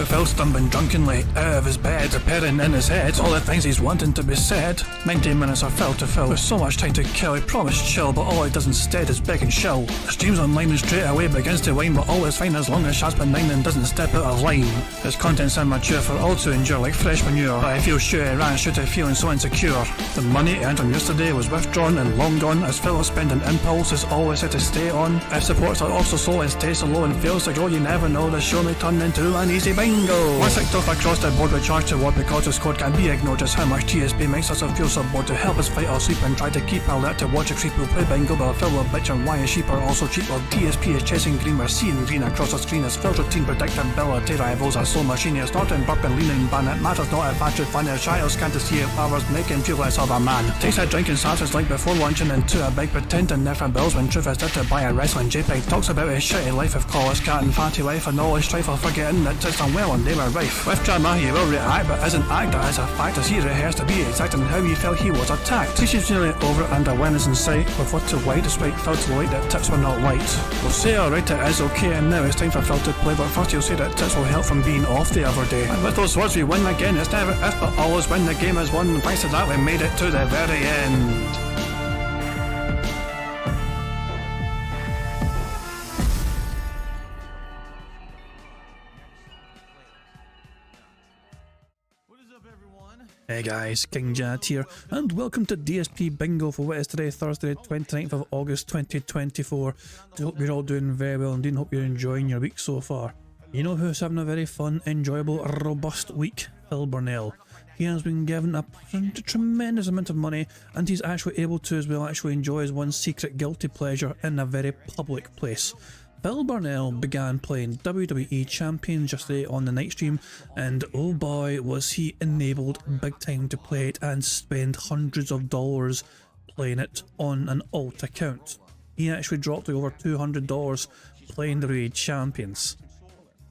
With Phil stumbling drunkenly out of his bed, appearing in his head all the things he's wanting to be said. 90 minutes of Phil to Phil, with so much time to kill. He promised chill, but all he does instead is beg and shill. Streams online and straight away begins to whine, but all is fine as long as Shaz's benign and doesn't step out of line. His content's immature for all to endure like fresh manure, but I feel sure he ran straight to feeling so insecure. The money earned on yesterday was withdrawn and long gone, as Phil's spending impulse is always set to stay on. If supports are also slow and stays so low and fails to grow, you never know, the show may turn into an easy bingo. Once ticked off across the board with charge to what because his code can't be ignored. Just how much TSP makes us feel so bored to help us fight or sleep and try to keep alert to watch a creep who play bingo, but Phil will bitch on why his sheep are also cheap. While DSP is chasing green, we're seeing green across the screen as Phil's routine predictability rivals are so machine. It's not in burp and leaning ban, it matters not if actually fun. His child can't see it powers make him feel less of a man. Takes a drink and starts his like before lunching into a big pretending never bills when truth is there to buy a wrestling JPEG. Talks about his shitty life of college cat and fatty life and all his strife of forgetting that it's unwell and they were rife. With drama he will react but isn't act as a fact as he rehearsed to be exact in how he felt he was attacked. She's nearly over and awareness in sight with what to white despite Phil to light that tips were not light. We'll say alright it is okay and now it's time for Phil to play, but first he'll say that tips will help from being off the other day. And with those words we win again. It's never if but always when the game is won. Thanks to that we made it to the very end. Hey guys, King Jad here, and welcome to DSP Bingo for what is today, Thursday, 29th of August 2024. I hope you're all doing very well and hope you're enjoying your week so far. You know who's having a very fun, enjoyable, robust week? Phil Burnell. He has been given a tremendous amount of money, and he's actually able to as well actually enjoy his one secret guilty pleasure in a very public place. Phil Burnell began playing WWE Champions yesterday on the night stream, and oh boy was he enabled big time to play it and spend hundreds of dollars playing it on an alt account. He actually dropped to over $200 playing WWE Champions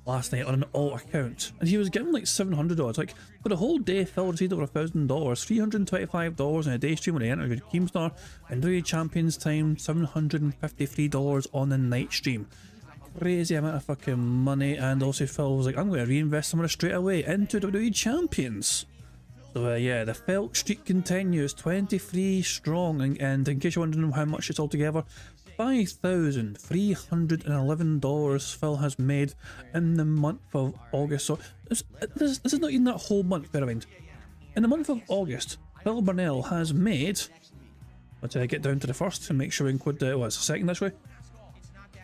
last night on an alt account, and he was given like $700. Like for the whole day, Phil received over $1,000, $325 in a day stream when he entered Keemstar, and WWE Champions time $753 on the night stream. Crazy amount of fucking money. And also Phil was like, I'm going to reinvest some of it straight away into WWE Champions. So yeah, the Phil streak continues, 23 strong, and in case you're wondering how much it's all together, $5,311 Phil has made in the month of August. So this is not even that whole month, bear in mind. In the month of August, Phil Burnell has made, let's get down to the first and make sure we include the, it's a second this way.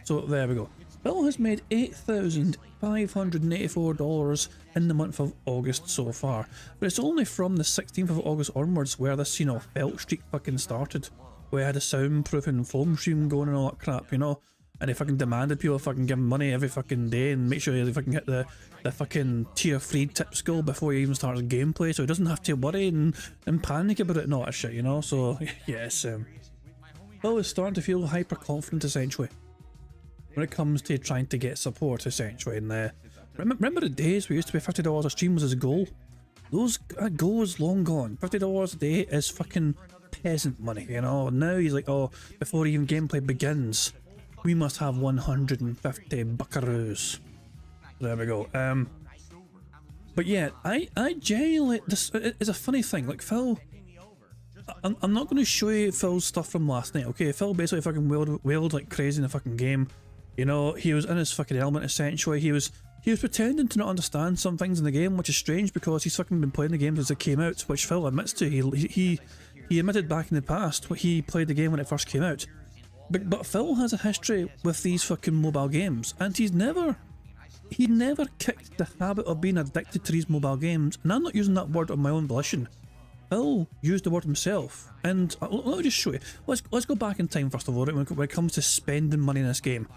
So there we go. Phil has made $8,584 in the month of August so far. But it's only from the 16th of August onwards where this, you know, Phil streak fucking started. We had a soundproof and foam stream going and all that crap, you know, and they fucking demanded people fucking give him money every fucking day and make sure they fucking hit the fucking tier 3 tips goal before he even starts gameplay, so he doesn't have to worry and panic about it and all that shit, you know. So yes, Phil is starting to feel hyper confident essentially when it comes to trying to get support essentially. And remember the days we used to pay $50 a stream was his goal? That goal is long gone. $50 a day is fucking peasant money, you know. Now he's like, oh, before even gameplay begins, we must have 150 buckaroos. There we go. But yeah, I genuinely, this is a funny thing. Like Phil, I'm not going to show you Phil's stuff from last night. Okay, Phil basically fucking wailed like crazy in the fucking game. You know, he was in his fucking element essentially. He was pretending to not understand some things in the game, which is strange because he's fucking been playing the game since it came out, which Phil admits to. He admitted back in the past when he played the game when it first came out. But Phil has a history with these fucking mobile games, and he never kicked the habit of being addicted to these mobile games. And I'm not using that word on my own volition. Phil used the word himself, and let me just show you. Let's go back in time first of all, right, when it comes to spending money in this game.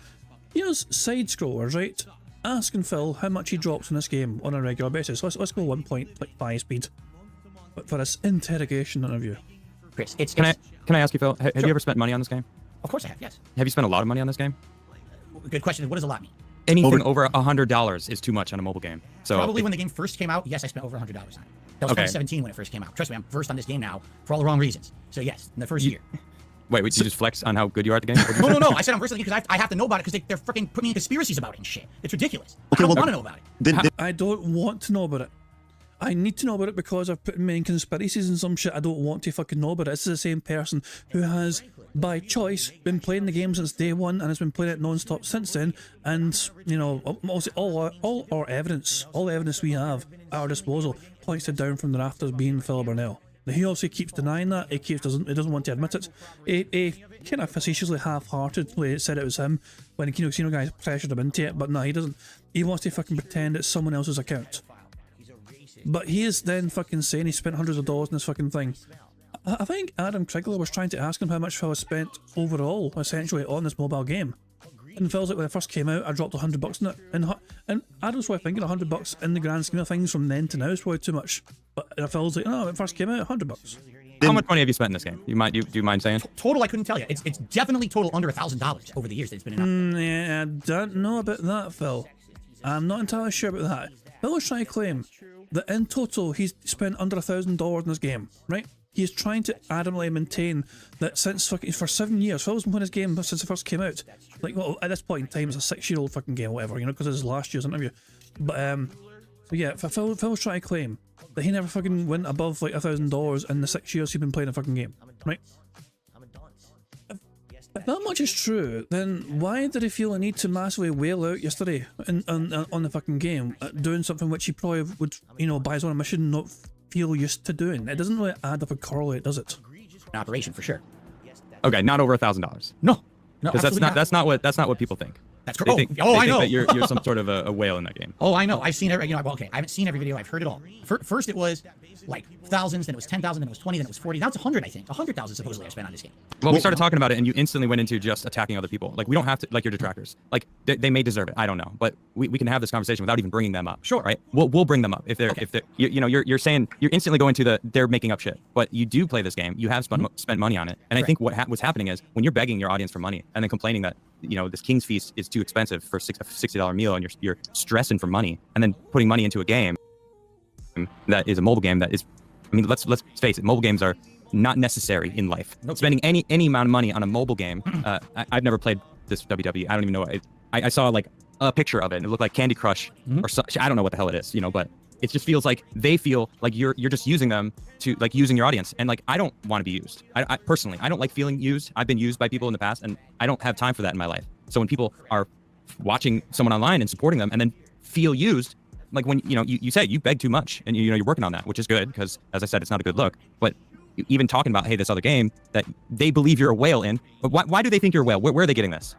Here's side scrollers, right? Asking Phil how much he drops in this game on a regular basis. Let's go 1.5 speed. But for this interrogation interview. Chris, can I ask you, Phil? Have Sure. you ever spent money on this game? Of course I have, yes. Have you spent a lot of money on this game? Good question. What does a lot mean? Anything over $100 is too much on a mobile game. So Probably when the game first came out, yes, I spent over $100 on it. That was 2017 when it first came out. Trust me, I'm versed on this game now for all the wrong reasons. So yes, in the first year. Wait, did you just flex on how good you are at the game? What'd you No, say? no, no. I said I'm versatile because I have to know about it because they're freaking putting in conspiracies about it and shit. It's ridiculous. Okay, I don't well, want to know about it. I don't want to know about it. I need to know about it because I've put me in conspiracies and some shit. I don't want to fucking know about it. This is the same person who has, by choice, been playing the game since day one and has been playing it non-stop since then. And, you know, also all our evidence, all the evidence we have at our disposal points to down from the rafters being Phil Burnell. Now, he obviously keeps denying that. He doesn't want to admit it. He kind of facetiously, half-heartedly said it was him when the Casino guys pressured him into it. But no, he doesn't. He wants to fucking pretend it's someone else's account. But he is then fucking saying he spent hundreds of dollars in this fucking thing. I think Adam Trigler was trying to ask him how much Phil has spent overall, essentially, on this mobile game. And Phil's like, when it first came out, I dropped $100 in it. And Adam's probably thinking $100 in the grand scheme of things from then to now is probably too much. But Phil's like, no, when it first came out, $100. How much money have you spent in this game? Do you mind saying? Total, I couldn't tell you. It's definitely total under $1,000 over the years that it's been in. Yeah, I don't know about that, Phil. I'm not entirely sure about that. Phil is trying to claim that in total he's spent under $1,000 in this game, right? He's trying to adamantly maintain that since fucking for 7 years, Phil's been playing this game since it first came out. Like, well, at this point in time, it's a 6-year-old fucking game, or whatever, you know, because it was last year's interview. But so yeah, Phil's trying to claim that he never fucking went above like $1,000 in the 6 years he's been playing a fucking game, right? If that much is true, then why did he feel a need to massively wail out yesterday on the fucking game, doing something which he probably would, you know, by his own admission, not feel used to doing? It doesn't really add up and correlate, does it? An operation for sure. Okay, not over $1,000. No, Because that's not what people think. That's They correct. think, Oh, they I think know. that you're some sort of a whale in that game. Oh, I know. I've seen every. You know, well, okay. I haven't seen every video. I've heard it all. First, it was like thousands, then it was 10,000, then it was 20, then it was 40. Now it's 100. I think 100,000 supposedly I spent on this game. Well, we started talking about it, and you instantly went into just attacking other people. Like, we don't have to, like, your detractors. Like, they may deserve it. I don't know, but we can have this conversation without even bringing them up. Sure. Right? We'll bring them up if they're you know you're saying you're instantly going to they're making up shit. But you do play this game. You have spent money on it, and I think what's happening is when you're begging your audience for money and then complaining that, you know, this King's Feast is too expensive for a $60 meal, and you're stressing for money, and then putting money into a game that is a mobile game that is, I mean, let's face it, mobile games are not necessary in life. Nope. Spending any amount of money on a mobile game, I've never played this WWE. I don't even know. I saw like a picture of it, and it looked like Candy Crush or such. I don't know what the hell it is, you know, but it just feels like they feel like you're just using them to, like, using your audience. And like, I don't want to be used. I personally, I don't like feeling used. I've been used by people in the past, and I don't have time for that in my life. So when people are watching someone online and supporting them and then feel used, like when, you know, you say you beg too much, and you know, you're working on that, which is good, because as I said, it's not a good look. But even talking about, hey, this other game that they believe you're a whale in, but why do they think you're a whale? Where are they getting this?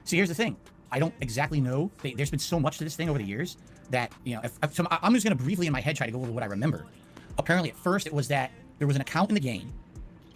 See, here's the thing. I don't exactly know. There's been so much to this thing over the years that, you know, so I'm just going to briefly in my head try to go over what I remember. Apparently, at first, it was that there was an account in the game.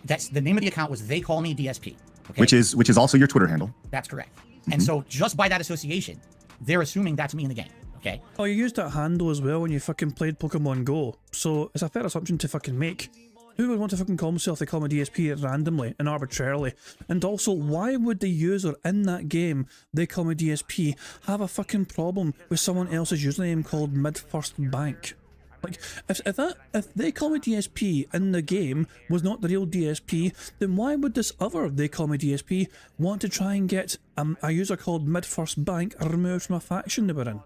That's the name of the account was They Call Me DSP. Okay? Which is also your Twitter handle. That's correct. And so just by that association, they're assuming that's me in the game. Okay. Oh, you used that handle as well when you fucking played Pokemon Go, so it's a fair assumption to fucking make. Who would want to fucking call himself They Call Me DSP randomly and arbitrarily? And also, why would the user in that game, They Call Me DSP, have a fucking problem with someone else's username called Mid-First Bank? Like, if They Call Me DSP in the game was not the real DSP, then why would this other They Call Me DSP want to try and get a user called Mid-First Bank removed from a faction they were in?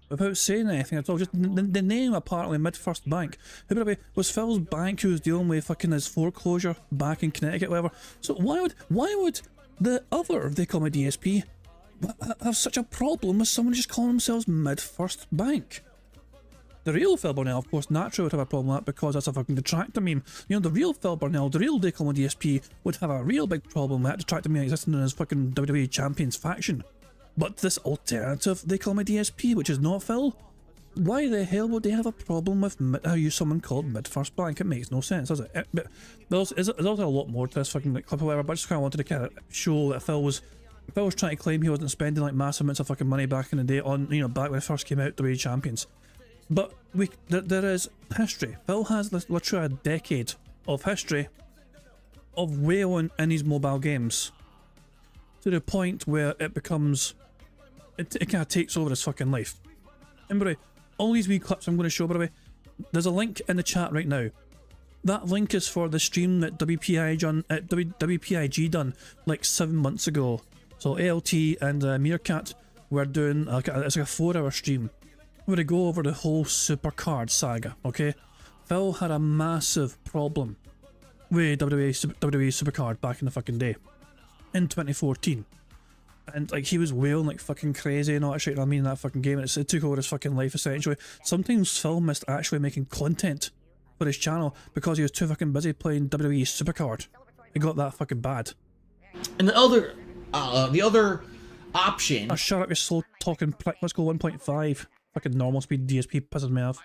Without saying anything at all, just the name apparently Mid-First Bank. Who, by the way, was Phil's bank who was dealing with fucking his foreclosure back in Connecticut, whatever. So why would the other They Call Me DSP have such a problem with someone just calling themselves Mid-First Bank? The real Phil Burnell, of course, naturally would have a problem with that because that's a fucking detractor meme. You know, the real Phil Burnell, the real They Call Me DSP, would have a real big problem with that detractor meme existing in his fucking WWE Champions faction. But this alternative They Call Me DSP, which is not Phil, why the hell would they have a problem with how you someone called Mid-First Bank? It makes no sense, does it? But there's also a lot more to this fucking clip or whatever, but I just kind of wanted to kind of show that Phil was trying to claim he wasn't spending like massive amounts of fucking money back in the day on, you know, back when it first came out, WWE Champions. But there is history. Phil has literally a decade of history of whaling in his mobile games to the point where it becomes, it kind of takes over his fucking life. And by the way, all these wee clips I'm going to show, by the way, there's a link in the chat right now That link is for the stream that WPIG done like 7 months ago. So ALT and Meerkat were doing it's like a 4-hour stream where they go over the whole Supercard saga. Okay, Phil had a massive problem with WWE Supercard back in the fucking day in 2014. And like he was wailing like fucking crazy and all that shit, you know what I mean, in that fucking game, and it took over his fucking life essentially. Sometimes Phil missed actually making content for his channel because he was too fucking busy playing WWE Supercard. It got that fucking bad. And the other option... Oh, shut up, you slow talking prick. Let's go 1.5. Fucking normal speed DSP pisses me off.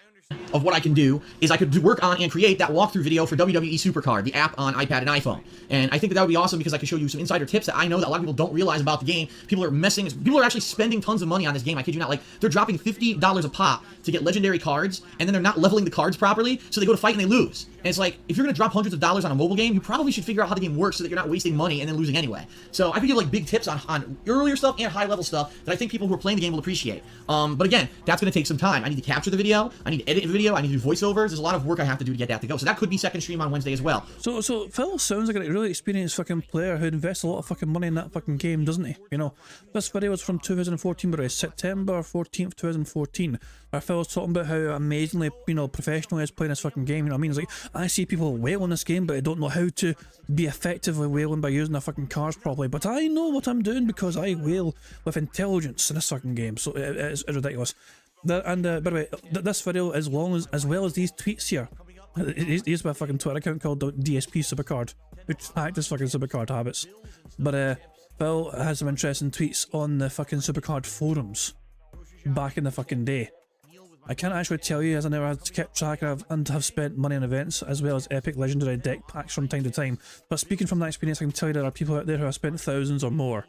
Of what I can do is I could work on and create that walkthrough video for WWE Supercard, the app on iPad and iPhone. And I think that would be awesome because I could show you some insider tips that I know that a lot of people don't realize about the game. People are actually spending tons of money on this game. I kid you not. Like, they're dropping $50 a pop to get legendary cards, and then they're not leveling the cards properly, so they go to fight and they lose. And it's like, if you're going to drop hundreds of dollars on a mobile game, you probably should figure out how the game works so that you're not wasting money and then losing anyway. So I could give like big tips on earlier stuff and high level stuff that I think people who are playing the game will appreciate. But again, that's going to take some time. I need to capture the video, I need to edit the video, I need to do voiceovers. There's a lot of work I have to do to get that to go. So that could be second stream on Wednesday as well. So Phil sounds like a really experienced fucking player who invests a lot of fucking money in that fucking game, doesn't he? You know, this video was from 2014, but it's September 14th, 2014. Where Phil's talking about how amazingly, you know, professional he is playing this fucking game. You know what I mean? It's like, I see people whale in this game, but I don't know how to be effectively whaling by using their fucking cards properly. But I know what I'm doing because I whale with intelligence in this fucking game. So it's ridiculous. By the way, this video, as well as these tweets here, he's my fucking Twitter account called DSP Supercard, which hacked his fucking Supercard habits. But Phil has some interesting tweets on the fucking Supercard forums back in the fucking day. I can't actually tell you as I never had kept track of and have spent money on events as well as epic legendary deck packs from time to time. But speaking from that experience, I can tell you there are people out there who have spent thousands or more.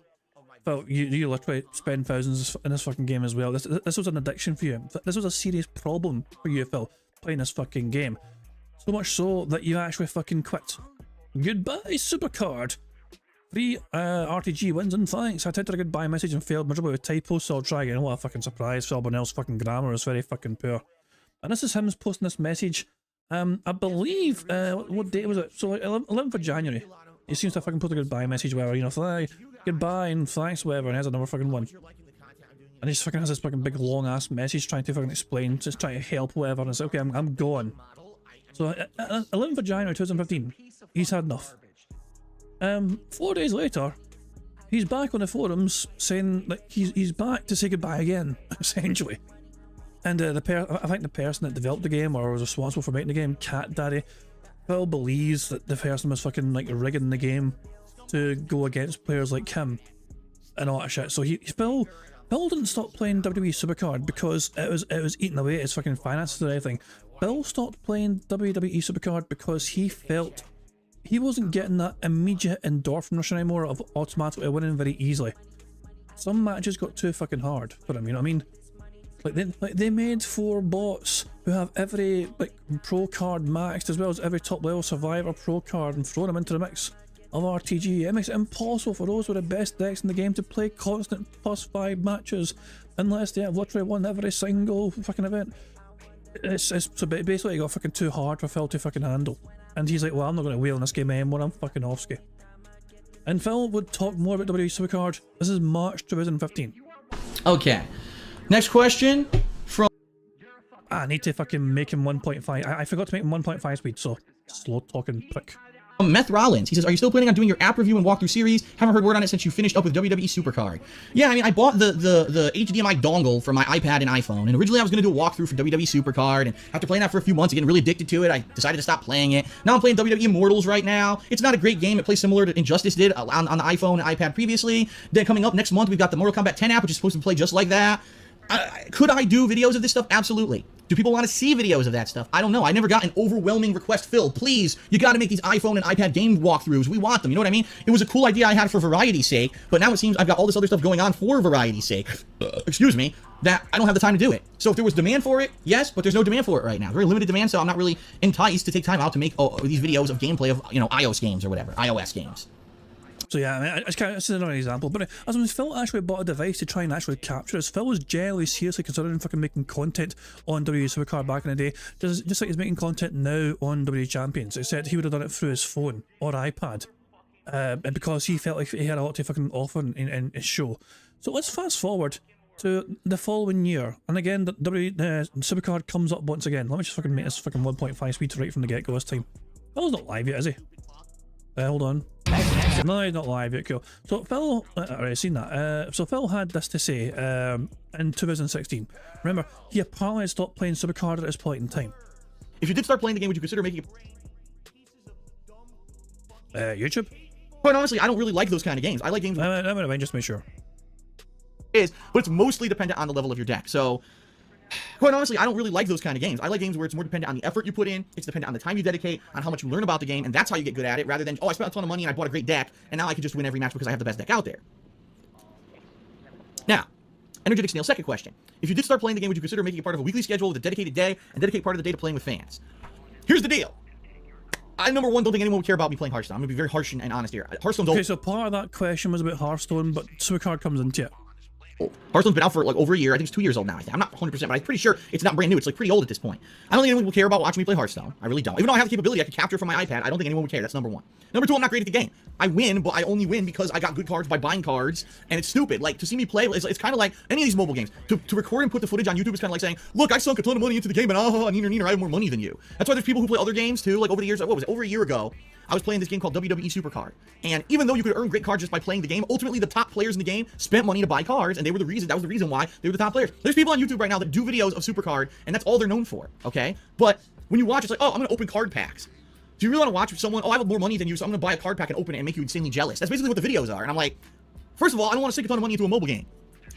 Well, you literally spend thousands in this fucking game as well. This was an addiction for you. This was a serious problem for you, Phil, playing this fucking game. So much so that you actually fucking quit. Goodbye, Supercard. Free RTG wins and thanks. I typed a goodbye message and failed miserably with typos, so I'll try again. What a fucking surprise. Phil Burnell's fucking grammar is very fucking poor. And this is him posting this message. I believe, what date was it? So like 11th of January. He seems to fucking put a goodbye message, whatever, you know, goodbye and thanks, whatever, and here's another fucking one. And he just fucking has this fucking big long ass message trying to fucking explain, just trying to help, whatever, and it's okay, I'm gone. So 11th of January 2015, he's had enough. 4 days later, he's back on the forums saying that he's back to say goodbye again, essentially. And I think the person that developed the game or was responsible for making the game, Cat Daddy, Phil believes that the person was fucking like rigging the game to go against players like him and all that shit. So Phil didn't stop playing WWE Supercard because it was eating away at his fucking finances or anything. Phil stopped playing WWE Supercard because he felt he wasn't getting that immediate endorphin rush anymore of automatically winning very easily. Some matches got too fucking hard for him, you know what I mean? Like they made 4 bots who have every like pro card maxed as well as every top level survivor pro card and thrown them into the mix of RTG. It makes it impossible for those with the best decks in the game to play constant +5 matches unless they have literally won every single fucking event. So basically it got fucking too hard for Phil to fucking handle. And he's like, well, I'm not going to wheel in this game anymore, I'm fucking off-ski. And Phil would talk more about WWE Supercard. This is March 2015. Okay. Next question from... I need to fucking make him 1.5. I forgot to make him 1.5 speed, so slow talking prick. Meth Rollins. He says, are you still planning on doing your app review and walkthrough series? Haven't heard word on it since you finished up with WWE Supercard. Yeah, I mean, I bought the HDMI dongle for my iPad and iPhone, and originally I was going to do a walkthrough for WWE Supercard, and after playing that for a few months and getting really addicted to it, I decided to stop playing it. Now I'm playing WWE Immortals right now. It's not a great game. It plays similar to Injustice did on the iPhone and iPad previously. Then coming up next month, we've got the Mortal Kombat 10 app, which is supposed to play just like that. Could I do videos of this stuff? Absolutely. Do people want to see videos of that stuff? I don't know. I never got an overwhelming request. Phil, please, you got to make these iPhone and iPad game walkthroughs. We want them. You know what I mean? It was a cool idea I had for variety's sake, but now it seems I've got all this other stuff going on for variety's sake. Excuse me, that I don't have the time to do it. So if there was demand for it, yes, but there's no demand for it right now. Very limited demand, so I'm not really enticed to take time out to make these videos of gameplay of, you know, iOS games or whatever, iOS games. So yeah, I mean, this is another example. But as when Phil actually bought a device to try and actually capture us, Phil was generally seriously considering fucking making content on WWE Supercard back in the day, just like he's making content now on WWE Champions, except he would have done it through his phone or iPad, and because he felt like he had a lot to fucking offer in his show. So let's fast forward to the following year, and again, the WWE Supercard comes up once again. Let me just fucking make this fucking 1.5 speed right from the get-go this time. Phil's not live yet, is he? Hold on. No, he's not live yet, cool. So Phil, I've already seen that. So Phil had this to say in 2016. Remember, he apparently had stopped playing Supercard at this point in time. If you did start playing the game, would you consider making it? YouTube? Quite honestly, I don't really like those kind of games. I like games I'm gonna mind, just make sure. but it's mostly dependent on the level of your deck. So, quite honestly, I don't really like those kind of games. I like games where it's more dependent on the effort you put in, it's dependent on the time you dedicate, on how much you learn about the game, and that's how you get good at it, rather than, oh, I spent a ton of money and I bought a great deck, and now I can just win every match because I have the best deck out there. Now, Energetic Snail, second question. If you did start playing the game, would you consider making it part of a weekly schedule with a dedicated day, and dedicate part of the day to playing with fans? Here's the deal. I, number one, don't think anyone would care about me playing Hearthstone. I'm going to be very harsh and honest here. Hearthstone's Okay, so part of that question was about Hearthstone, but Supercard comes into it. Hearthstone's been out for like over a year. I think it's 2 years old now. I'm not 100%, but I'm pretty sure it's not brand new. It's like pretty old at this point. I don't think anyone will care about watching me play Hearthstone. I really don't. Even though I have the capability, I can capture from my iPad. I don't think anyone would care. That's number one. Number two, I'm not great at the game. I win, but I only win because I got good cards by buying cards, and it's stupid. Like, to see me play, it's kind of like any of these mobile games. To record and put the footage on YouTube is kind of like saying, look, I sunk a ton of money into the game, and neener, I have more money than you. That's why there's people who play other games too. Like over the years, what was it? Over a year ago, I was playing this game called WWE Supercard, and even though you could earn great cards just by playing the game, ultimately the top players in the game spent money to buy cards, and they were the reason. That was the reason why they were the top players. There's people on YouTube right now that do videos of Supercard, and that's all they're known for. Okay, but when you watch, it's like, oh, I'm gonna open card packs. Do you really want to watch someone? Oh, I have more money than you, so I'm gonna buy a card pack and open it and make you insanely jealous. That's basically what the videos are, and I'm like, first of all, I don't want to sink a ton of money into a mobile game.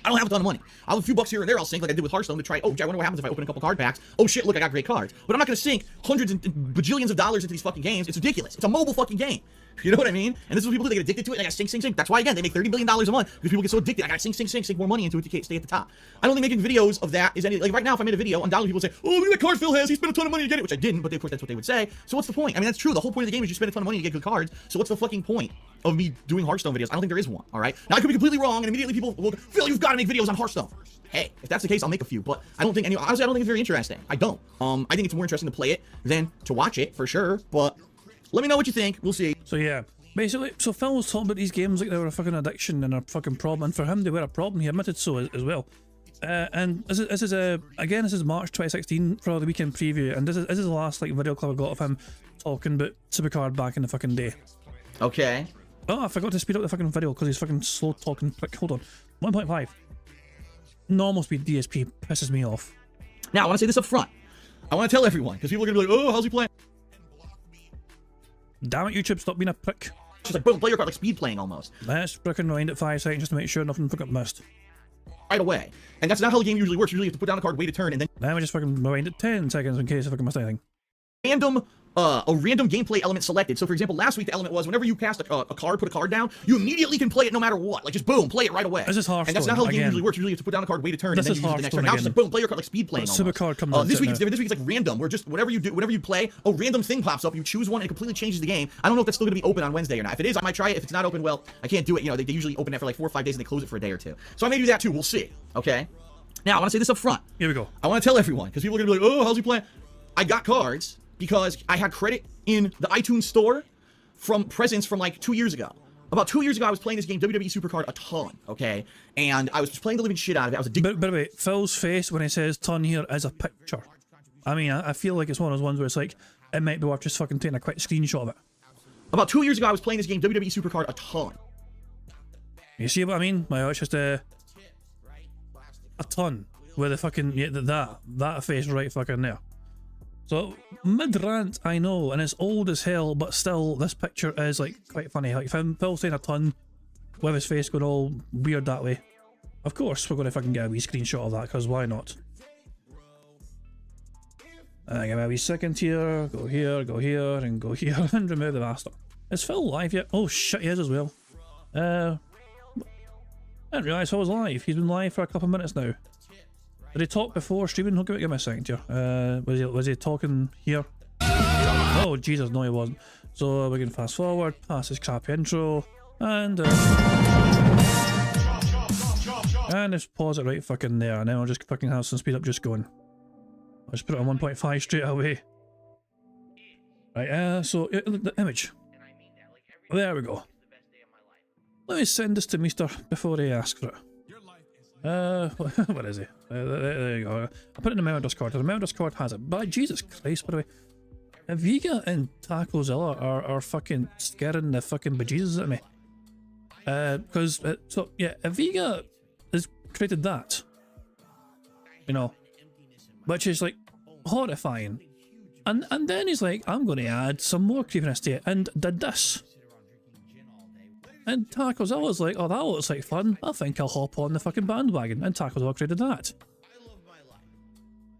I don't have a ton of money. I'll have a few bucks here and there. I'll sink like I did with Hearthstone to try, oh, I wonder what happens if I open a couple card packs. Oh shit, look, I got great cards. But I'm not gonna sink hundreds and bajillions of dollars into these fucking games. It's ridiculous. It's a mobile fucking game. You know what I mean? And this is what people do. They get addicted to it. And they gotta sink. That's why, again, they make $30 billion a month because people get so addicted. I gotta sink more money into it to stay at the top. I don't think making videos of that is any, like right now, if I made a video, undoubtedly people say, oh, look at that card Phil has. He spent a ton of money to get it, which I didn't, but of course that's what they would say. So what's the point? I mean, that's true. The whole point of the game is you spend a ton of money to get good cards. So what's the fucking point of me doing Hearthstone videos? I don't think there is one, all right? Now, I could be completely wrong, and immediately people will go, Phil, you've got to make videos on Hearthstone. Hey, if that's the case, I'll make a few, but I don't think honestly, I don't think it's very interesting. I don't. I think it's more interesting to play it than to watch it, for sure, but let me know what you think. We'll see. So yeah, basically, so Phil was talking about these games like they were a fucking addiction and a fucking problem, and for him they were a problem. He admitted so as well. And this is again, this is March 2016 for the weekend preview, and this is the last like video clip I got of him talking about Supercard back in the fucking day. Okay. Oh, I forgot to speed up the fucking video because he's fucking slow talking prick. Hold on, 1.5. Normal speed DSP pisses me off. Now, I want to say this up front. I want to tell everyone, because people are going to be like, oh, how's he playing? Damn it, YouTube, stop being a prick. Just like, boom, play your card, like speed playing almost. Let's frickin' rewind at 5 seconds just to make sure nothing fucking missed. Right away. And that's not how the game usually works. Usually you have to put down a card, wait a turn, and then Let me just fucking rewind at 10 seconds in case I fucking missed anything. a random gameplay element selected. So for example, last week the element was whenever you cast a card, put a card down, you immediately can play it no matter what. Like just boom, play it right away. This is Hearthstone. And that's not how the game again. usually works. Usually you have to put down a card, wait a turn, and This then is you use it the next turn. Hearthstone Now it's just like boom, play your card like speed playing. But Supercard comes this week now. it's different. This week it's like random, where just whatever you play, a random thing pops up. You choose one and it completely changes the game. I don't know if that's still going to be open on Wednesday or not. If it is, I might try it. If it's not open, well, I can't do it. You know, they usually open it for like 4 or 5 days and they close it for a day or two. So I may do that too. We'll see. Okay. Now I want to say this up front. Here we go. I want to tell everyone because people are going to be like, oh, how's he playing? I got cards because I had credit in the iTunes store from presents from like 2 years ago. About 2 years ago, I was playing this game, WWE Supercard, a ton, okay? And I was just playing the living shit out of it. I was addicted. By the way, Phil's face when he says ton here is a picture. I mean, I feel like it's one of those ones where it's like, it might be worth just fucking taking a quick screenshot of it. About 2 years ago, I was playing this game, WWE Supercard, a ton. You see what I mean? Well, it's just a ton with the fucking, yeah, that face right fucking there. So, mid-rant, I know, and it's old as hell, but still, this picture is, like, quite funny. Like, if Phil's saying a ton with his face going all weird that way, of course, we're going to fucking get a wee screenshot of that, because why not? Give me a wee second here, and go here, and remove the master. Is Phil live yet? Oh shit, he is as well. I didn't realise Phil was live. He's been live for a couple of minutes now. Did he talk before streaming? Give me a second here. Was he talking here? Oh Jesus, no he wasn't. So we can fast forward past his crappy intro. And just pause it right fucking there, and then I'll just fucking have some speed up just going. I'll just put it on 1.5 straight away. Right, so the image. There we go. Let me send this to Meester before he asks for it. What is he? There you go. I'll put it in the mail Discord. The mail Discord has it. But Jesus Christ, by the way. Aviga and Tacozilla are fucking scaring the fucking bejesus at me. Because, so, yeah, Aviga has created that. You know. Which is, like, horrifying. And then he's like, I'm going to add some more creepiness to it. And did this. And Tacozilla's like, oh, that looks like fun. I think I'll hop on the fucking bandwagon. And Tacozilla created that.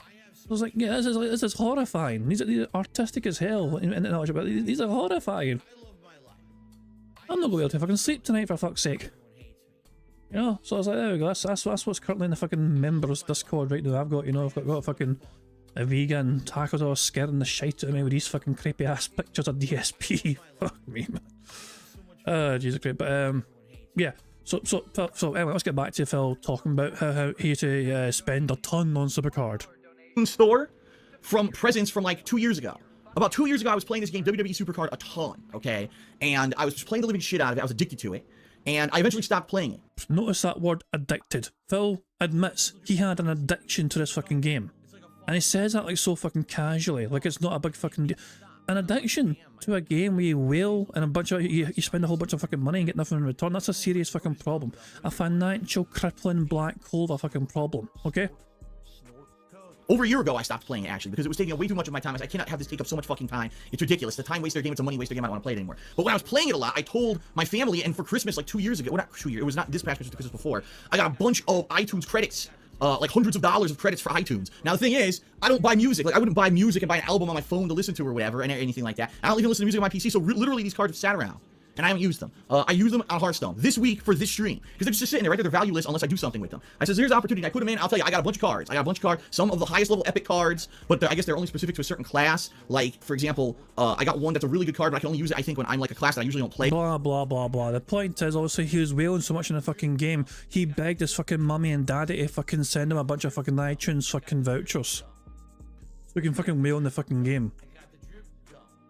I was like, yeah, this is horrifying. These are artistic as hell, but these are horrifying. I'm not going to be able to fucking sleep tonight, for fuck's sake. You know, so I was like, there we go. That's what's currently in the fucking members Discord right now. I've got, you know, I've got fucking a vegan Tacozilla scaring the shite out of me with these fucking creepy ass pictures of DSP. Fuck me, man. Jesus Christ. But yeah. So anyway, let's get back to Phil talking about how he had to spend a ton on Supercard. Store from presents from like 2 years ago. About 2 years ago, I was playing this game, WWE Supercard, a ton, okay? And I was just playing the living shit out of it. I was addicted to it. And I eventually stopped playing it. Notice that word, addicted. Phil admits he had an addiction to this fucking game. And he says that like so fucking casually, like it's not a big fucking deal. An addiction to a game where you wail and a bunch of you spend a whole bunch of fucking money and get nothing in return. That's a serious fucking problem. A financial crippling black hole of a fucking problem, okay? Over a year ago, I stopped playing it, actually, because it was taking up way too much of my time. I cannot have this take up so much fucking time. It's ridiculous. It's a time waster game. It's a money waster game. I don't want to play it anymore. But when I was playing it a lot, I told my family, and for Christmas, like 2 years ago, well, not 2 years, it was not this past Christmas, the Christmas before, I got a bunch of iTunes credits. Like hundreds of dollars of credits for iTunes. Now the thing is, I don't buy music. Like I wouldn't buy music and buy an album on my phone to listen to or whatever, and anything like that. I don't even listen to music on my PC. So literally, these cards have sat around, and I haven't used them. I use them on Hearthstone this week for this stream because they're just sitting there, right there. They're valueless unless I do something with them. I says, here's an opportunity. I put them in. I'll tell you, I got a bunch of cards. Some of the highest level epic cards, but I guess they're only specific to a certain class. Like for example, I got one that's a really good card, but I can only use it I think when I'm like a class that I usually don't play. Blah blah blah blah. The point is, obviously, he was wailing so much in the fucking game. He begged his fucking mummy and daddy to fucking send him a bunch of fucking iTunes fucking vouchers, so he can fucking wail in the fucking game.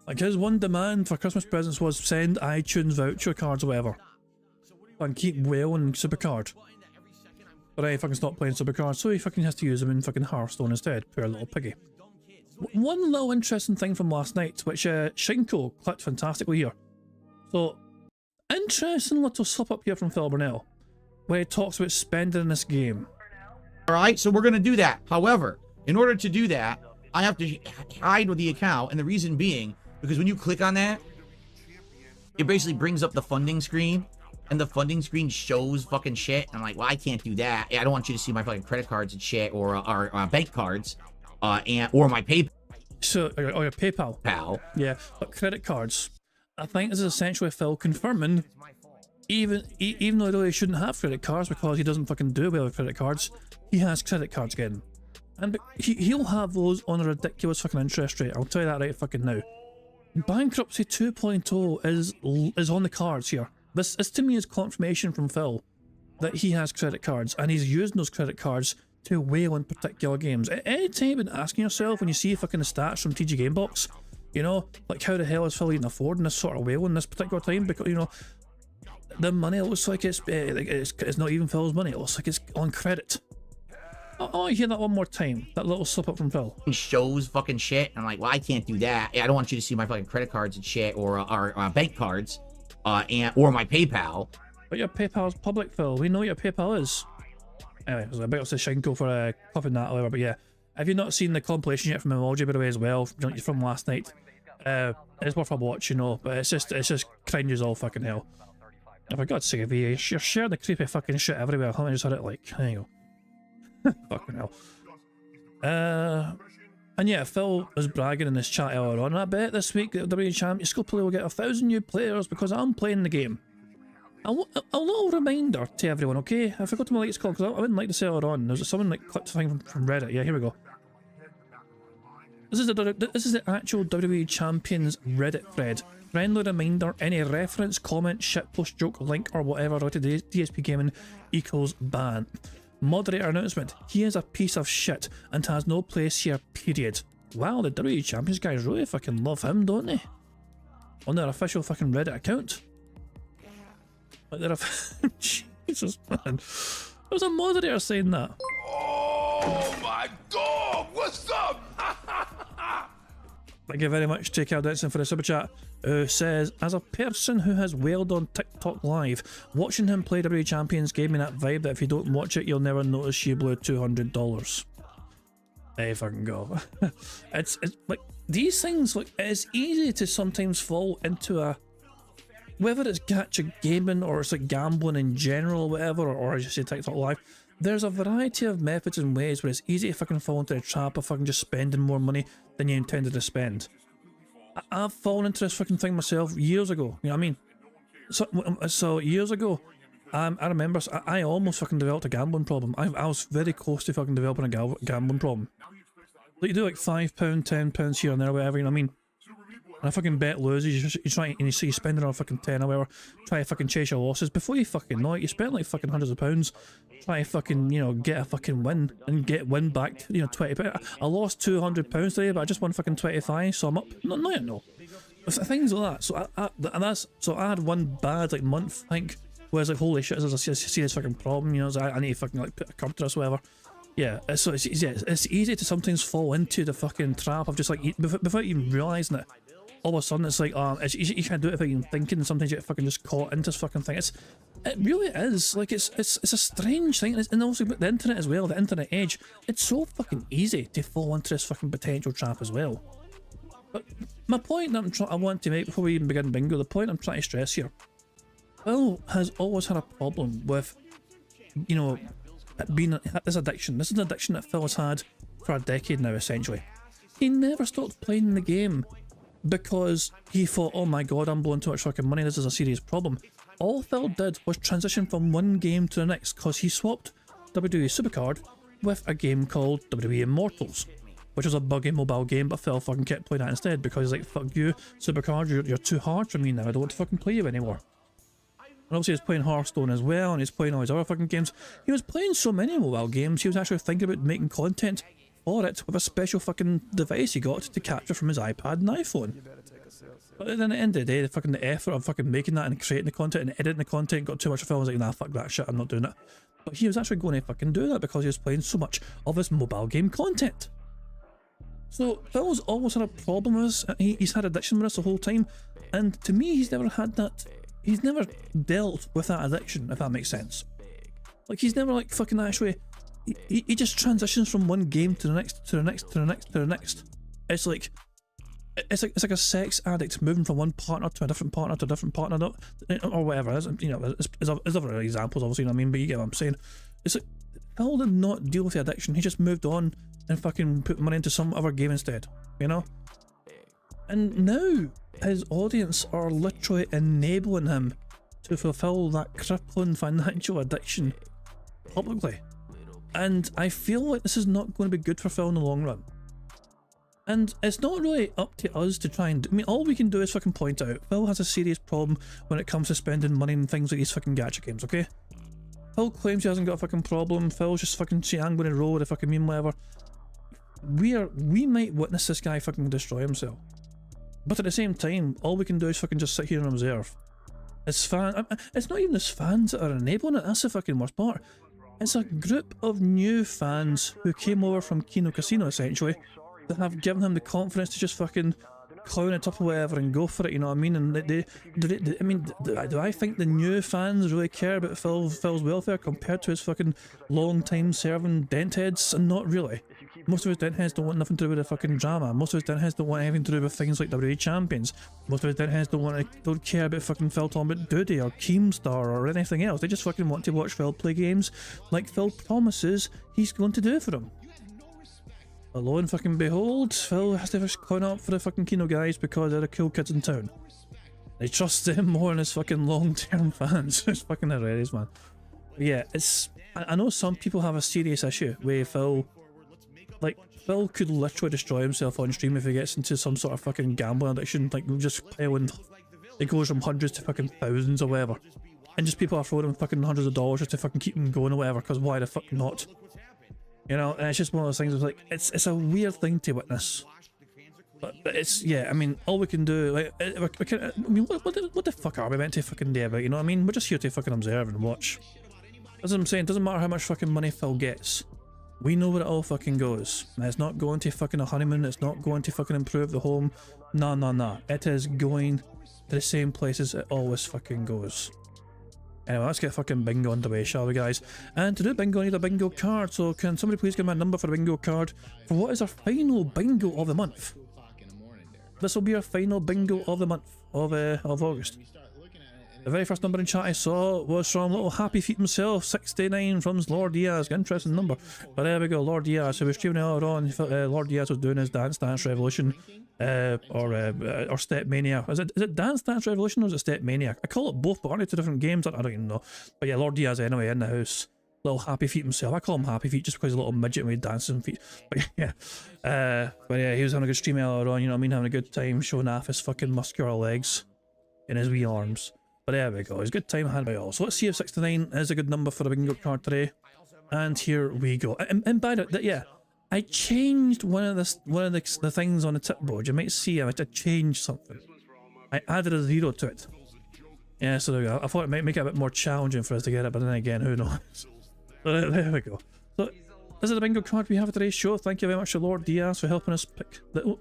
Like his one demand for Christmas presents was send iTunes voucher cards or whatever. And keep wailing Supercard. But I fucking stopped playing Supercard, so he fucking has to use them in fucking Hearthstone instead. Poor little piggy. One little interesting thing from last night, which Shinko clicked fantastically here. So, interesting little slip up here from Phil Burnell, where he talks about spending in this game. Alright, so we're going to do that. However, in order to do that, I have to hide with the account, and the reason being, because when you click on that, it basically brings up the funding screen, and the funding screen shows fucking shit. I'm like, well, I can't do that. I don't want you to see my fucking credit cards and shit, or bank cards, or my PayPal. So, or your PayPal. Yeah, but credit cards. I think this is essentially Phil confirming, even though he shouldn't have credit cards because he doesn't fucking do well with credit cards, he has credit cards again. And he'll have those on a ridiculous fucking interest rate. I'll tell you that right fucking now. Bankruptcy 2.0 is on the cards here. This to me is confirmation from Phil that he has credit cards and he's using those credit cards to whale in particular games. At any time you've been asking yourself when you see fucking the stats from TG Gamebox, you know, like how the hell is Phil even affording this sort of whale in this particular time? Because, you know, the money looks like it's not even Phil's money. It looks like it's on credit. Oh, I hear that one more time. That little slip up from Phil. Shows fucking shit. I'm like, well, I can't do that. I don't want you to see my fucking credit cards and shit, or bank cards, or my PayPal. But your PayPal's public, Phil. We know what your PayPal is. Anyway, I bet it's a Shinko for clipping that earlier. But yeah, have you not seen the compilation yet from Emoji, by the way, as well, from last night? It's worth a watch, you know. But it's just cringe as all fucking hell. Oh, for God's sake, if you're sharing the creepy fucking shit everywhere, how many just had it like? There you go. Fucking hell. And yeah, Phil was bragging in this chat earlier on. I bet this week that WWE Champions Scopely will get 1,000 new players because I'm playing the game. A little reminder to everyone, okay? I forgot to my latest call because I wouldn't like to say earlier on. There's someone like clicked a thing from Reddit. Yeah, here we go. This is the actual WWE Champions Reddit thread Friendly reminder, any reference, comment, shitpost, joke, link or whatever related to DSP Gaming equals ban. Moderator announcement, he is a piece of shit and has no place here, period. Wow, the WWE Champions guys really fucking love him, don't they? On their official fucking Reddit account. Like they're Jesus, man. There was a moderator saying that. Oh my god, what's up? Thank you very much, J.K. Denson, for the super chat. Who says, as a person who has wailed on TikTok Live, watching him play WWE Champions gave me that vibe that if you don't watch it, you'll never notice you blew $200. There you fucking go. it's like, these things, like, it's easy to sometimes fall into a, whether it's gacha gaming or it's like gambling in general or whatever, or as you say, TikTok Live, there's a variety of methods and ways where it's easy to fucking fall into the trap of fucking just spending more money than you intended to spend. I've fallen into this fucking thing myself years ago, you know what I mean? So years ago, I remember I almost fucking developed a gambling problem. I was very close to fucking developing a gambling problem. Like you do like £5, £10 here and there, whatever, you know what I mean? And a fucking bet loses, you try and you see you spending on fucking 10 or whatever, try to fucking chase your losses. Before you fucking know it, you spend like fucking hundreds of pounds, try to fucking, you know, get a fucking win and get win back, you know, 20. I lost £200 today, but I just won fucking 25, so I'm up. No. Things like that. So I had one bad like month, I think, where it's like, holy shit, there's a serious fucking problem, you know, so I need to fucking like put a curb to this or whatever. Yeah, so it's easy to sometimes fall into the fucking trap of just like, without even realising it. All of a sudden it's like, you can't do it without even thinking, and sometimes you get fucking just caught into this fucking thing. It really is, like, it's a strange thing, and also the internet as well, the internet age, it's so fucking easy to fall into this fucking potential trap as well. But my point that I want to make before we even begin bingo, the point I'm trying to stress here, Phil has always had a problem with, you know, being this addiction. This is an addiction that Phil has had for a decade now, essentially. He never stopped playing the game because he thought, oh my god, I'm blowing too much fucking money, this is a serious problem. All Phil did was transition from one game to the next because he swapped WWE Supercard with a game called WWE Immortals, which was a buggy mobile game, but Phil fucking kept playing that instead because he's like, fuck you, Supercard, you're too hard for me now, I don't want to fucking play you anymore. And obviously he's playing Hearthstone as well, and he's playing all his other fucking games. He was playing so many mobile games, he was actually thinking about making content for it with a special fucking device he got to capture from his iPad and iPhone. But then at the end of the day, the effort of fucking making that and creating the content and editing the content got too much of Phil. I was like, nah, fuck that shit, I'm not doing it. But he was actually going to fucking do that because he was playing so much of his mobile game content. So Phil's always had a problem with us. He's had addiction with us the whole time, and to me he's never had that, he's never dealt with that addiction, if that makes sense. Like, he's never like fucking actually, he just transitions from one game to the next, to the next, to the next, to the next. It's like a sex addict moving from one partner to a different partner to a different partner, or whatever. You know, there's other examples, obviously, you know what I mean, but you get what I'm saying. It's like, Phil did not deal with the addiction, he just moved on and fucking put money into some other game instead, you know? And now his audience are literally enabling him to fulfill that crippling financial addiction publicly. And I feel like this is not going to be good for Phil in the long run. And it's not really up to us to try and do, I mean, all we can do is fucking point out Phil has a serious problem when it comes to spending money on things like these fucking gacha games, okay? Phil claims he hasn't got a fucking problem, Phil's just fucking saying, I'm going to roll with a fucking meme, whatever. We might witness this guy fucking destroy himself. But at the same time, all we can do is fucking just sit here and observe. It's not even his fans that are enabling it, that's the fucking worst part. It's a group of new fans who came over from Kino Casino, essentially, that have given him the confidence to just fucking clown it up or whatever and go for it, you know what I mean? And do I think the new fans really care about Phil's welfare compared to his fucking long time serving dent heads? And not really. Most of his dent heads don't want nothing to do with the fucking drama. Most of his dent heads don't want anything to do with things like WWE Champions. Most of his dent heads don't care about fucking Phil talking about Duty or Keemstar or anything else. They just fucking want to watch Phil play games like Phil promises he's going to do for them. But lo and fucking behold, Phil has to just clown up for the fucking Kino guys because they're the cool kids in town. They trust them more than his fucking long-term fans. It's fucking hilarious, man. But yeah, I know some people have a serious issue with Phil. Like, Phil could literally destroy himself on stream if he gets into some sort of fucking gambling addiction, like just piling it goes from hundreds to fucking thousands or whatever. And just people are throwing them fucking hundreds of dollars just to fucking keep them going or whatever, because why the fuck not? You know, and it's just one of those things, it's like, it's a weird thing to witness. But it's, yeah, I mean, all we can do, like, we can, I mean, what the fuck are we meant to fucking do about it, you know what I mean? We're just here to fucking observe and watch. That's what I'm saying, it doesn't matter how much fucking money Phil gets. We know where it all fucking goes. And it's not going to fucking a honeymoon, it's not going to fucking improve the home. Nah. It is going to the same places it always fucking goes. Anyway, let's get fucking bingo underway, shall we, guys? And to do bingo, I need a bingo card, so can somebody please give me a number for the bingo card for what is our final bingo of the month? This will be our final bingo of the month of August. The very first number in chat I saw was from little Happy Feet himself, 69 from Lord Diaz. Interesting number. But there we go, Lord Diaz. So we were streaming earlier on, Lord Diaz was doing his Dance Revolution, or Step Mania. Is it Dance Revolution or is it Step Mania? I call it both, but aren't they two different games? I don't even know. But yeah, Lord Diaz anyway in the house. Little Happy Feet himself. I call him Happy Feet just because he's a little midget with dancing feet. But yeah. But yeah, he was having a good stream earlier on, you know what I mean? Having a good time showing off his fucking muscular legs in his wee arms. But there we go, it's a good time had by all. So let's see if 69 is a good number for the bingo card today. And here we go. And by the way, yeah, I changed one of the things on the tip board. You might see I changed something. I added a 0 to it. Yeah, so there we go. I thought it might make it a bit more challenging for us to get it, but then again, who knows? So there we go. So this is the bingo card we have for today's show. Thank you very much to Lord Diaz for helping us pick the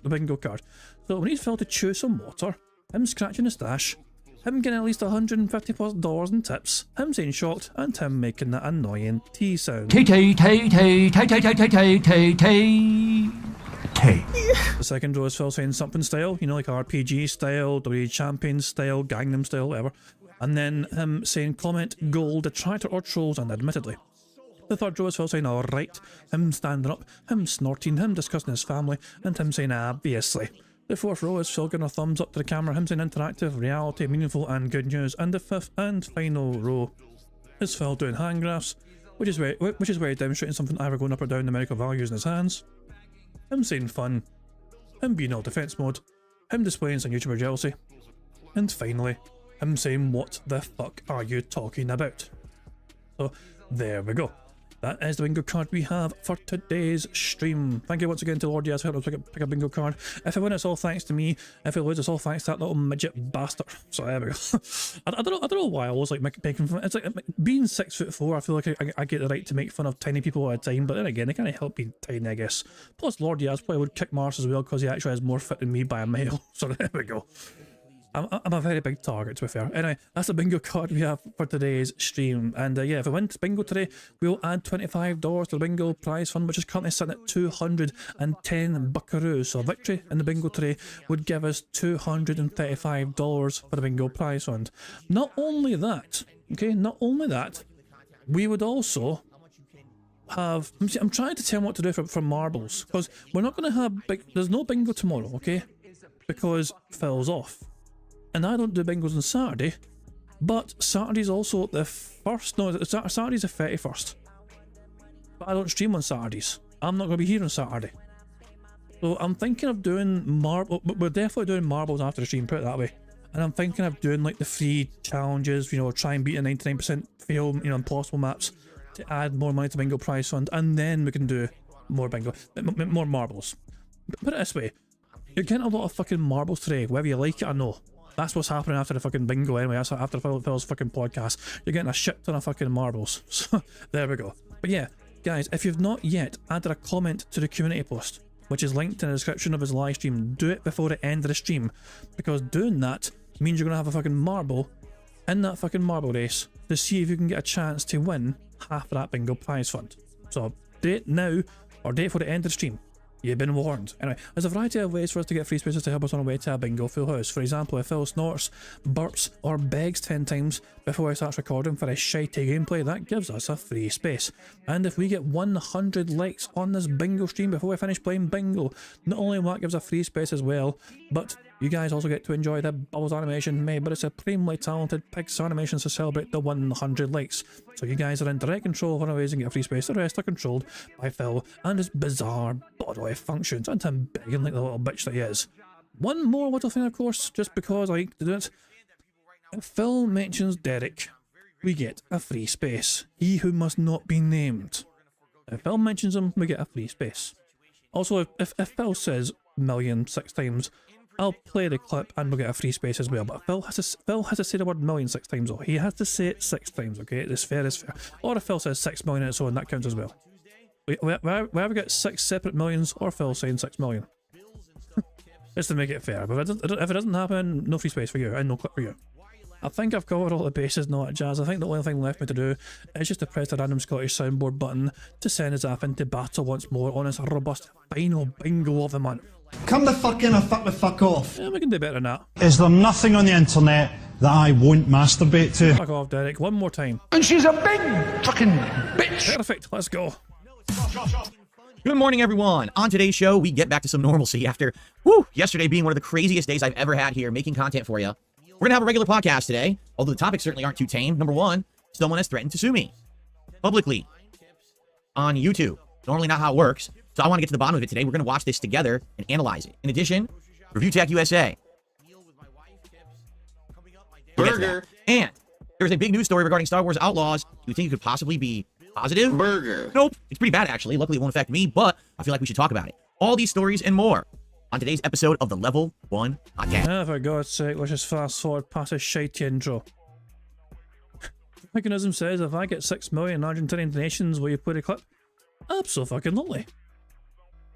bingo card. So we need Phil to chew some water, him scratching his stash, him getting at least $150+ in tips, him saying shocked, and him making that annoying T sound. T. The second row is Phil saying something style, you know, like RPG style, WWE Champion style, Gangnam style, whatever. And then him saying comment, goal, detractor or trolls, and admittedly. The third row is Phil saying alright, him standing up, him snorting, him discussing his family, and him saying obviously. The fourth row is Phil giving a thumbs up to the camera, him saying interactive, reality, meaningful and good news. And the fifth and final row is Phil doing hand graphs, which is where he's demonstrating something either going up or down numerical values in his hands. Him saying fun, him being all defense mode, him displaying some YouTuber jealousy, and finally, him saying what the fuck are you talking about? So there we go. That is the bingo card we have for today's stream. Thank you once again to Lord Diaz for helping us pick a bingo card. If it wins, it's all thanks to me. If it loses, it's all thanks to that little midget bastard. So there we go. I don't know why I always like making fun. It's like being 6'4", I feel like I get the right to make fun of tiny people at a time, but then again, I can't help being tiny, I guess. Plus, Lord Diaz probably would kick Mars as well because he actually has more fit than me by a mile. So there we go. I'm a very big target, to be fair. Anyway, that's the bingo card we have for today's stream. And yeah, if we win bingo today, we'll add $25 to the bingo prize fund, which is currently sitting at 210 buckaroos. So a victory in the bingo today would give us $235 for the bingo prize fund. Not only that, we would also have... I'm trying to tell him what to do for marbles, because we're not going to have... There's no bingo tomorrow, okay? Because Phil's off. And I don't do bingos on Saturday, but Saturday's also the first, no, Saturday's the 31st. But I don't stream on Saturdays. I'm not going to be here on Saturday. So I'm thinking of doing we're definitely doing marbles after the stream, put it that way. And I'm thinking of doing like the free challenges, you know, try and beat a 99% fail, you know, impossible maps to add more money to bingo prize fund, and then we can do more bingo, more marbles. Put it this way, you're getting a lot of fucking marbles today, whether you like it or no. That's what's happening after the fucking bingo anyway. That's after Phil's fucking podcast. You're getting a shit ton of fucking marbles. So there we go. But yeah, guys, if you've not yet added a comment to the community post, which is linked in the description of his live stream, do it before the end of the stream, because doing that means you're gonna have a fucking marble in that fucking marble race to see if you can get a chance to win half of that bingo prize fund. So do it now or do it for the end of the stream. You've been warned. Anyway, there's a variety of ways for us to get free spaces to help us on our way to a bingo full house. For example, if Phil snorts, burps, or begs 10 times before he starts recording for a shitey gameplay, that gives us a free space. And if we get 100 likes on this bingo stream before we finish playing bingo, not only will that give us a free space as well, but you guys also get to enjoy the Bubbles animation made by the supremely talented Pixar Animations to celebrate the 100 likes. So you guys are in direct control of one of ways and get a free space. The rest are controlled by Phil and his bizarre bodily functions, and him begging like the little bitch that he is. one more little thing, of course, just because I like to do it. If Phil mentions Derek, we get a free space. He who must not be named. If Phil mentions him, we get a free space. Also, if Phil says million 6 times, I'll play the clip and we'll get a free space as well. But Phil has to say the word million 6 times, though. He has to say it 6 times, okay? It's fair is fair. Or if Phil says 6 million on its own, that counts as well. Whether we get 6 separate millions or Phil saying 6 million. Just to make it fair. But if it doesn't happen, no free space for you and no clip for you. I think I've covered all the bases and all that jazz. I think the only thing left me to do is just to press the random Scottish soundboard button to send his app into battle once more on his robust final bingo of the month. Come the fuck in or fuck the fuck off. Yeah, we can do better than that. Is there nothing on the internet that I won't masturbate to? Fuck off, Derek. One more time. And she's a big fucking bitch. Perfect. Let's go. Good morning, everyone. On today's show, we get back to some normalcy after yesterday being one of the craziest days I've ever had here making content for you. We're going to have a regular podcast today, although the topics certainly aren't too tame. Number one, someone has threatened to sue me publicly on YouTube. Normally not how it works, so I want to get to the bottom of it today. We're going to watch this together and analyze it. In addition, Review Tech USA. Burger. And there's a big news story regarding Star Wars Outlaws. Do you think it could possibly be positive? Burger. Nope. It's pretty bad, actually. Luckily, it won't affect me, but I feel like we should talk about it. All these stories and more on today's episode of the Level 1 Podcast. Ah, for God's sake, let's just fast forward past this shitey intro. Mechanism says if I get 6 million Argentinian donations, will you play the clip? Absolutely.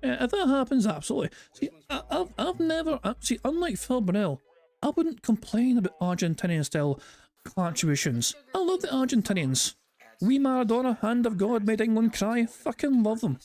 Yeah, if that happens, absolutely. See, I've never... See, unlike Phil Burnell, I wouldn't complain about Argentinian-style contributions. I love the Argentinians. We Maradona, hand of God, made England cry. Fucking love them.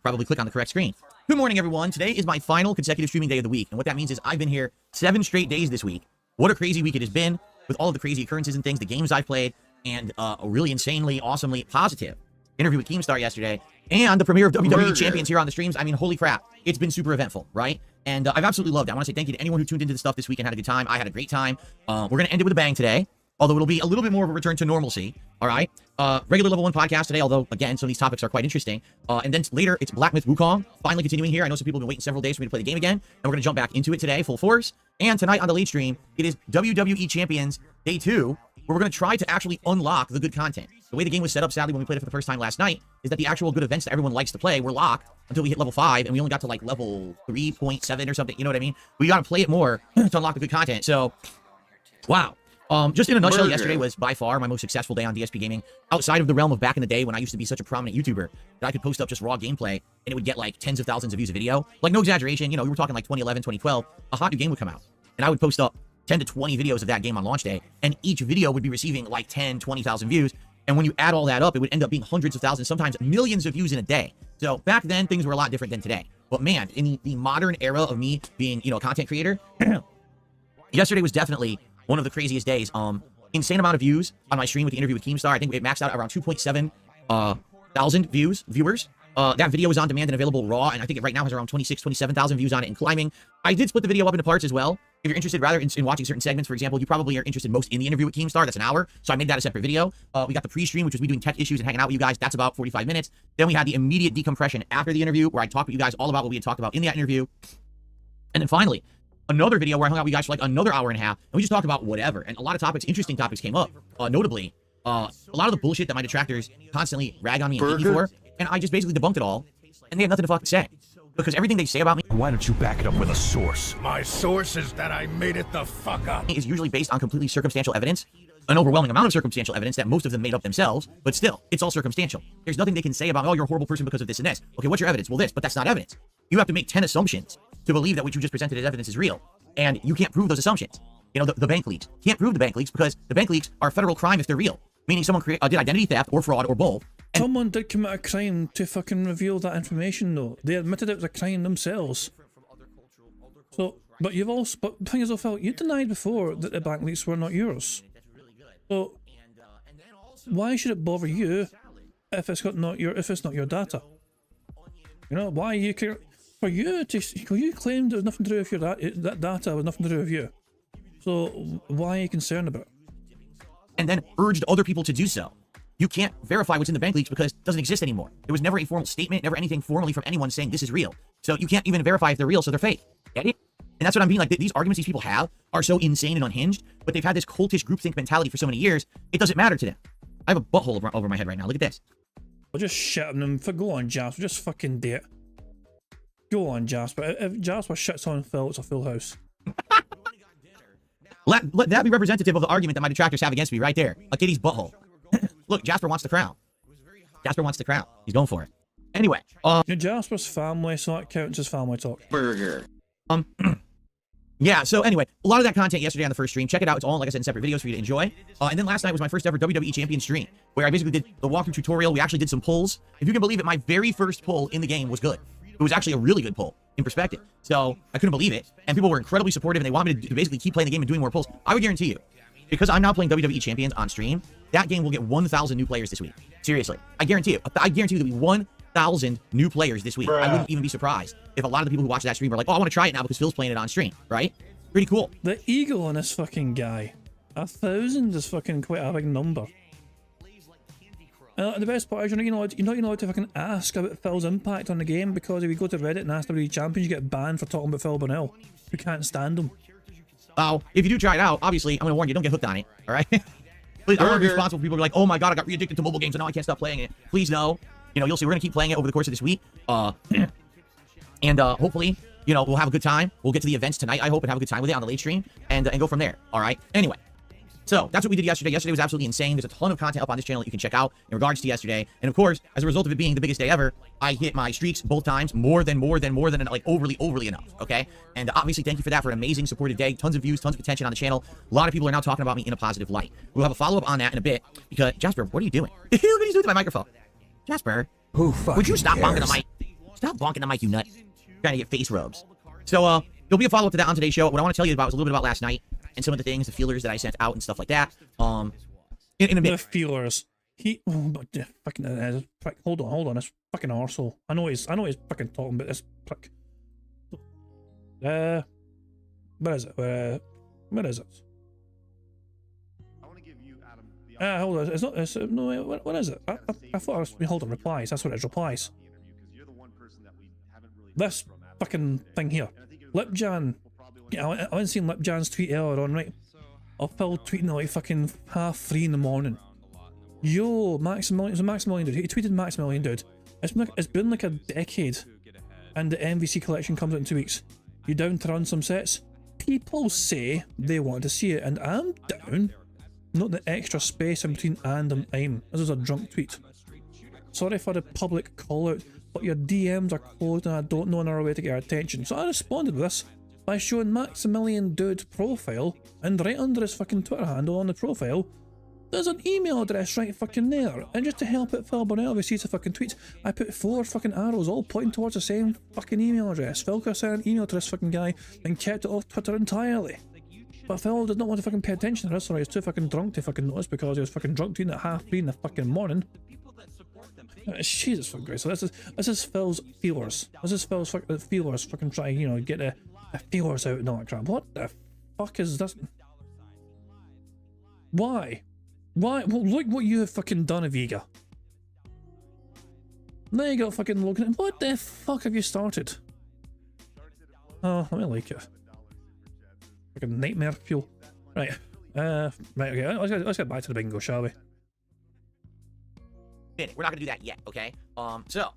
Probably click on the correct screen. Good morning, everyone. Today is my final consecutive streaming day of the week, and what that means is I've been here 7 straight days this week. What a crazy week it has been, with all of the crazy occurrences and things, the games I've played, and a really insanely, awesomely positive interview with Keemstar yesterday, and the premiere of WWE Champions here on the streams. I mean, holy crap. It's been super eventful, right? And I've absolutely loved it. I want to say thank you to anyone who tuned into the stuff this week and had a good time. I had a great time. We're going to end it with a bang today, although it'll be a little bit more of a return to normalcy, all right? Regular Level 1 podcast today, although, again, some of these topics are quite interesting. And then later, it's Black Myth Wukong, finally continuing here. I know some people have been waiting several days for me to play the game again, and we're going to jump back into it today, full force. And tonight on the late stream, it is WWE Champions Day 2, where we're going to try to actually unlock the good content. The way the game was set up, sadly, when we played it for the first time last night, is that the actual good events that everyone likes to play were locked until we hit level 5, and we only got to, like, level 3.7 or something, you know what I mean? We got to play it more to unlock the good content, so, wow. Just in a nutshell, yesterday was by far my most successful day on DSP Gaming, outside of the realm of back in the day when I used to be such a prominent YouTuber that I could post up just raw gameplay and it would get like tens of thousands of views a video. Like, no exaggeration, you know, we were talking like 2011, 2012, a hot new game would come out, and I would post up 10 to 20 videos of that game on launch day, and each video would be receiving like 10, 20,000 views, and when you add all that up, it would end up being hundreds of thousands, sometimes millions of views in a day. So back then, things were a lot different than today. But man, in the modern era of me being, you know, a content creator, yesterday was definitely one of the craziest days. Insane amount of views on my stream with the interview with Keemstar. I think it maxed out around 2.7 thousand viewers. That video is on demand and available raw, and I think it right now has around 26, 27,000 views on it and climbing. I did split the video up into parts as well. If you're interested rather in watching certain segments, for example, you probably are interested most in the interview with Keemstar. That's an hour, so I made that a separate video. We got the pre-stream, which was me doing tech issues and hanging out with you guys. That's about 45 minutes. Then we had the immediate decompression after the interview, where I talked with you guys all about what we had talked about in that interview. And then finally, another video where I hung out with you guys for like another hour and a half, and we just talked about whatever. And a lot of topics, interesting topics came up. Notably, a lot of the bullshit that my detractors constantly rag on me and hate me for, and I just basically debunked it all, and they have nothing to fucking say. Because everything they say about me... Why don't you back it up with a source? My source is that I made it the fuck up. ...is usually based on completely circumstantial evidence. An overwhelming amount of circumstantial evidence that most of them made up themselves, but still, it's all circumstantial. There's nothing they can say about, oh, you're a horrible person because of this and this. Okay, what's your evidence? Well, this, but that's not evidence. You have to make 10 assumptions to believe that what you just presented as evidence is real. And you can't prove those assumptions. You know, the bank leaks. Can't prove the bank leaks because the bank leaks are a federal crime if they're real. Meaning someone did identity theft or fraud or both. Someone did commit a crime to fucking reveal that information, though. They admitted it was a crime themselves. So, but the thing is, though, Phil, you denied before that the bank leaks were not yours. So, why should it bother you if it's not your data? You know, why you care? For you claimed there was nothing to do with that data was nothing to do with you. So why are you concerned about it? And then urged other people to do so. You can't verify what's in the bank leaks because it doesn't exist anymore. There was never a formal statement, never anything formally from anyone saying this is real. So you can't even verify if they're real, so they're fake. Get it? And that's what I'm being like. These arguments these people have are so insane and unhinged, but they've had this cultish groupthink mentality for so many years, it doesn't matter to them. I have a butthole over my head right now. Look at this. We're just shitting them. Go on, Jasper. Just fucking do it. Go on, Jasper. If Jasper shits on Phil, it's a full house. Let that be representative of the argument that my detractors have against me right there. A kitty's butthole. Look, Jasper wants the crown. Jasper wants the crown. He's going for it. Anyway, Jasper's family, so that counts as family talk. Yeah, so anyway, a lot of that content yesterday on the first stream. Check it out. It's all, like I said, in separate videos for you to enjoy. And then last night was my first ever WWE Champion stream, where I basically did the walkthrough tutorial. We actually did some pulls. If you can believe it, my very first pull in the game was good. It was actually a really good pull in perspective. So I couldn't believe it. And people were incredibly supportive, and they wanted me to basically keep playing the game and doing more pulls. I would guarantee you, because I'm now playing WWE Champions on stream, that game will get 1,000 new players this week. Seriously. I guarantee you. I guarantee you there'll be 1,000 new players this week. I wouldn't even be surprised if a lot of the people who watch that stream are like, oh, I want to try it now because Phil's playing it on stream, right? Pretty cool. The ego on this fucking guy. 1,000 is fucking quite a big number. The best part is you're not allowed to fucking ask about Phil's impact on the game, because if you go to Reddit and ask WWE Champions, you get banned for talking about Phil Burnell. You can't stand him. Oh, if you do try it out, obviously, I'm going to warn you, don't get hooked on it, all right? Please, I don't want to be responsible for people who are like, oh my god, I got re-addicted to mobile games and now I can't stop playing it. Please no. You know, you'll see, we're going to keep playing it over the course of this week. And hopefully, you know, we'll have a good time. We'll get to the events tonight, I hope, and have a good time with it on the late stream, and go from there, all right? Anyway. So that's what we did yesterday. Yesterday was absolutely insane. There's a ton of content up on this channel that you can check out in regards to yesterday. And of course, as a result of it being the biggest day ever, I hit my streaks both times more than like overly enough. Okay. And obviously, thank you for that, for an amazing supported day. Tons of views, tons of attention on the channel. A lot of people are now talking about me in a positive light. We'll have a follow up on that in a bit, because Jasper, what are you doing? Look what he's doing to my microphone. Jasper, would you stop bonking the mic? Stop bonking the mic, you nut. You're trying to get face rubs. So there'll be a follow up to that on today's show. What I want to tell you about was a little bit about last night, and some of the things, the feelers that I sent out and stuff like that. In a bit. The feelers. Fucking prick. Hold on, this fucking arsehole. I know he's fucking talking about this prick. Where is it? Where is it? I want to give you, Adam, Hold on. It's not. No. What is it? I thought I was. Hold on. Replies. That's what it is. Replies. This fucking thing here. Lipjan. I haven't seen Lipjan's tweet earlier on, right? I'll Phil tweeting at like fucking 3:30 in the morning. Yo, Maximilian dude. He tweeted Maximilian dude. It's been like a decade, and the MVC collection comes out in 2 weeks. You down to run some sets? People say they want to see it, and I'm down. Not the extra space in between and I'm. This is a drunk tweet. Sorry for the public call out, but your DMs are closed and I don't know another way to get our attention. So I responded with this by showing Maximilian Dude's profile, and right under his fucking Twitter handle on the profile, there's an email address right fucking there. And just to help it Phil Burnell if he sees the fucking tweets, I put 4 fucking arrows all pointing towards the same fucking email address. Phil could have sent an email to this fucking guy and kept it off Twitter entirely. But Phil did not want to fucking pay attention to this, or he was too fucking drunk to fucking notice, because he was fucking drunk tweeting at 3:30 in the fucking morning. Jesus fucking Christ. So this is Phil's feelers. This is Phil's fucking feelers fucking trying, you know, get the feelers out and all that crap. What the fuck is this? Why? Well, look what you have fucking done, Aviga. There you go, fucking Logan. What the fuck have you started? Oh, I like it. Fucking nightmare fuel. Right. Right, okay, let's get back to the bingo, shall we? We're not gonna do that yet, okay? So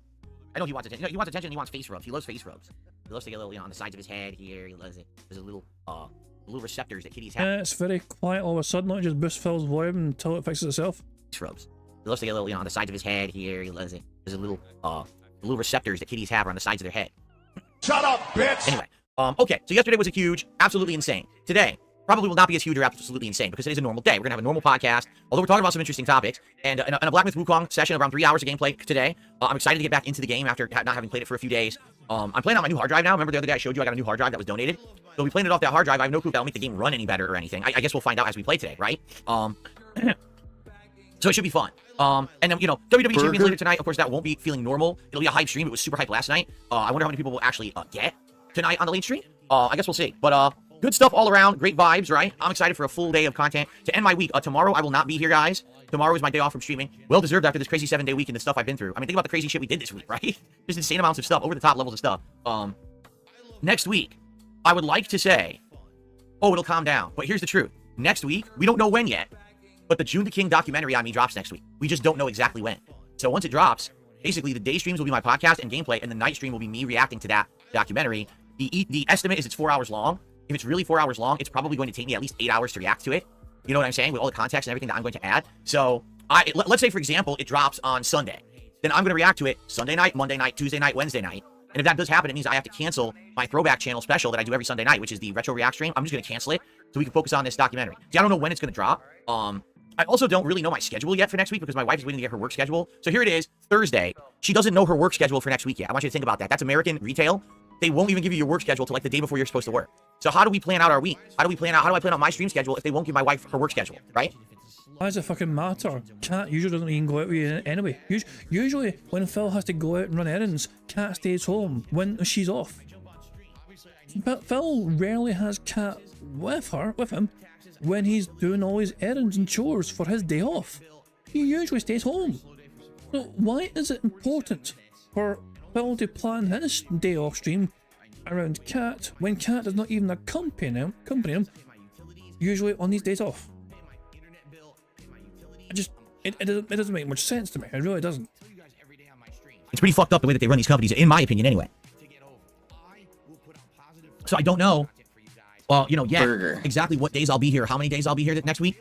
I know he wants attention. No, he wants attention and he wants face rubs. He loves face rubs. He loves to get a little, you know, on the sides of his head here. He loves it. There's a little receptors that kitties have. It's very quiet all of a sudden. Let me just boost Phil's volume until it fixes itself. Face rubs. He loves to get a little, you know, on the sides of his head here. He loves it. There's a little receptors that kitties have on the sides of their head. Shut up, bitch! Anyway, okay, so yesterday was a huge, absolutely insane. Today probably will not be as huge or absolutely insane, because it is a normal day. We're gonna have a normal podcast, although we're talking about some interesting topics, and a Black Myth Wukong session of around 3 hours of gameplay today. I'm excited to get back into the game after not having played it for a few days. I'm playing on my new hard drive now. Remember the other day I showed you I got a new hard drive that was donated? So we'll be playing it off that hard drive. I have no clue if that'll make the game run any better or anything. I guess we'll find out as we play today, right? So it should be fun. And then, you know, WWE Champions later tonight. Of course, that won't be feeling normal. It'll be a hype stream. It was super hype last night. I wonder how many people will actually get tonight on the late stream. I guess we'll see. But good stuff all around. Great vibes, right? I'm excited for a full day of content to end my week. Tomorrow I will not be here, guys. Tomorrow is my day off from streaming. Well deserved after this crazy 7-day week and the stuff I've been through. I mean, think about the crazy shit we did this week, right? Just insane amounts of stuff, over the top levels of stuff. Next week, I would like to say, oh, it'll calm down. But here's the truth. Next week, we don't know when yet, but the June the King documentary on me drops next week. We just don't know exactly when. So once it drops, basically the day streams will be my podcast and gameplay, and the night stream will be me reacting to that documentary. The estimate is it's 4 hours long. If it's really 4 hours long, it's probably going to take me at least 8 hours to react to it. You know what I'm saying? With all the context and everything that I'm going to add. So let's say, for example, it drops on Sunday. Then I'm going to react to it Sunday night, Monday night, Tuesday night, Wednesday night. And if that does happen, it means I have to cancel my throwback channel special that I do every Sunday night, which is the retro react stream. I'm just going to cancel it so we can focus on this documentary. See, I don't know when it's going to drop. I also don't really know my schedule yet for next week because my wife is waiting to get her work schedule. So here it is, Thursday. She doesn't know her work schedule for next week yet. I want you to think about that. That's American retail. They won't even give you your work schedule till like the day before you're supposed to work. So how do we plan out our week? How do I plan out my stream schedule if they won't give my wife her work schedule, right? Why does it fucking matter? Cat usually doesn't even go out with you anyway. Usually, when Phil has to go out and run errands, Cat stays home when she's off. But Phil rarely has Cat with him, when he's doing all his errands and chores for his day off. He usually stays home. So why is it important for Phil to plan his day off stream around Cat when Cat does not even accompany him usually on these days off? It doesn't make much sense to me. It really doesn't. It's pretty fucked up the way that they run these companies, in my opinion, anyway. So I don't know, well, yet exactly what days I'll be here, how many days I'll be here next week.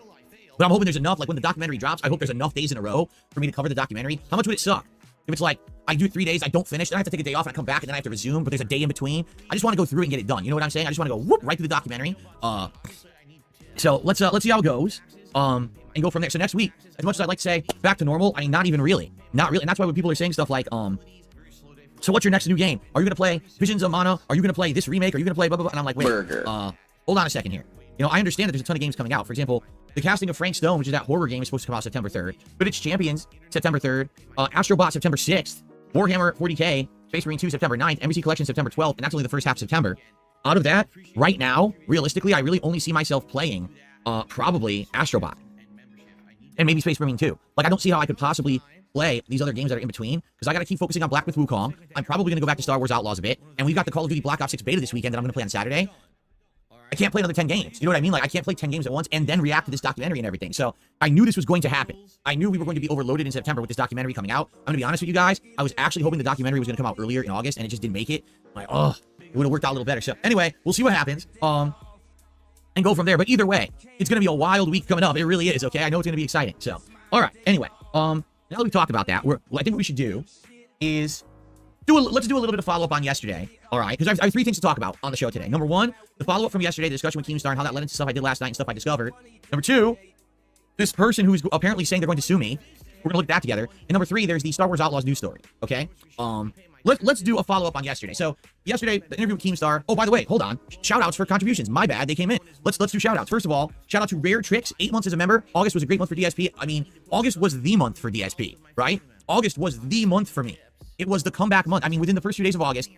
But I'm hoping there's enough, like when the documentary drops, I hope there's enough days in a row for me to cover the documentary. How much would it suck if it's like, I do 3 days, I don't finish, then I have to take a day off and I come back and then I have to resume, but there's a day in between. I just want to go through it and get it done. You know what I'm saying? I just want to go whoop right through the documentary. So let's see how it goes. And go from there. So next week, as much as I'd like to say back to normal, I mean, not really. And that's why when people are saying stuff like, so what's your next new game? Are you going to play Visions of Mana? Are you going to play this remake? Are you going to play blah, blah, blah? And I'm like, wait, hold on a second here. I understand that there's a ton of games coming out. For example, the casting of Frank Stone, which is that horror game, is supposed to come out September 3rd. But it's Champions, September 3rd. Astrobot, September 6th. Warhammer 40K, Space Marine 2, September 9th. NBC Collection, September 12th. And that's only the first half of September. Out of that, right now, realistically, I really only see myself playing probably Astrobot. And maybe Space Marine 2. Like, I don't see how I could possibly play these other games that are in between, because I got to keep focusing on Black Myth Wukong. I'm probably going to go back to Star Wars Outlaws a bit, and we've got the Call of Duty Black Ops 6 beta this weekend that I'm going to play on Saturday. I can't play another 10 games. You know what I mean? Like, I can't play 10 games at once and then react to this documentary and everything. So I knew this was going to happen. I knew we were going to be overloaded in September with this documentary coming out. I'm going to be honest with you guys. I was actually hoping the documentary was going to come out earlier in August, and it just didn't make it. I'm like, oh, it would have worked out a little better. So anyway, we'll see what happens. And go from there. But either way, it's going to be a wild week coming up. It really is, okay? I know it's going to be exciting. So, all right. Anyway, now that we've talked about that, I think what we should do is let's do a little bit of follow-up on yesterday, all right? Because I have 3 things to talk about on the show today. Number 1, the follow-up from yesterday, the discussion with Keemstar and how that led into stuff I did last night and stuff I discovered. Number 2, this person who's apparently saying they're going to sue me. We're going to look at that together. And number 3, there's the Star Wars Outlaws news story, okay? Let's do a follow-up on yesterday. So yesterday, the interview with Keemstar. Oh, by the way, hold on. Shout-outs for contributions. My bad, they came in. Let's do shout-outs. First of all, shout-out to Rare Tricks, 8 months as a member. August was a great month for DSP. I mean, August was the month for DSP, right? August was the month for me. It was the comeback month. I mean, within the first few days of August,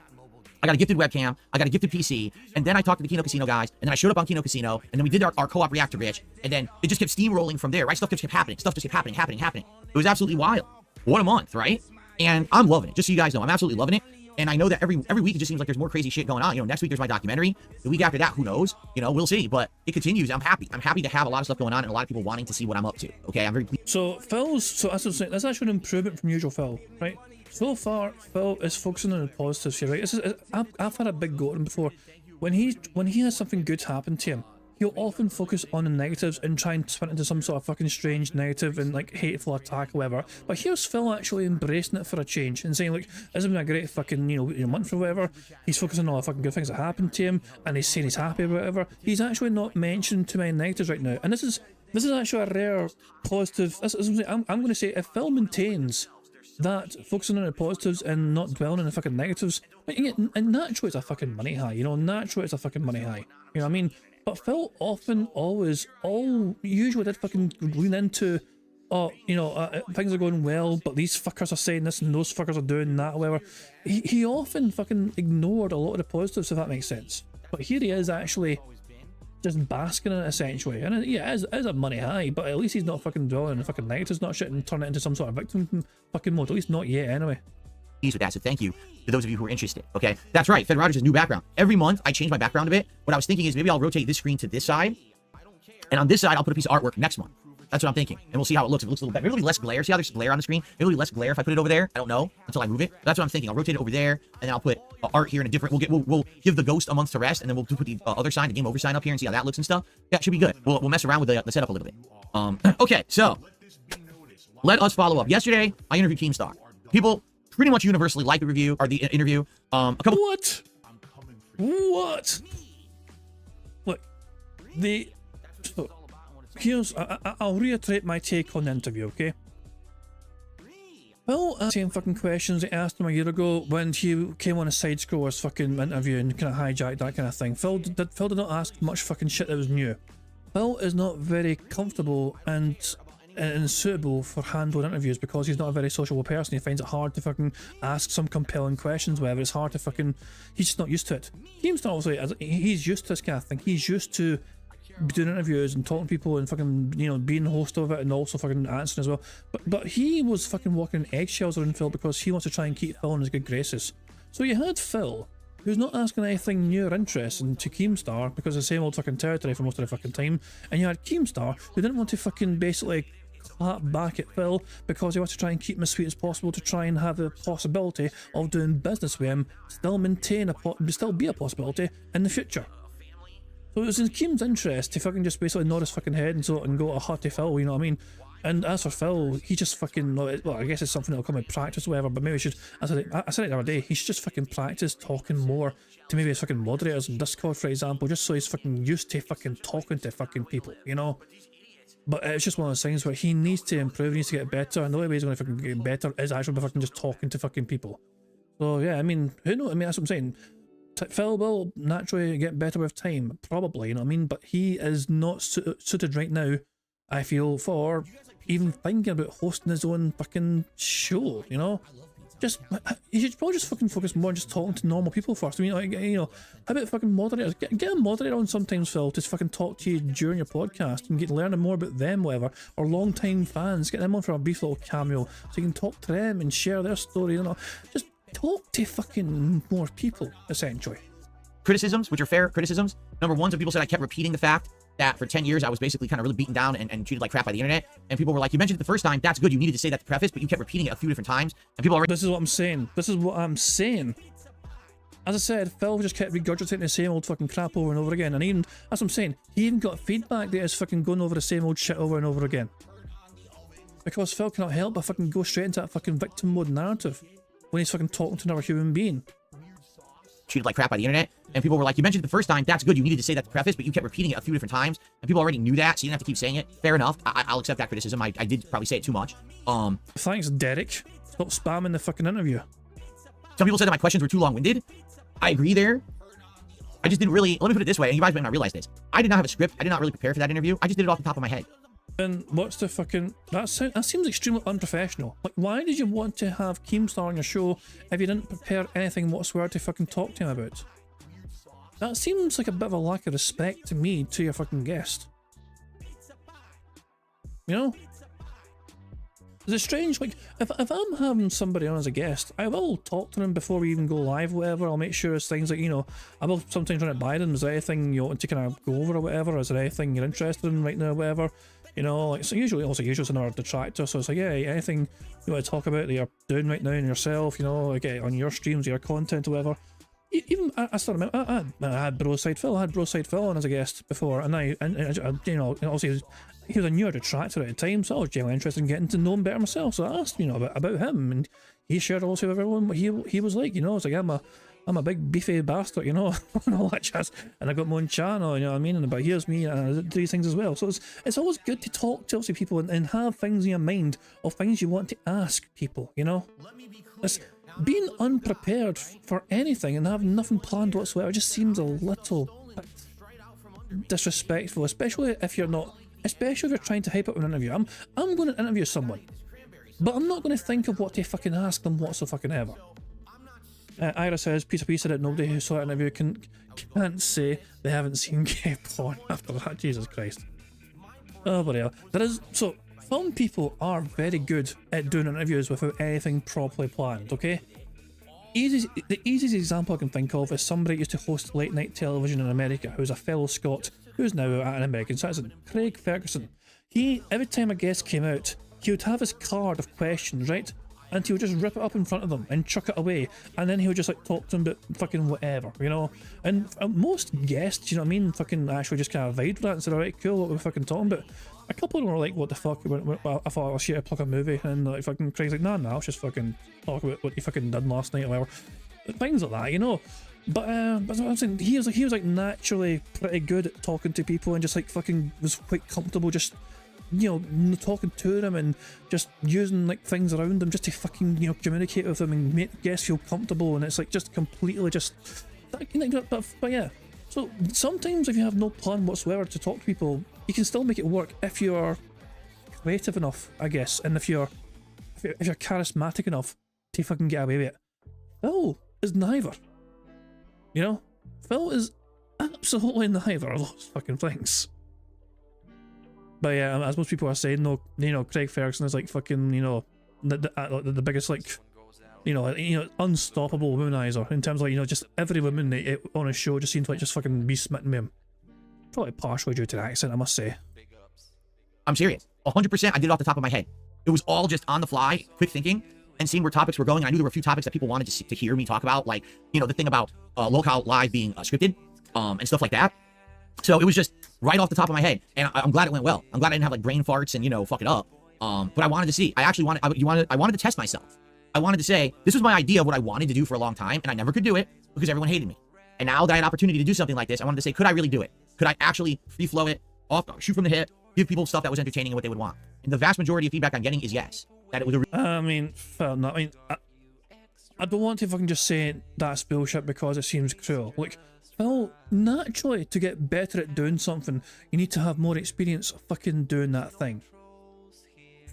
I got a gifted webcam, I got a gifted PC, and then I talked to the Kino Casino guys, and then I showed up on Kino Casino, and then we did our co-op reactor rich, and then it just kept steamrolling from there, right? Stuff just kept happening. Happening. It was absolutely wild. What a month, right? And I'm loving it. Just so you guys know, I'm absolutely loving it. And I know that every week it just seems like there's more crazy shit going on. Next week there's my documentary. The week after that, who knows? We'll see. But it continues. I'm happy. I'm happy to have a lot of stuff going on and a lot of people wanting to see what I'm up to. Okay, I'm very pleased. So that's actually an improvement from usual Phil, right? So far, Phil is focusing on the positives here, right? I've had a big go at him before. When he has something good happen to him, he'll often focus on the negatives and try and spin it into some sort of fucking strange negative and like hateful attack or whatever. But here's Phil actually embracing it for a change and saying, look, this has been a great fucking month or whatever. He's focusing on all the fucking good things that happened to him, and he's saying he's happy or whatever. He's actually not mentioning too many negatives right now, and this is actually a rare positive. I'm going to say if Phil maintains that, focusing on the positives and not dwelling on the fucking negatives, and naturally it's a fucking money high, naturally it's a fucking money high, you know what I mean? But Phil usually did fucking lean into, things are going well, but these fuckers are saying this and those fuckers are doing that, or whatever. He often fucking ignored a lot of the positives, if that makes sense. But here he is actually just basking in it essentially. And yeah, it is a money high, but at least he's not fucking dwelling in the fucking negatives, not shit and turn it into some sort of victim fucking mode. At least not yet, anyway. With that, so thank you to those of you who are interested. Okay, that's right. Fed Rogers' new background. Every month I change my background a bit. What I was thinking is maybe I'll rotate this screen to this side, and on this side I'll put a piece of artwork next month. That's what I'm thinking, and we'll see how it looks. If it looks a little better, maybe it'll be less glare. See how there's glare on the screen? Maybe it'll be less glare if I put it over there. I don't know until I move it. That's what I'm thinking. I'll rotate it over there, and then I'll put art here in a different. We'll give the ghost a month to rest, and then we'll put the other sign, the game over sign, up here and see how that looks and stuff. Yeah, it should be good. We'll mess around with the setup a little bit. Okay, so let us follow up. Yesterday I interviewed Keemstar. People pretty much universally like the review or the interview. A couple. What? Look, here's I'll reiterate my take on the interview, okay? Well, same fucking questions I asked him a year ago when he came on a side scrollers fucking interview and kind of hijacked that kind of thing. Phil did not ask much fucking shit that was new. Phil is not very comfortable and suitable for handling interviews because he's not a very sociable person. He finds it hard to fucking ask some compelling questions, whether it's hard to fucking, he's just not used to it. Keemstar obviously, he's used to this kind of thing. He's used to doing interviews and talking to people and fucking, you know, being the host of it and also fucking answering as well. But he was fucking walking eggshells around Phil because he wants to try and keep Phil in his good graces. So you had Phil, who's not asking anything new or interesting to Keemstar because it's the same old fucking territory for most of the fucking time, and you had Keemstar who didn't want to fucking basically clap back at Phil because he wants to try and keep him as sweet as possible to try and have the possibility of doing business with him, still be a possibility in the future. So it was in Keem's interest to fucking just basically nod his fucking head and go a hot to Phil, you know what I mean? And as for Phil, he just fucking, well, I guess it's something that'll come with practice or whatever, but maybe he should, I said it the other day, he should just fucking practice talking more to maybe his fucking moderators in Discord, for example, just so he's fucking used to fucking talking to fucking people, you know? But it's just one of those things where he needs to improve, he needs to get better, and the only way he's going to fucking get better is actually by fucking just talking to fucking people. So yeah, I mean, who knows? I mean, that's what I'm saying. Phil will naturally get better with time, probably, you know what I mean? But he is not suited right now, I feel, for even thinking about hosting his own fucking show, you know? He should probably just fucking focus more on just talking to normal people first. I mean, like, you know, how about fucking moderators? Get a moderator on sometimes, Phil, to fucking talk to you during your podcast and get learning more about them, whatever. Or long-time fans, get them on for a brief little cameo so you can talk to them and share their story, you know? Just talk to fucking more people, essentially. Criticisms, which are fair criticisms. Number one, some people said I kept repeating the fact that for 10 years I was basically kind of really beaten down and treated like crap by the internet. And people were like, you mentioned it the first time, that's good, you needed to say that to preface, but you kept repeating it a few different times. And people already— This is what I'm saying. As I said, Phil just kept regurgitating the same old fucking crap over and over again. And even, that's what I'm saying, he even got feedback that is fucking going over the same old shit over and over again. Because Phil cannot help but fucking go straight into that fucking victim mode narrative when he's fucking talking to another human being. Treated like crap by the internet. And people were like, you mentioned it the first time, that's good, you needed to say that to preface, but you kept repeating it a few different times. And people already knew that, so you didn't have to keep saying it. Fair enough. I'll accept that criticism. I did probably say it too much. Thanks, Derek. Stop spamming the fucking interview. Some people said that my questions were too long-winded. I agree there. I just didn't really— let me put it this way, and you guys might not realize this. I did not have a script. I did not really prepare for that interview. I just did it off the top of my head. And what's the fucking... That seems extremely unprofessional. Like, why did you want to have Keemstar on your show if you didn't prepare anything whatsoever to fucking talk to him about? That seems like a bit of a lack of respect to me, to your fucking guest. You know? Is it strange? Like, if I'm having somebody on as a guest, I will talk to them before we even go live or whatever. I'll make sure it's things like, you know, I will sometimes run it by them. Is there anything you want to kind of go over or whatever? Is there anything you're interested in right now or whatever? You know, like, so usually it's another detractor, so it's like, yeah, anything you want to talk about that you're doing right now in yourself, you know, like on your streams, your content or whatever. Even, I still remember, I had Broside Phil on as a guest before, and you know, obviously he was a newer detractor at the time, so I was genuinely interested in getting to know him better myself, so I asked, you know, about him, and he shared also with everyone what he was like, you know. It's like, I'm a big beefy bastard, you know, and all that jazz, and I got my own channel, you know what I mean, but here's me, and I do these things as well. So it's always good to talk to obviously people and have things in your mind of things you want to ask people, you know. It's being unprepared for anything and having nothing planned whatsoever just seems a little bit disrespectful, especially if you're trying to hype up an interview. I'm going to interview someone, but I'm not going to think of what to fucking ask them whatsoever. Ira says, piece of pizza that nobody who saw that interview can't say they haven't seen gay porn after that. Jesus Christ. Oh, bloody hell. There is, so, film people are very good at doing interviews without anything properly planned, okay? The easiest example I can think of is somebody who used to host late night television in America, who's a fellow Scot, who's now an American citizen, Craig Ferguson. Every time a guest came out, he would have his card of questions, right? And he would just rip it up in front of them and chuck it away, and then he would just like talk to them about fucking whatever, you know? And most guests, you know what I mean, fucking actually just kind of vibed with that and said, alright, cool, what we're fucking talking about. A couple of them were like, what the fuck, I thought I was here to plug a movie, and like fucking Craig's like, nah, let's just fucking talk about what you fucking did last night or whatever. Things like that, you know? But what I'm saying, he was like naturally pretty good at talking to people and just like fucking was quite comfortable just, you know, talking to them and just using like things around them just to fucking, you know, communicate with them and make guests feel comfortable, and it's like just completely just, but yeah. So sometimes if you have no plan whatsoever to talk to people, you can still make it work if you're creative enough, I guess, and if you're charismatic enough to fucking get away with it. Phil is neither. You know? Phil is absolutely neither of those fucking things. But yeah, as most people are saying, no, you know, Craig Ferguson is like fucking, you know, the biggest like, you know, unstoppable womanizer in terms of like, you know, just every woman on his show just seems to like just fucking be smitten with him. Probably partially due to the accent, I must say. I'm serious. 100%. I did it off the top of my head. It was all just on the fly, quick thinking, and seeing where topics were going. And I knew there were a few topics that people wanted to hear me talk about, like, you know, the thing about Locale Live being scripted, and stuff like that. So it was just right off the top of my head, and I'm glad it went well. I'm glad I didn't have like brain farts and, you know, fuck it up. But I wanted to see. I wanted to test myself. I wanted to say this was my idea of what I wanted to do for a long time, and I never could do it because everyone hated me. And now that I had an opportunity to do something like this, I wanted to say, could I really do it? Could I actually free flow it, shoot from the hip, give people stuff that was entertaining and what they would want? And the vast majority of feedback I'm getting is yes. That it was a I mean, fair enough. I mean, I don't want to fucking just say that's bullshit because it seems cruel. Like, well, naturally, to get better at doing something, you need to have more experience fucking doing that thing.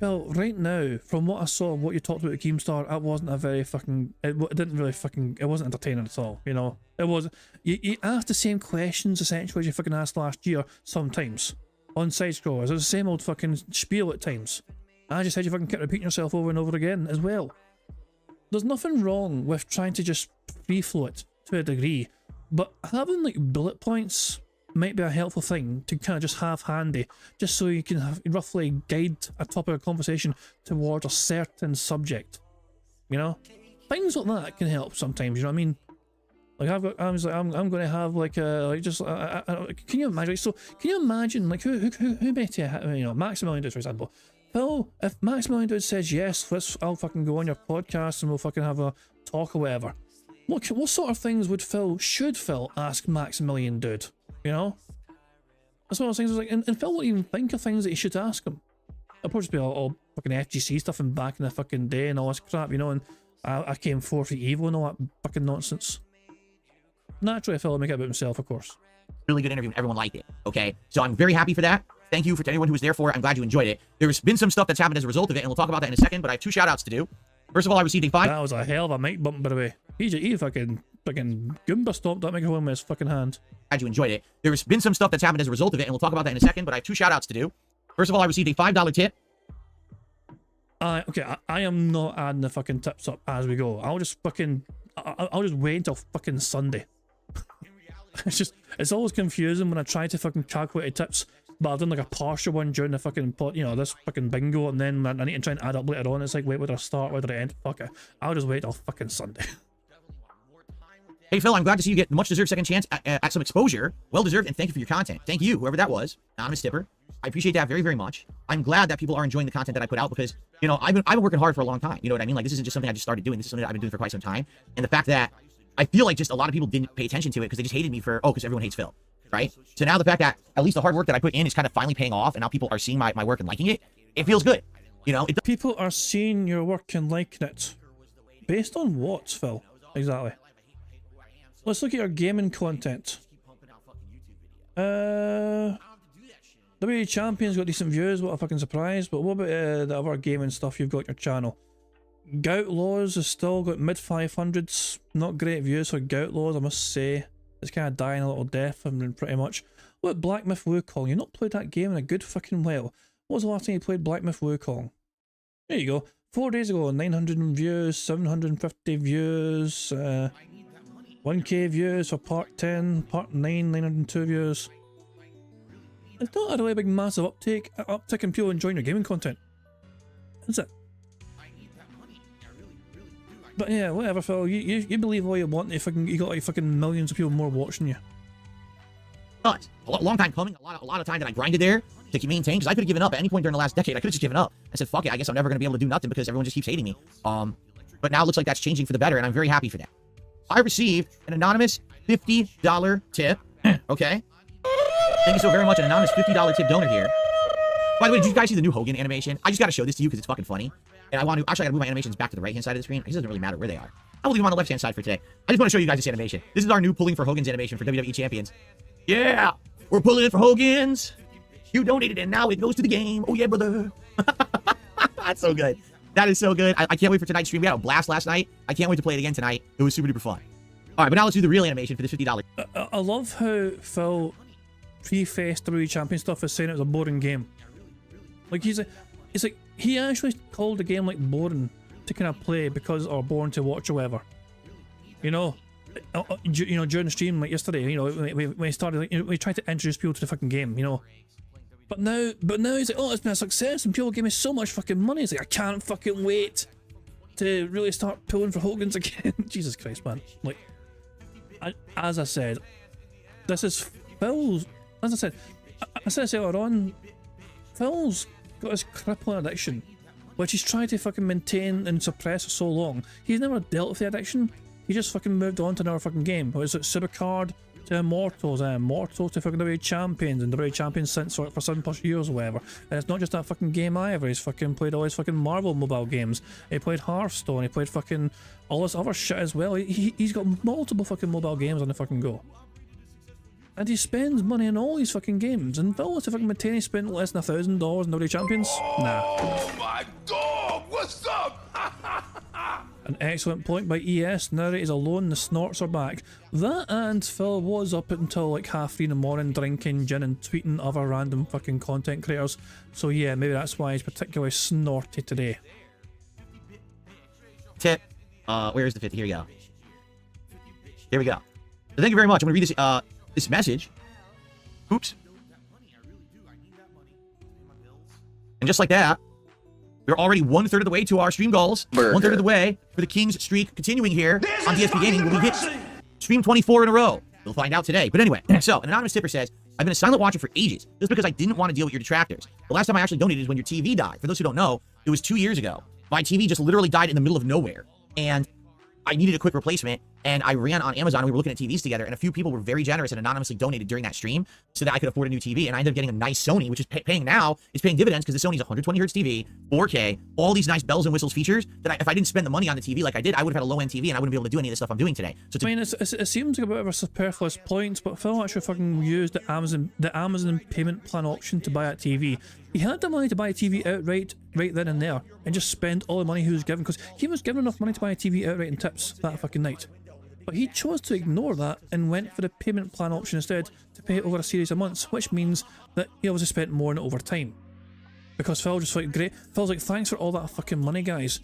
Well, right now, from what I saw, what you talked about at Keemstar, that wasn't a very fucking, it didn't really fucking, it wasn't entertaining at all, you know? It was, you asked the same questions, essentially, as you fucking asked last year, sometimes, on side-scrollers. It was the same old fucking spiel at times. I just said you fucking kept repeating yourself over and over again, as well. There's nothing wrong with trying to just free-flow it, to a degree, but having, like, bullet points might be a helpful thing to kind of just have handy, just so you can have, roughly guide a topic of conversation towards a certain subject, you know? Things like that can help sometimes, you know what I mean? Like I'm going to have like a, like just, can you imagine, so can you imagine, like who bet you, you know, Maximilian Dude, for example. Phil, if Maximilian Dude says yes, I'll fucking go on your podcast and we'll fucking have a talk or whatever. What sort of things should Phil ask Maximilian Dude? You know? That's one of those things, like, and Phil won't even think of things that he should ask him. It'll probably just be all fucking FGC stuff and back in the fucking day and all this crap, you know, and I came forth the evil and all that fucking nonsense. Naturally, Phil will make it about himself, of course. really good interview and everyone liked it, okay? So I'm very happy for that. Thank you to anyone who was there for it. I'm glad you enjoyed it. There's been some stuff that's happened as a result of it, and we'll talk about that in a second, but I have 2 shout-outs to do. First of all, I received a 5... That was a hell of a mic bump, by the way. He fucking Goomba stomped that microphone with his fucking hand. Glad you enjoyed it. There's been some stuff that's happened as a result of it, and we'll talk about that in a second, but I have 2 shout-outs to do. First of all, I received a $5 tip. Okay, I am not adding the fucking tips up as we go. I'll just wait until fucking Sunday. It's always confusing when I try to fucking calculate tips, but I've done like a partial one during the fucking this fucking bingo, and then I need to try and add up later on. It's like, wait, whether I start, whether I end. Fuck it. I'll just wait till fucking Sunday. Hey Phil, I'm glad to see you get much deserved second chance at some exposure. Well deserved, and thank you for your content. Thank you, whoever that was. Anonymous tipper. I appreciate that very, very much. I'm glad that people are enjoying the content that I put out because, you know, I've been working hard for a long time. You know what I mean? Like, this isn't just something I just started doing. This is something that I've been doing for quite some time. And the fact that I feel like just a lot of people didn't pay attention to it because they just hated me for, because everyone hates Phil, right? So now the fact that at least the hard work that I put in is kind of finally paying off, and now people are seeing my work and liking it, it feels good. You know, people are seeing your work and liking it. Based on what, Phil? Exactly. Let's look at your gaming content. WWE Champions got decent views, what a fucking surprise. But what about the other gaming stuff you've got on your channel? Goutlaws has still got mid 500s. Not great views for Goutlaws, I must say. It's kind of dying a little death, I mean, pretty much. What Black Myth Wukong? You've not played that game in a good fucking while. What was the last time you played Black Myth Wukong? There you go. 4 days ago, 900 views, 750 views, 1k views for part 10, part 9, 902 views. It's not a really big massive uptick in people enjoying your gaming content, is it? But yeah, whatever, Phil. You believe all you want. You got like fucking millions of people more watching you. But a long time coming. A lot of time that I grinded there to maintain, because I could have given up at any point during the last decade. I could have just given up. I said, fuck it. I guess I'm never gonna be able to do nothing because everyone just keeps hating me. But now it looks like that's changing for the better, and I'm very happy for that. I received an anonymous $50 tip. Okay. Thank you so very much, an anonymous $50 tip donor here. By the way, did you guys see the new Hogan animation? I just got to show this to you because it's fucking funny. And I want to, actually, I got to move my animations back to the right-hand side of the screen. It doesn't really matter where they are. I will leave them on the left-hand side for today. I just want to show you guys this animation. This is our new pulling for Hogan's animation for WWE Champions. Yeah! We're pulling in for Hogan's. You donated and now it goes to the game. Oh yeah, brother. That's so good. That is so good. I can't wait for tonight's stream. We had a blast last night. I can't wait to play it again tonight. It was super duper fun. All right, but now let's do the real animation for this $50. I love how Phil pre-faced WWE Champion stuff is saying it was a boring game. Like it's like he actually called the game like boring to kind of play because, or boring to watch or whatever. You know, during the stream like yesterday, you know, when he started, like, we tried to introduce people to the fucking game, you know. But now he's like, oh, it's been a success and people give me so much fucking money. It's like, I can't fucking wait to really start pulling for Hogan's again. Jesus Christ, man. Like, as I said, this is Phil's. As I said earlier on, Phil's got his crippling addiction, which he's tried to fucking maintain and suppress for so long. He's never dealt with the addiction. He just fucking moved on to another fucking game. Whether it's Supercard to Immortals, Immortals to fucking WWE Champions, and WWE Champions since for 7+ years or whatever. And it's not just that fucking game either. He's fucking played all his fucking Marvel mobile games. He played Hearthstone. He played fucking all this other shit as well. He's got multiple fucking mobile games on the fucking go. And he spends money on all these fucking games. And Phil wants to fucking maintain he spent less than $1,000 in WWE Champions? Nah. Oh my dog! What's up? An excellent point by ES. Now that he's alone, the snorts are back. That and Phil was up until like 3:30 in the morning drinking gin and tweeting other random fucking content creators. So yeah, maybe that's why he's particularly snorty today. Tip. Where's the 50? Here we go. Here we go. So thank you very much. I'm gonna read this this message. Oops. And just like that, we're already 1/3 of the way to our stream goals. 1/3 of the way for the King's streak continuing here on DSP Gaming. Will we hit stream 24 in a row? We'll find out today. But anyway, so an anonymous tipper says, I've been a silent watcher for ages, just because I didn't want to deal with your detractors. The last time I actually donated is when your TV died. For those who don't know, it was 2 years ago. My TV just literally died in the middle of nowhere. And I needed a quick replacement, and I ran on Amazon. We were looking at TVs together, and a few people were very generous and anonymously donated during that stream so that I could afford a new TV. And I ended up getting a nice Sony, which is paying now. It's paying dividends because the Sony's 120 hertz TV, 4K, all these nice bells and whistles features that if I didn't spend the money on the TV like I did, I would have had a low-end TV and I wouldn't be able to do any of the stuff I'm doing today. So I mean, it seems like a bit of a superfluous point, but Phil actually fucking used the Amazon payment plan option to buy that TV. He had the money to buy a TV outright right then and there, and just spend all the money he was given, because he was given enough money to buy a TV outright in tips that fucking night. But he chose to ignore that and went for the payment plan option instead to pay it over a series of months, which means that he obviously spent more on it over time. Because Phil just like, great, Phil's like, thanks for all that fucking money, guys.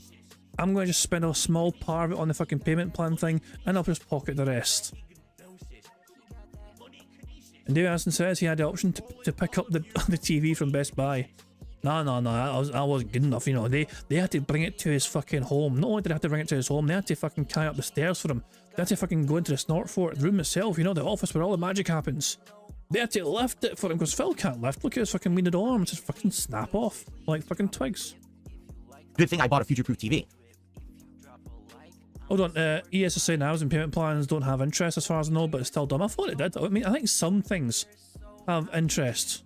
I'm going to just spend a small part of it on the fucking payment plan thing, and I'll just pocket the rest. And David Anderson says he had the option to pick up the TV from Best Buy. No, I wasn't good enough, you know. They had to bring it to his fucking home. Not only did they have to bring it to his home, they had to fucking carry up the stairs for him. They had to fucking go into the Snort Fort room itself, you know, the office where all the magic happens. They had to lift it for him, because Phil can't lift. Look at his fucking winded arms, just fucking snap off like fucking twigs. good thing I bought a future-proof TV. Hold on, ES is saying housing payment plans don't have interest as far as I know, but it's still dumb. I thought it did. I mean, I think some things have interest.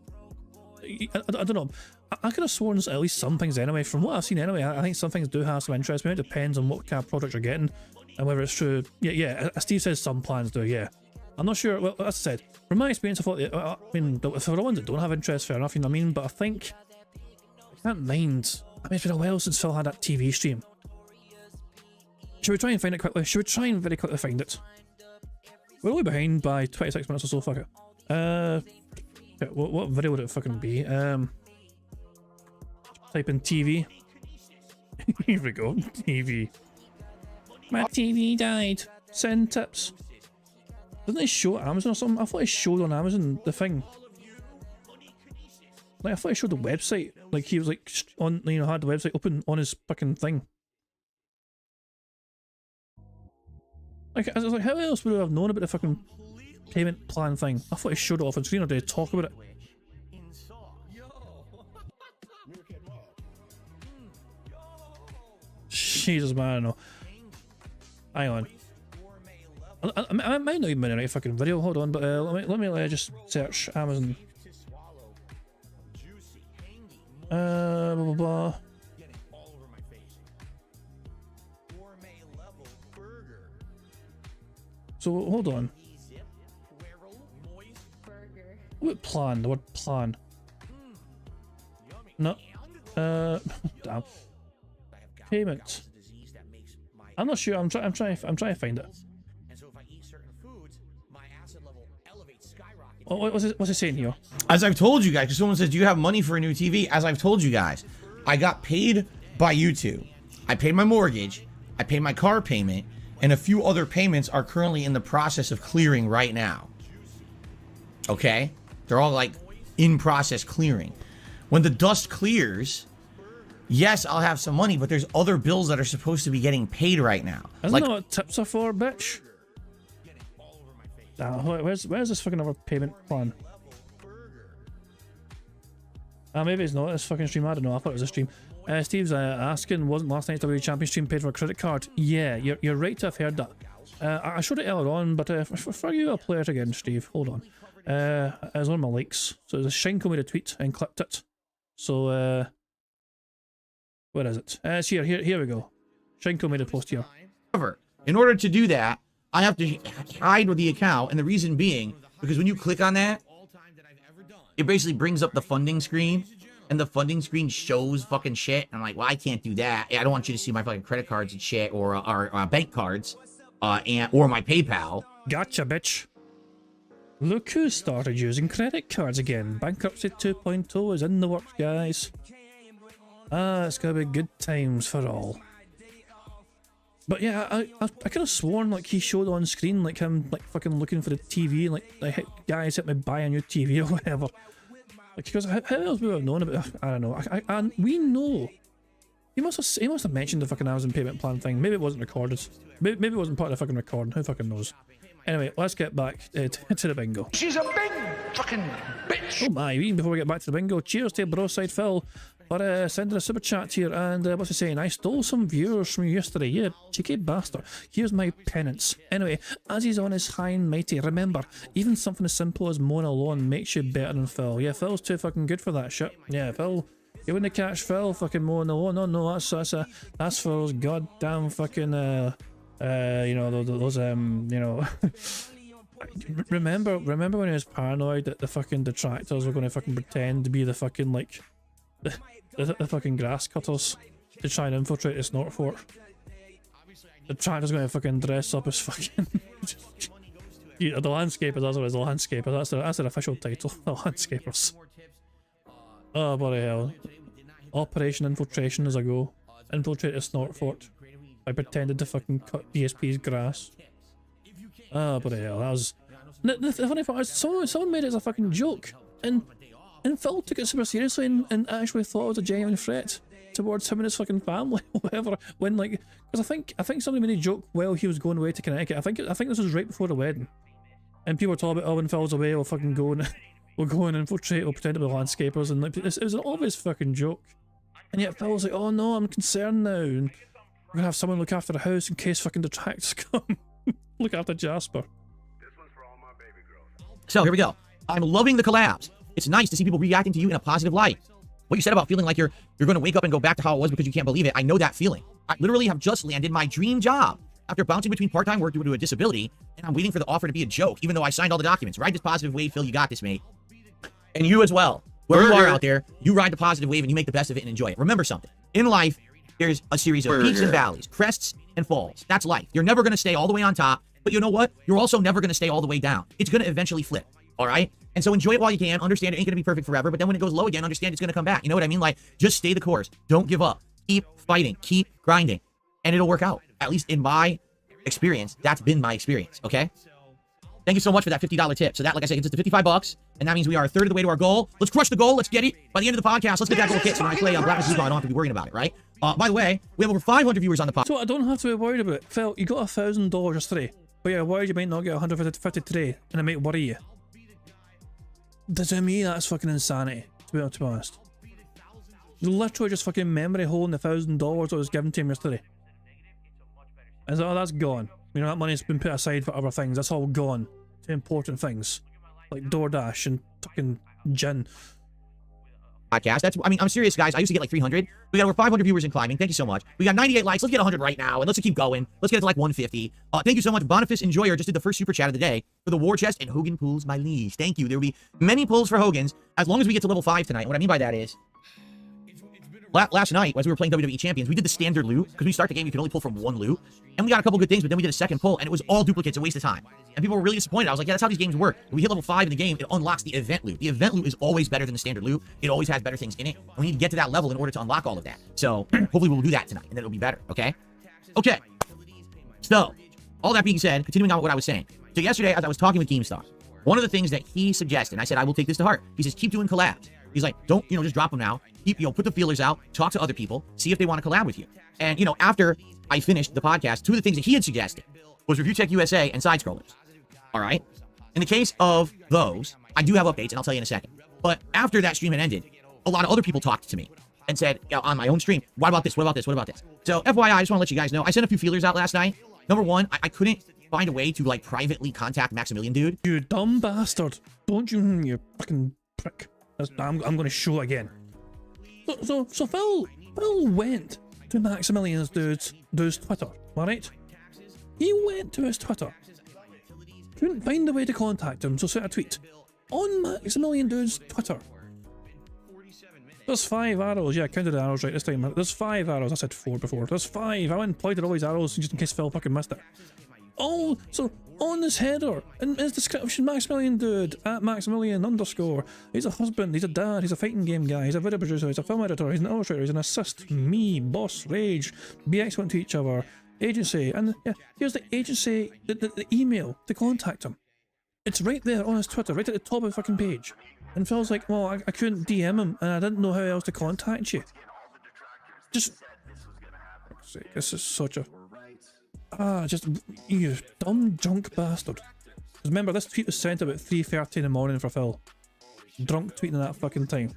I don't know. I could have sworn at least some things anyway. From what I've seen anyway, I think some things do have some interest. Maybe it depends on what kind of product you're getting and whether it's true. Yeah, as Steve says, some plans do, yeah. I'm not sure. Well, as I said, from my experience, I thought, I mean, for the ones that don't have interest, fair enough, you know what I mean? But I think, I can't mind. I mean, it's been a while since Phil had that TV stream. Should we try and find it quickly? Should we try and very quickly find it? We're only behind by 26 minutes or so, fuck it. Yeah, what video would it fucking be? Type in TV. Here we go, TV. My TV died. Send tips. Doesn't it show Amazon or something? I thought it showed on Amazon the thing. Like I thought it showed the website. Like he was like on, you know, had the website open on his fucking thing. Like I was like, how else would I have known about the fucking payment plan thing? I thought it showed it off on screen or did it talk about it? Jesus man, I don't know. Hang on. I might not even be in the right fucking video. Hold on, but let me just search Amazon. Blah blah blah. So hold on. What plan? The word plan. No. Damn. Payment. I'm not sure. I'm trying to find it. Oh, what's it saying here? As I've told you guys, because someone says, do you have money for a new TV? As I've told you guys, I got paid by YouTube. I paid my mortgage, I paid my car payment, and a few other payments are currently in the process of clearing right now. Okay? They're all like in process clearing. When the dust clears, yes, I'll have some money, but there's other bills that are supposed to be getting paid right now. Isn't that what tips are for, bitch? Where's this fucking other payment plan? Maybe it's not this fucking stream. I don't know. I thought it was a stream. Steve's asking, wasn't last night's WWE Champion stream paid for a credit card? Yeah, you're right to have heard that. I showed it earlier on, but for you, I'll play it again, Steve. Hold on. It was one of my likes. So the Shinko made a tweet and clipped it. So where is it? It's here we go. Shinko made a post here. However, in order to do that, I have to hide with the account, and the reason being, because when you click on that, it basically brings up the funding screen, and the funding screen shows fucking shit. I'm like, well, I can't do that. I don't want you to see my fucking credit cards and shit, or bank cards, or my PayPal. Gotcha, bitch. Look who started using credit cards again. Bankruptcy 2.0 is in the works, guys. It's gonna be good times for all. But yeah, I could have sworn like he showed on screen like him like fucking looking for the TV, like guys hit me buy a new TV or whatever. Like because how else would we have known about it? I don't know. And we know he must have mentioned the fucking Amazon payment plan thing. Maybe it wasn't recorded. Maybe it wasn't part of the fucking recording. Who fucking knows? Anyway, let's get back to the bingo. She's a big fucking bitch. Oh my! Even before we get back to the bingo, cheers to Broside Phil for sending a super chat here. And what's he saying? I stole some viewers from you yesterday. Yeah, cheeky bastard. Here's my penance. Anyway, as he's on his high and mighty, remember, even something as simple as mowing a lawn makes you better than Phil. Yeah, Phil's too fucking good for that shit. Yeah, Phil. You wouldn't catch Phil fucking mowing the lawn. No, that's Phil's goddamn fucking you know, those you know. remember when he was paranoid that the fucking detractors were going to fucking pretend to be the fucking like the fucking grass cutters to try and infiltrate the Snort Fort. The detractors going to fucking dress up as fucking yeah, the landscapers. That's what it is. The landscapers. That's their official title. The landscapers. Oh bloody hell! Operation Infiltration as I go. Infiltrate the Snort Fort by pretending to fucking cut DSP's grass. Oh bloody hell! That was the funny part is someone made it as a fucking joke, and Phil took it super seriously and actually thought it was a genuine threat towards him and his fucking family or whatever. When like, because I think somebody made a joke while he was going away to Connecticut. I think this was right before the wedding, and people were talking about, oh, when Phil's away, we'll fucking go and we'll go and infiltrate, we'll pretend to be landscapers, and like it was an obvious fucking joke. And yet Phil was like, oh no, I'm concerned now, and we're gonna have someone look after the house in case fucking detractors come. Look after Jasper. So here we go. I'm loving the collabs. It's nice to see people reacting to you in a positive light. What you said about feeling like you're going to wake up and go back to how it was because you can't believe it, I know that feeling. I literally have just landed my dream job after bouncing between part-time work due to a disability, and I'm waiting for the offer to be a joke, even though I signed all the documents. Ride this positive wave, Phil. You got this, mate. And you as well. Wherever you are out there, you ride the positive wave and you make the best of it and enjoy it. Remember something. In life, There's a series of peaks and valleys, crests and falls. That's life. You're never going to stay all the way on top, but you know what? You're also never going to stay all the way down. It's going to eventually flip, all right? And so enjoy it while you can. Understand it ain't going to be perfect forever, but then when it goes low again, understand it's going to come back. You know what I mean? Like, just stay the course. Don't give up. Keep fighting. Keep grinding. And it'll work out. At least in my experience, that's been my experience, okay? Thank you so much for that $50 tip. So that, like I said, gets us to 55 bucks, and that means we are a third of the way to our goal. Let's crush the goal. Let's get it. By the end of the podcast, let's get that goal hit. So when I play Black Myth Bingo, I don't have to be worrying about it, right? By the way, we have over 500 viewers on the podcast. So I don't have to be worried about it. Phil, you got $1,000 yesterday, but you're worried you might not get 150 today, and it might worry you. To me, that's fucking insanity, to be honest. You're literally just fucking memory holding the $1,000 that was given to him yesterday. And so, oh, that's gone. You know, that money's been put aside for other things. That's all gone. To important things. Like DoorDash and fucking gin. Podcast. That's, I mean, I'm serious, guys. I used to get like 300. We got over 500 viewers in climbing. Thank you so much. We got 98 likes. Let's get 100 right now, and let's keep going. Let's get it to like 150. Thank you so much. Boniface Enjoyer just did the first super chat of the day for the war chest, and Hogan pulls my leash. Thank you. There will be many pulls for Hogan's as long as we get to level 5 tonight. What I mean by that is, last night, as we were playing WWE Champions, we did the standard loot, because we start the game, you can only pull from one loot, and we got a couple good things, but then we did a second pull, and it was all duplicates, a waste of time. And people were really disappointed. I was like, yeah, that's how these games work. When we hit level 5 in the game, it unlocks the event loot. The event loot is always better than the standard loot. It always has better things in it. And we need to get to that level in order to unlock all of that. So, hopefully we'll do that tonight, and then it'll be better, okay? Okay. So, all that being said, continuing on with what I was saying. So yesterday, as I was talking with GameStar, one of the things that he suggested, and I said, I will take this to heart. He says, keep doing collabs. He's like, don't, just drop them now. Keep, put the feelers out, talk to other people, see if they want to collab with you. And, after I finished the podcast, two of the things that he had suggested was Review Tech USA and side scrollers. All right. In the case of those, I do have updates, and I'll tell you in a second. But after that stream had ended, a lot of other people talked to me and said, on my own stream, what about this? What about this? What about this? So FYI, I just want to let you guys know, I sent a few feelers out last night. Number one, I couldn't find a way to like privately contact Maximilian Dude. You dumb bastard. Don't you fucking prick. I'm going to show again. So Phil went to Maximilian Dude's Twitter, alright? He went to his Twitter. Couldn't find a way to contact him, so sent a tweet. On Maximilian Dude's Twitter. There's 5 arrows. Yeah, I counted the arrows right this time. There's 5 arrows. I said 4 before. There's 5. I went and pointed all these arrows just in case Phil fucking missed it. Oh, so on this header, in his description, Maximilian Dude, at Maximilian _ he's a husband, he's a dad, he's a fighting game guy, he's a video producer, he's a film editor, he's an illustrator, he's an assist, me, boss, rage, be excellent to each other, agency, and yeah, here's the agency, the email to contact him. It's right there on his Twitter, right at the top of the fucking page. And Phil's like, well, I couldn't DM him, and I didn't know how else to contact you. Just, for fuck's sake, this is such a... just, you dumb junk bastard. Because remember, this tweet was sent about 3:30 in the morning for Phil. Drunk tweeting at that fucking time.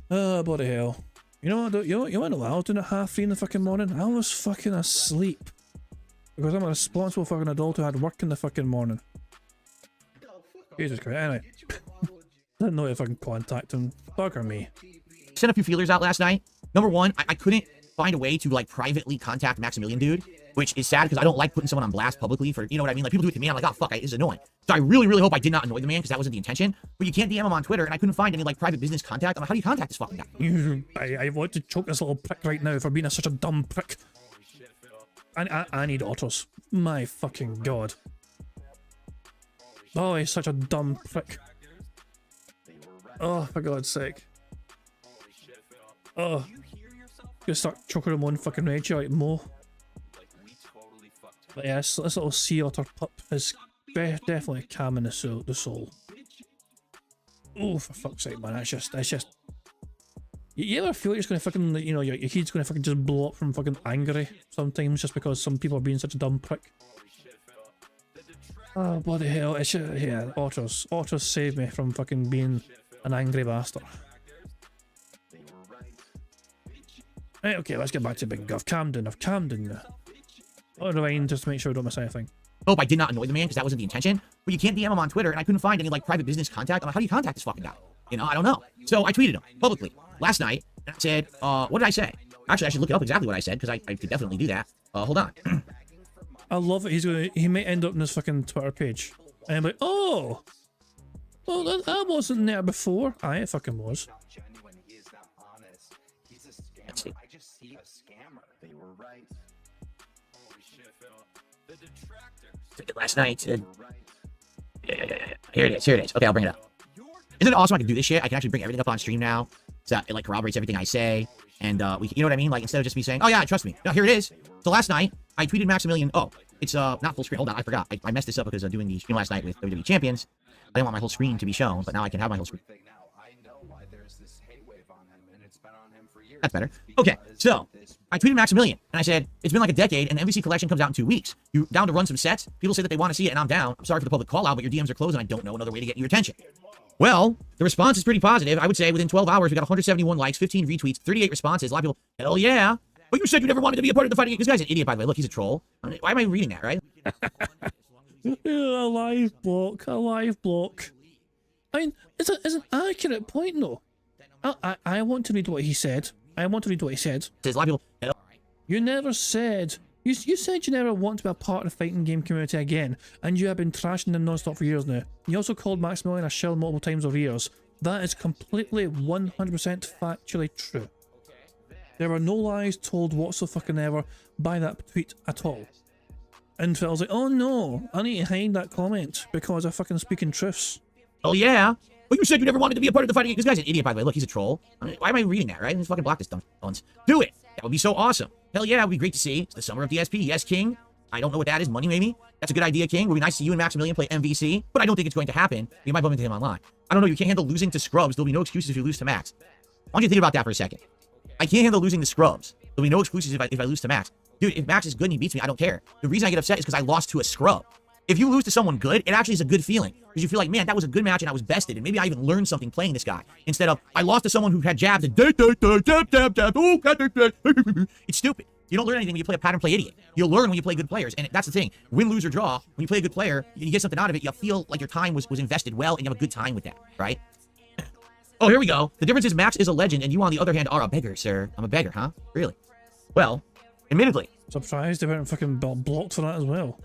Oh, bloody hell. You know what, you know what I was doing at 3:30 in the fucking morning? I was fucking asleep. Because I'm a responsible fucking adult who had work in the fucking morning. Jesus Christ, anyway. Didn't know if I can contact him. Bugger me. Sent a few feelers out last night. Number one, I couldn't find a way to like privately contact Maximilian Dude, which is sad because I don't like putting someone on blast publicly for, you know what I mean? Like people do it to me, I'm like, oh fuck, this is annoying. So I really, really hope I did not annoy the man because that wasn't the intention. But you can't DM him on Twitter, and I couldn't find any like private business contact. I'm like, how do you contact this fucking guy? I want to choke this little prick right now for being such a dumb prick. I need otters. My fucking god. Oh, he's such a dumb prick. Oh, for God's sake. Oh. Gonna start choking him on fucking Reggie like Mo. But yeah, this little sea otter pup is definitely calming the soul. Oh, for fuck's sake, man, that's just... You ever feel like it's gonna fucking, you know, your head's gonna fucking just blow up from fucking angry sometimes just because some people are being such a dumb prick? Oh, bloody hell, it's just, yeah, otters. Otters save me from fucking being an angry bastard. Right, okay, let's get back to Bingo. I've calmed down now. I'll rewind just to make sure I don't miss anything. Hope I did not annoy the man because that wasn't the intention. But you can't DM him on Twitter, and I couldn't find any like private business contact. I'm like, how do you contact this fucking guy? You know, I don't know. So I tweeted him publicly last night, and I said, what did I say? Actually, I should look up exactly what I said because I could definitely do that. Hold on. I love it. He may end up on his fucking Twitter page, and I'm like, oh, well, that wasn't there before. It fucking was. Last night. Here it is. Okay, I'll bring it up. Isn't it awesome I can do this shit? I can actually bring everything up on stream now. So it like corroborates everything I say. And you know what I mean? Like instead of just me saying, oh yeah, trust me. No, here it is. So last night, I tweeted Maximilian. Oh, it's not full screen. Hold on, I forgot. I messed this up because doing the stream last night with WWE Champions. I didn't want my whole screen to be shown, but now I can have my whole screen. That's better. Okay, so I tweeted Maximilian and I said, it's been like a decade and the MVC collection comes out in 2 weeks. You down to run some sets? People say that they want to see it and I'm down. I'm sorry for the public call out, but your DMs are closed and I don't know another way to get your attention. Well, the response is pretty positive. I would say within 12 hours, we got 171 likes, 15 retweets, 38 responses. A lot of people, hell yeah. But you said you never wanted to be a part of the fight. This guy's an idiot, by the way. Look, he's a troll. I mean, why am I reading that, right? A live block. I mean, it's an accurate point, though. I want to read what he said. There's a lot of people, You never said... You said you never want to be a part of the fighting game community again, and you have been trashing them non-stop for years now. You also called Maximilian a shell multiple times over years. That is completely 100% factually true. There were no lies told whatsoever by that tweet at all. And Phil's like, oh no, I need to hide that comment because I'm fucking speaking truths. oh yeah. But you said you never wanted to be a part of the fighting game. This guy's an idiot, by the way. Look, he's a troll. I mean, why am I reading that, right? Let's fucking block this dumb once. Do it. That would be so awesome. Hell yeah, it would be great to see. It's the summer of DSP. Yes, King. I don't know what that is. Money, maybe? That's a good idea, King. It would be nice to see you and Maximilian play MVC, but I don't think it's going to happen. You might bump into him online. I don't know. You can't handle losing to Scrubs. There'll be no excuses if you lose to Max. Why don't you think about that for a second? I can't handle losing to Scrubs. There'll be no excuses if I lose to Max. Dude, if Max is good and he beats me, I don't care. The reason I get upset is because I lost to a scrub. If you lose to someone good, it actually is a good feeling. Because you feel like, man, that was a good match and I was bested. And maybe I even learned something playing this guy. Instead of, I lost to someone who had jabs and it's stupid. You don't learn anything when you play a pattern play idiot. You'll learn when you play good players. And that's the thing. Win, lose, or draw, when you play a good player, you get something out of it, you feel like your time was invested well and you have a good time with that, right? Oh, here we go. The difference is Max is a legend and you, on the other hand, are a beggar, sir. I'm a beggar, huh? Really? Well, admittedly. Surprised they weren't fucking blocked for that as well.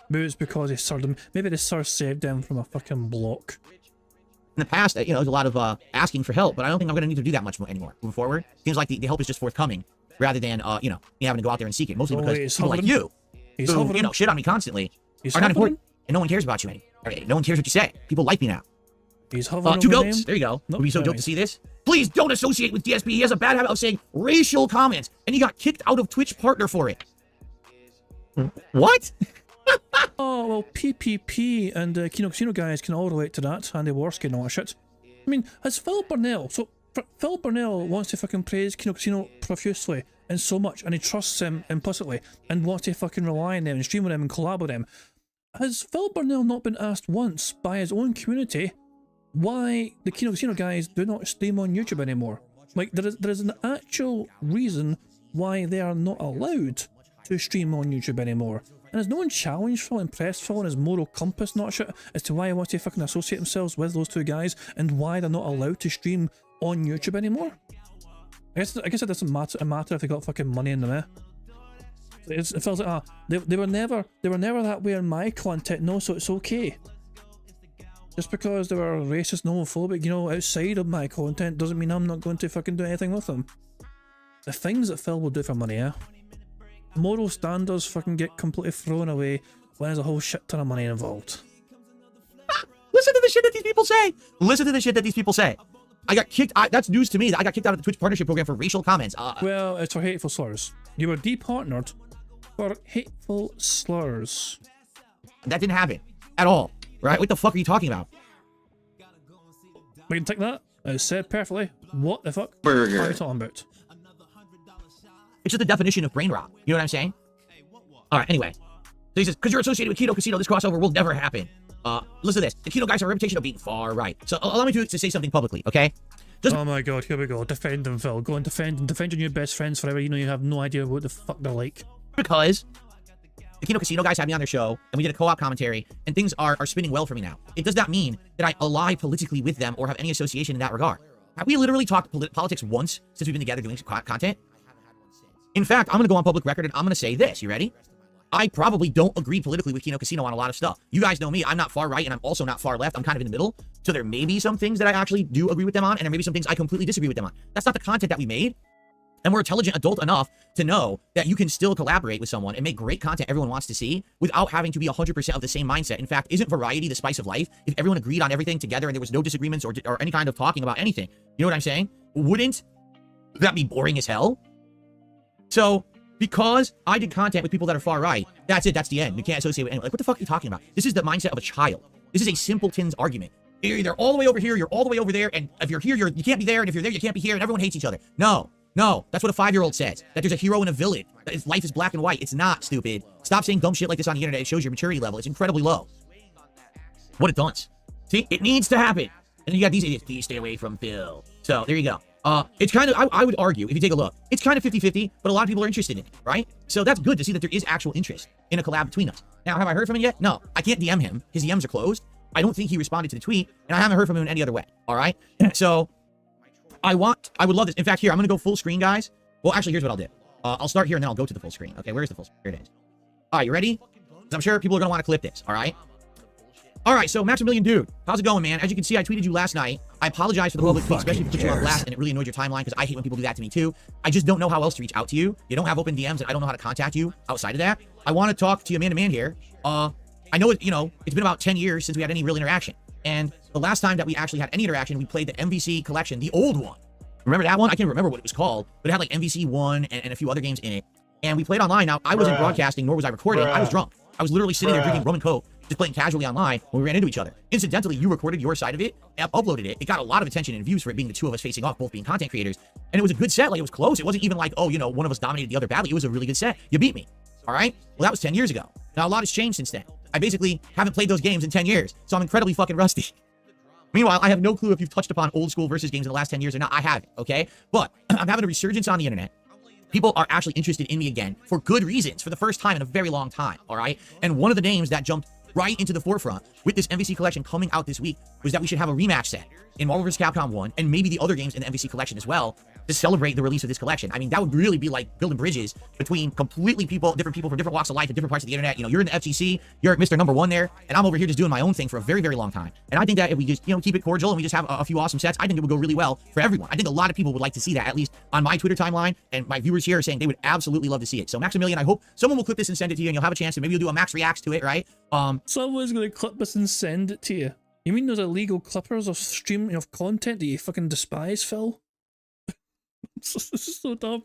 Maybe it's because he served them. Maybe the Sir saved them from a fucking block. In the past, you know, there's a lot of asking for help, but I don't think I'm going to need to do that much more anymore. Moving forward, seems like the help is just forthcoming rather than, you know, me having to go out there and seek it. Mostly because people like you, who, you know, shit on me constantly, are not important. And no one cares about you anymore. No one cares what you say. People like me now. He's hovering 2 over goats. name. There you go. Nope, Would be so dope to see this. Please don't associate with DSP. He has a bad habit of saying racial comments, and he got kicked out of Twitch partner for it. What? Oh, well, PPP and Kino Casino guys can all relate to that. Andy Worski and all that shit. I mean, as Phil Burnell, so Phil Burnell wants to fucking praise Kino Casino profusely and so much, and he trusts him implicitly and wants to fucking rely on them and stream with them and collab with them. Has Phil Burnell not been asked once by his own community why the Kino Casino guys do not stream on YouTube anymore? Like, there is an actual reason why they are not allowed to stream on YouTube anymore. And has no one challenged Phil and pressed Phil on his moral compass, not shit, as to why he wants to fucking associate themselves with those two guys and why they're not allowed to stream on YouTube anymore? I guess it doesn't matter if they got fucking money in them, eh? It feels like, they were never that way in my content, no, so it's okay. Just because they were racist, homophobic, you know, outside of my content doesn't mean I'm not going to fucking do anything with them. The things that Phil will do for money, eh? Moral standards fucking get completely thrown away when there's a whole shit ton of money involved. Listen to the shit that these people say. Listen to the shit that these people say. I got kicked. That's news to me. That I got kicked out of the Twitch partnership program for racial comments. Well, it's for hateful slurs. You were departnered for hateful slurs. That didn't happen at all. Right? What the fuck are you talking about? We can take that. As said perfectly. What the fuck are you talking about? It's just the definition of brain rot. You know what I'm saying? All right, anyway. So he says, because you're associated with Kino Casino, this crossover will never happen. Listen to this. The Kino guys have a reputation of being far right. So allow me to say something publicly, okay? Oh my god, here we go. Defend them, Phil. Go and defend them. Defend your new best friends forever. You know you have no idea what the fuck they're like. Because the Kino Casino guys had me on their show, and we did a co-op commentary, and things are spinning well for me now. It does not mean that I ally politically with them or have any association in that regard. Have we literally talked politics once since we've been together doing content? In fact, I'm going to go on public record and I'm going to say this. You ready? I probably don't agree politically with Kino Casino on a lot of stuff. You guys know me. I'm not far right and I'm also not far left. I'm kind of in the middle. So there may be some things that I actually do agree with them on, and there may be some things I completely disagree with them on. That's not the content that we made. And we're intelligent adult enough to know that you can still collaborate with someone and make great content everyone wants to see without having to be 100% of the same mindset. In fact, isn't variety the spice of life? If everyone agreed on everything together and there was no disagreements or any kind of talking about anything, you know what I'm saying? Wouldn't that be boring as hell? So, because I did content with people that are far right, that's it, that's the end. You can't associate with anyone. Like, what the fuck are you talking about? This is the mindset of a child. This is a simpleton's argument. You're either all the way over here, you're all the way over there, and if you're here, you can't be there, and if you're there, you can't be here, and everyone hates each other. No, that's what a 5-year-old says. That there's a hero and a villain. That life is black and white. It's not, stupid. Stop saying dumb shit like this on the internet. It shows your maturity level. It's incredibly low. What it does. See, it needs to happen. And then you got these idiots. Please stay away from Phil. So, there you go. It's kind of, I would argue, if you take a look, it's kind of 50-50, but a lot of people are interested in it, right? So that's good to see that there is actual interest in a collab between us. Now, have I heard from him yet? No, I can't DM him. His DMs are closed. I don't think he responded to the tweet, and I haven't heard from him in any other way, all right? So, I would love this. In fact, here, I'm going to go full screen, guys. Well, actually, here's what I'll do. I'll start here, and then I'll go to the full screen. Okay, where's the full screen? Here it is. All right, you ready? Because I'm sure people are going to want to clip this, all right? All right, so Maximilian Dude, how's it going, man? As you can see, I tweeted you last night. I apologize for the public tweet, especially if it put you on blast and it really annoyed your timeline because I hate when people do that to me too. I just don't know how else to reach out to you. You don't have open DMs and I don't know how to contact you outside of that. I want to talk to you man to man here. I know it's been about 10 years since we had any real interaction. And the last time that we actually had any interaction, we played the MVC collection, the old one. Remember that one? I can't remember what it was called, but it had like MVC 1 and a few other games in it. And we played online. Now, I wasn't broadcasting, nor was I recording. I was drunk. I was literally sitting there drinking rum and coke, just playing casually online when we ran into each other. Incidentally, you recorded your side of it, uploaded it. It got a lot of attention and views for it being the two of us facing off, both being content creators. And it was a good set. Like, it was close. It wasn't even like, oh, one of us dominated the other badly. It was a really good set. You beat me. All right? Well, that was 10 years ago. Now, a lot has changed since then. I basically haven't played those games in 10 years, so I'm incredibly fucking rusty. Meanwhile, I have no clue if you've touched upon old school versus games in the last 10 years or not. I haven't, okay? But I'm having a resurgence on the internet. People are actually interested in me again for good reasons, for the first time in a very long time, all right? And one of the names that jumped right into the forefront with this MVC collection coming out this week was that we should have a rematch set in Marvel vs. Capcom 1 and maybe the other games in the MVC collection as well to celebrate the release of this collection. I mean, that would really be like building bridges between completely different people from different walks of life and different parts of the internet. You're in the FGC, you're Mr. Number One there, and I'm over here just doing my own thing for a very, very long time. And I think that if we just, keep it cordial and we just have a few awesome sets, I think it would go really well for everyone. I think a lot of people would like to see that, at least on my Twitter timeline, and my viewers here are saying they would absolutely love to see it. So Maximilian, I hope someone will clip this and send it to you, and you'll have a chance to maybe you'll do a Max Reacts to it, right? Someone's going to clip this and send it to you. You mean those illegal clippers of streaming of content that you fucking despise, Phil? This is so dumb.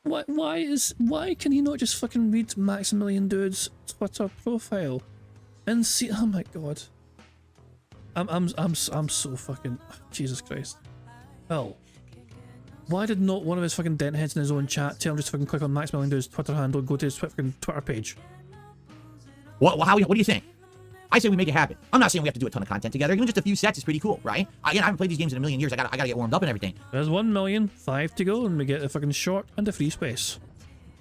Why can he not just fucking read Maximilian Dude's Twitter profile and see? Oh my god, I'm so fucking Jesus Christ. Phil, why did not one of his fucking dent heads in his own chat tell him just fucking click on Maximilian Dude's Twitter handle, go to his fucking Twitter page? What do you think? I say we make it happen. I'm not saying we have to do a ton of content together. Even just a few sets is pretty cool, right? Again, I haven't played these games in a million years. I gotta get warmed up and everything. There's 1 million, 5 to go, and we get a fucking short and a free space.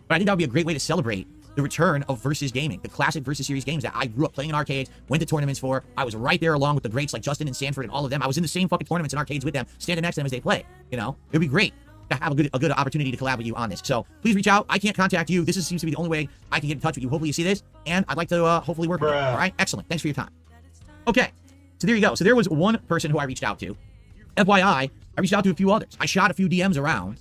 But I think that would be a great way to celebrate the return of Versus Gaming, the classic Versus Series games that I grew up playing in arcades, went to tournaments for. I was right there along with the greats like Justin and Sanford and all of them. I was in the same fucking tournaments and arcades with them, standing next to them as they play. It'd be great to have a good opportunity to collab with you on this. So please reach out. I can't contact you. This seems to be the only way I can get in touch with you. Hopefully you see this, and I'd like to hopefully work with you. All right, excellent. Thanks for your time. Okay, so there you go. So there was one person who I reached out to. FYI, I reached out to a few others. I shot a few DMs around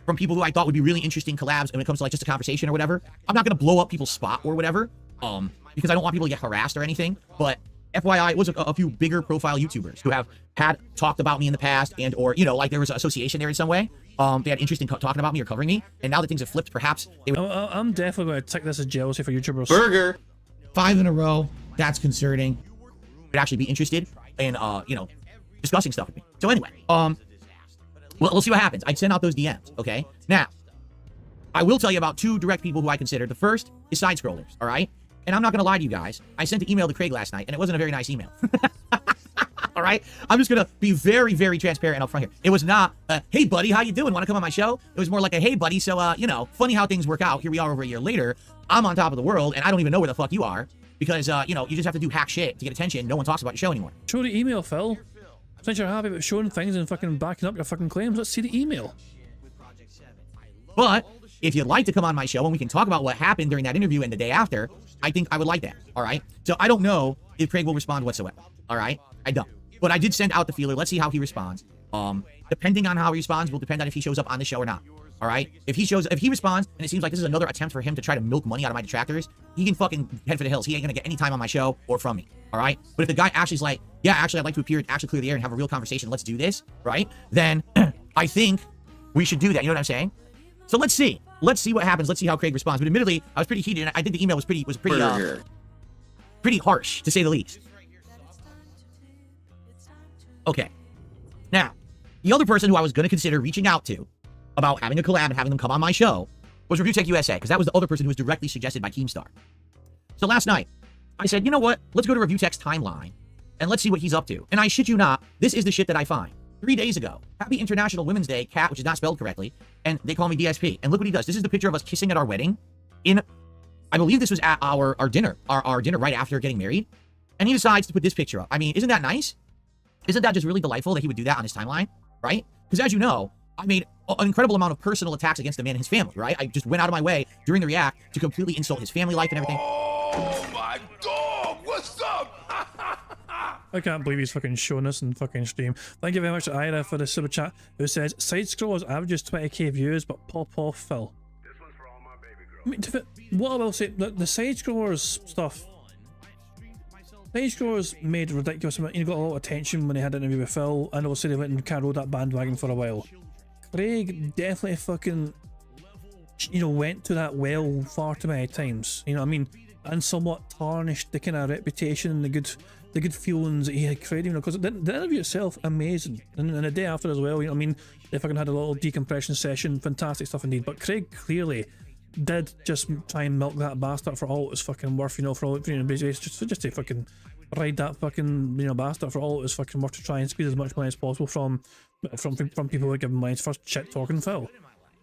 from people who I thought would be really interesting collabs when it comes to like just a conversation or whatever. I'm not going to blow up people's spot or whatever, because I don't want people to get harassed or anything. But FYI, it was a few bigger profile YouTubers who have had talked about me in the past and or, like there was an association there in some way. They had interest in talking about me or covering me. And now that things have flipped, perhaps they would... I'm definitely going to take this as jealousy for YouTubers. Burger. 5 in a row. That's concerning. Would actually be interested in discussing stuff with me. So anyway, we'll see what happens. I'd send out those DMs, okay? Now, I will tell you about 2 direct people who I consider. The first is side scrollers, all right? And I'm not gonna lie to you guys. I sent an email to Craig last night, and it wasn't a very nice email. All right? I'm just gonna be very, very transparent up front here. It was not, hey buddy, how you doing? Want to come on my show? It was more like a, hey buddy, so funny how things work out. Here we are over a year later. I'm on top of the world, and I don't even know where the fuck you are. Because, you just have to do hack shit to get attention. No one talks about your show anymore. Show the email, Phil. Since you're happy about showing things and fucking backing up your fucking claims, let's see the email. But if you'd like to come on my show and we can talk about what happened during that interview and the day after, I think I would like that, all right? So I don't know if Craig will respond whatsoever, all right? I don't. But I did send out the feeler. Let's see how he responds. Depending on how he responds will depend on if he shows up on the show or not. All right. If he responds, and it seems like this is another attempt for him to try to milk money out of my detractors, he can fucking head for the hills. He ain't gonna get any time on my show or from me. All right. But if the guy actually is like, yeah, actually, I'd like to appear and actually clear the air and have a real conversation. Let's do this, right? Then I think we should do that. You know what I'm saying? So let's see. Let's see what happens. Let's see how Craig responds. But admittedly, I was pretty heated, and I think the email was pretty harsh, to say the least. Okay. Now, the other person who I was going to consider reaching out to about having a collab and having them come on my show was Review Tech USA, because that was the other person who was directly suggested by Keemstar. So last night, I said, you know what? Let's go to Review Tech's timeline, and let's see what he's up to. And I shit you not, this is the shit that I find. 3 days ago, Happy International Women's Day, cat, which is not spelled correctly, and they call me DSP. And look what he does. This is the picture of us kissing at our wedding. I believe this was at our dinner, our dinner right after getting married. And he decides to put this picture up. I mean, isn't that nice? Isn't that just really delightful that he would do that on his timeline, right? Because as you know, I made an incredible amount of personal attacks against the man and his family, right? I just went out of my way during the react to completely insult his family life and everything. Oh my dog, what's up? I can't believe he's fucking showing us in fucking stream. Thank you very much to Ira for the super chat, who says, side scrollers averages 20k views, but pop off Phil. I mean, what I will say, the side scrollers stuff, side scrollers made ridiculous amount, got a lot of attention when they had an interview with Phil, and obviously they went and kind of rode that bandwagon for a while. Craig definitely fucking, went to that well far too many times, you know what I mean, and somewhat tarnished the kind of reputation and the good feelings that he had created, because the interview itself, amazing, and the day after as well, you know what I mean, they fucking had a little decompression session, fantastic stuff indeed, but Craig clearly did just try and milk that bastard for all it was fucking worth, for all, just to fucking ride that fucking, bastard for all it was fucking worth, to try and squeeze as much money as possible from people who are giving money for shit talking Phil.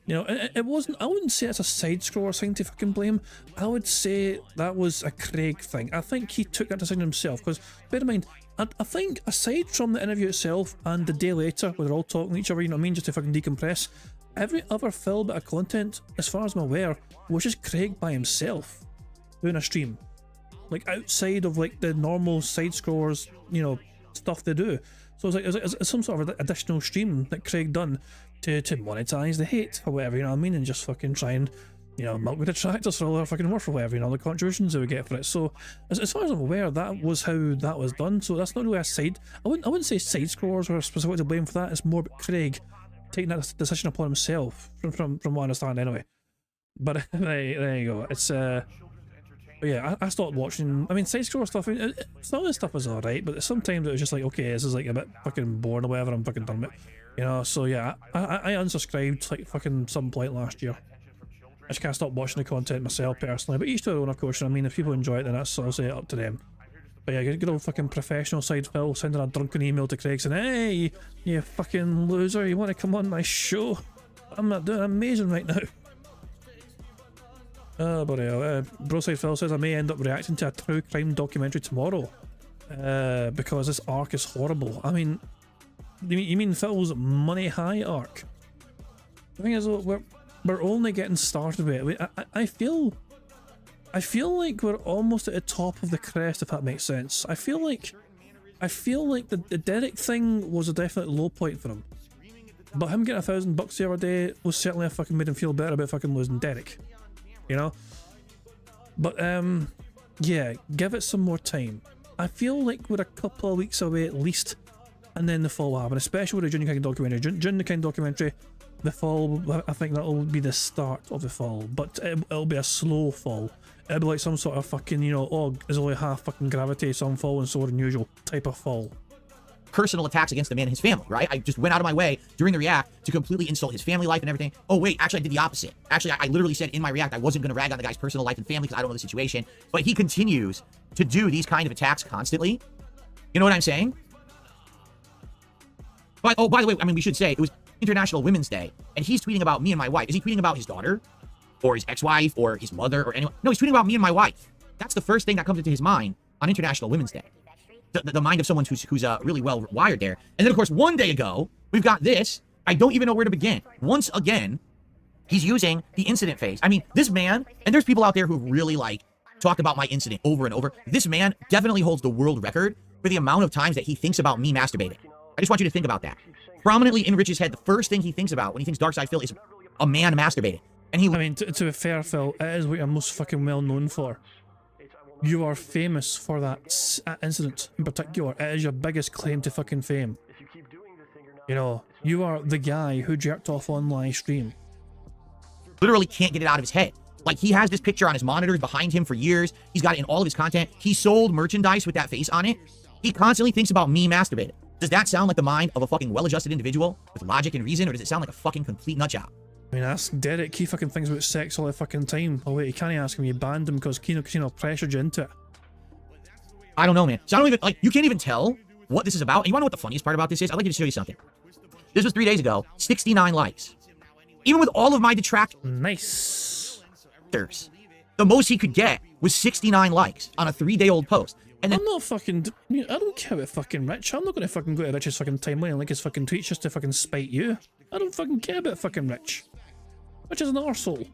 It wasn't, I wouldn't say it's a side scroller thing to fucking blame. I would say that was a Craig thing. I think he took that decision himself, because bear in mind, I think aside from the interview itself and the day later where they're all talking to each other, just to fucking decompress, every other Phil bit of content, as far as I'm aware, was just Craig by himself doing a stream, like outside of like the normal side scrollers, stuff they do. So it's some sort of additional stream that Craig done to monetize the hate or whatever, and just fucking try and milk the detractors for all their fucking worth or whatever, the contributions they would get for it. So as far as I'm aware, that was how that was done. So that's not really a side. I wouldn't say side scrollers were specifically to blame for that. It's more about Craig taking that decision upon himself, from what I understand anyway. But there you go. It's but yeah, I stopped watching. I mean, side scroller stuff, some of the stuff was alright, but sometimes it was just like, okay, this is like a bit fucking boring or whatever, I'm fucking done with it. So yeah, I unsubscribed like fucking some point last year. I just can't stop watching the content myself personally, but each to their own, of course. I mean, if people enjoy it, then that's obviously up to them. But yeah, good old fucking professional side Phil sending a drunken email to Craig saying, hey, you fucking loser, you want to come on my show? I'm not doing amazing right now. Oh, but Broside Phil says I may end up reacting to a true crime documentary tomorrow because this arc is horrible. I mean, you mean Phil's Money High arc? The thing is, we're only getting started with it. I feel like we're almost at the top of the crest, if that makes sense. I feel like the Derek thing was a definite low point for him, but him getting $1,000 the other day was certainly fucking made him feel better about fucking losing Derek. But yeah, give it some more time. I feel like we're a couple of weeks away at least, and then the fall will happen, especially with the Junior King documentary. Junior King documentary, the fall, I think that'll be the start of the fall, but it'll be a slow fall. It'll be like some sort of fucking, oh, there's only half fucking gravity, so I'm falling so unusual type of fall. Personal attacks against the man and his family, right? I just went out of my way during the react to completely insult his family life and everything. Oh wait, actually I did the opposite. Actually, I literally said in my react I wasn't going to rag on the guy's personal life and family because I don't know the situation, but he continues to do these kind of attacks constantly. You know what I'm saying? But oh, by the way, I mean, we should say it was International Women's Day, and he's tweeting about me and my wife. Is he tweeting about his daughter or his ex-wife or his mother or anyone? No, he's tweeting about me and my wife. That's the first thing that comes into his mind on International Women's Day. The mind of someone who's really well wired there. And then of course, one day ago, we've got this. I don't even know where to begin. Once again, he's using the incident phase. I mean, this man, and there's people out there who really like talk about my incident over and over. This man definitely holds the world record for the amount of times that he thinks about me masturbating. I just want you to think about that. Prominently in Rich's head, the first thing he thinks about when he thinks Dark Side Phil is a man masturbating. And he I mean, to be fair, Phil, it is what you're most fucking well known for. You are famous for that incident in particular. It is your biggest claim to fucking fame. You know, you are the guy who jerked off on live stream. literally can't get it out of his head. Like, he has this picture on his monitors behind him for years. He's got it in all of his content. He sold merchandise with that face on it. He constantly thinks about me masturbating. Does that sound like the mind of a fucking well-adjusted individual with logic and reason, or does it sound like a fucking complete nutjob? I mean, ask Derek. He fucking thinks about sex all the fucking time. Oh wait, you can't ask him. You banned him because Kino pressured you into it. I don't know, man. So I don't even, like, you can't even tell what this is about. And you wanna know what the funniest part about this is? I'd like to show you something. This was 3 days ago. 69 likes. Even with all of my detractors, Nice. the most he could get was 69 likes on a 3-day-old post. And then I'm not fucking. I don't care about fucking Rich. I'm not gonna fucking go to Rich's fucking timeline and like his fucking tweets just to fucking spite you. I don't fucking care about fucking Rich. Rich is an arsehole.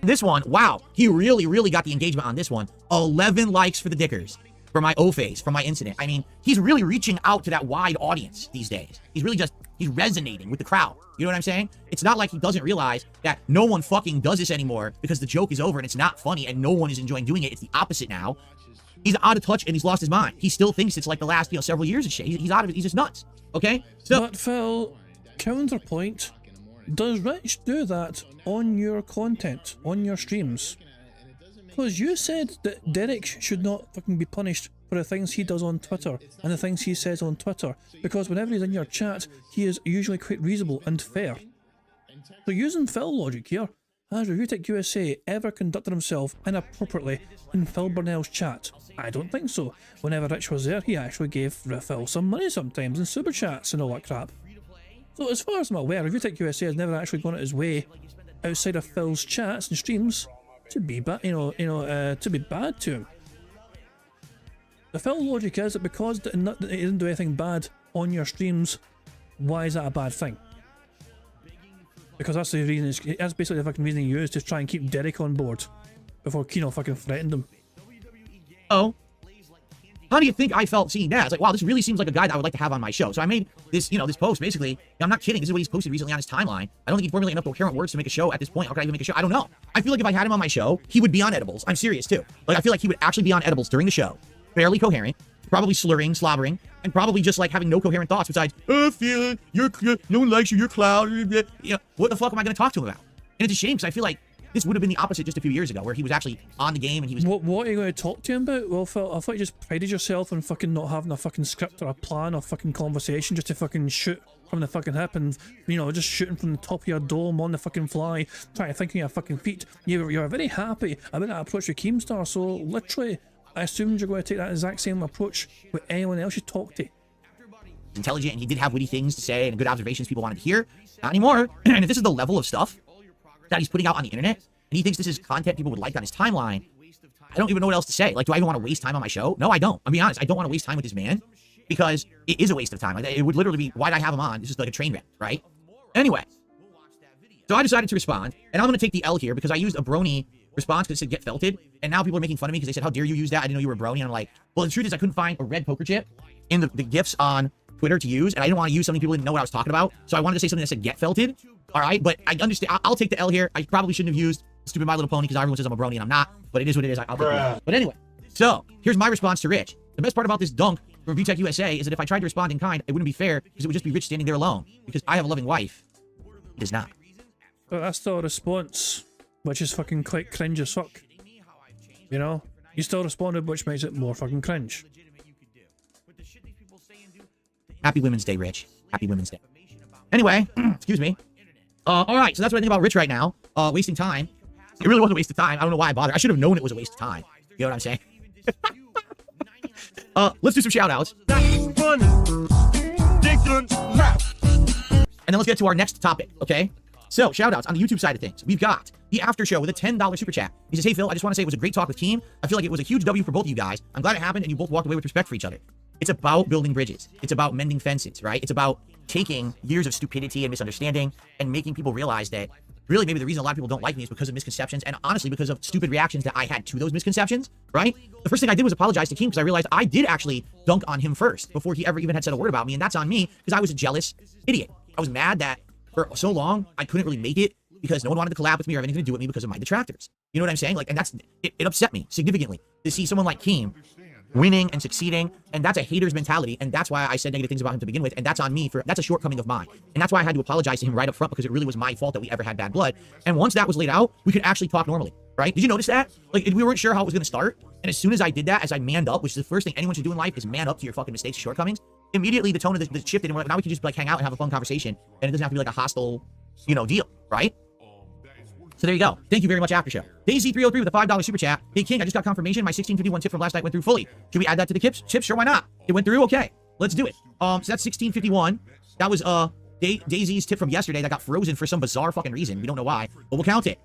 this one, wow, he really got the engagement on this one. 11 likes for the Dickers. For my O-Face, for my incident. I mean, he's really reaching out to that wide audience these days. He's really just, he's resonating with the crowd. You know what I'm saying? It's not like he doesn't realize that no one fucking does this anymore because the joke is over and it's not funny and no one is enjoying doing it. It's the opposite now. He's out of touch and he's lost his mind. He still thinks it's like the last, several years of shit. He's out of it. He's just nuts. Okay? So, But Phil, counterpoint, does Rich do that on your content, on your streams? Because you said that Derek should not fucking be punished for the things he does on Twitter and the things he says on Twitter, because whenever he's in your chat, he is usually quite reasonable and fair. So using Phil logic here, has ReviewTech USA ever conducted himself inappropriately in Phil Burnell's chat? I don't think so. Whenever Rich was there, he actually gave Phil some money sometimes in super chats and all that crap. So as far as I'm aware, ReviewTech USA has never actually gone out his way outside of Phil's chats and streams to be bad, to be bad to him. The Phil logic is that because he didn't do anything bad on your streams, why is that a bad thing? Because that's the reason. That's basically the fucking reason he used to try and keep Derek on board before Kino fucking threatened him. oh, how do you think I felt seeing that? It's like, wow, this really seems like a guy that I would like to have on my show. So I made this, this post basically. I'm not kidding. This is what he's posted recently on his timeline. I don't think he formulated enough coherent words to make a show at this point. How could I even make a show? I don't know. I feel like if I had him on my show, he would be on edibles. I'm serious too. Like, I feel like he would actually be on edibles during the show. Fairly coherent, probably slurring, slobbering, and probably just like having no coherent thoughts besides, oh, feel it, no one likes you, you're cloud. What the fuck am I going to talk to him about? And it's a shame because I feel like this would have been the opposite just a few years ago, where he was actually on the game and he was. What are you going to talk to him about? Well, Phil, I thought you just prided yourself on fucking not having a fucking script or a plan or fucking conversation, just to fucking shoot from the fucking hip and, just shooting from the top of your dome on the fucking fly, trying to think on your fucking feet. You're very happy about that approach with Keemstar, so literally, I assumed you're going to take that exact same approach with anyone else you talk to. Intelligent, and he did have witty things to say and good observations people wanted to hear. Not anymore. And if this is the level of stuff that he's putting out on the internet, and he thinks this is content people would like on his timeline, I don't even know what else to say. Like, do I even want to waste time on my show? No, I don't. I'll be honest. I don't want to waste time with this man because it is a waste of time. Like, it would literally be, why'd I have him on? This is like a train wreck, right? Anyway, so I decided to respond, and I'm going to take the L here because I used a brony response because it said get felted, and now people are making fun of me because they said, how dare you use that? I didn't know you were a brony. And I'm like, well, the truth is I couldn't find a red poker chip in the GIFs on Twitter to use, and I didn't want to use something people didn't know what I was talking about, so I wanted to say something that said get felted. All right, but I understand. I'll take the L here. I probably shouldn't have used stupid My Little Pony because everyone says I'm a brony and I'm not, but it is what it is. I'll take it. But anyway, so here's my response to Rich. The best part about this dunk from VTech USA is that if I tried to respond in kind, it wouldn't be fair because it would just be Rich standing there alone because I have a loving wife. He does not. But that's still a response, which is fucking quite cringe as fuck. You still responded, which makes it more fucking cringe. Happy Women's Day, Rich. Happy Women's Day. Anyway, excuse me. All right, so that's what I think about Rich right now. Wasting time. It really wasn't a waste of time. I don't know why I bothered. I should have known it was a waste of time. You know what I'm saying? Let's do some shout outs. And then let's get to our next topic, okay? So, shout outs on the YouTube side of things. We've got the After Show with a $10 super chat. He says, hey, Phil, I just want to say it was a great talk with Keem. I feel like it was a huge W for both of you guys. I'm glad it happened and you both walked away with respect for each other. It's about building bridges. It's about mending fences, right? It's about taking years of stupidity and misunderstanding and making people realize that really maybe the reason a lot of people don't like me is because of misconceptions and honestly because of stupid reactions that I had to those misconceptions, right? The first thing I did was apologize to Keem because I realized I did actually dunk on him first before he ever even had said a word about me, and that's on me because I was a jealous idiot. I was mad that for so long I couldn't really make it because no one wanted to collab with me or have anything to do with me because of my detractors. You know what I'm saying? Like, and it upset me significantly to see someone like Keem winning and succeeding, and that's a hater's mentality, and that's why I said negative things about him to begin with, and that's on me that's a shortcoming of mine, and that's why I had to apologize to him right up front, because it really was my fault that we ever had bad blood. And once that was laid out, we could actually talk normally, right? Did you notice that? Like, we weren't sure how it was going to start, and as soon as I did that, as I manned up, which is the first thing anyone should do in life, is man up to your fucking mistakes and shortcomings, immediately the tone of this shifted, and we're like, now we can just like hang out and have a fun conversation, and it doesn't have to be like a hostile, you know, deal, right? So there you go. Thank you very much, After Show. Daisy303 with a $5 super chat. Hey, King, I just got confirmation. My 1651 tip from last night went through fully. Should we add that to the chips? Sure, why not? It went through? Okay. Let's do it. So that's 1651. That was Daisy's tip from yesterday that got frozen for some bizarre fucking reason. We don't know why, but we'll count it.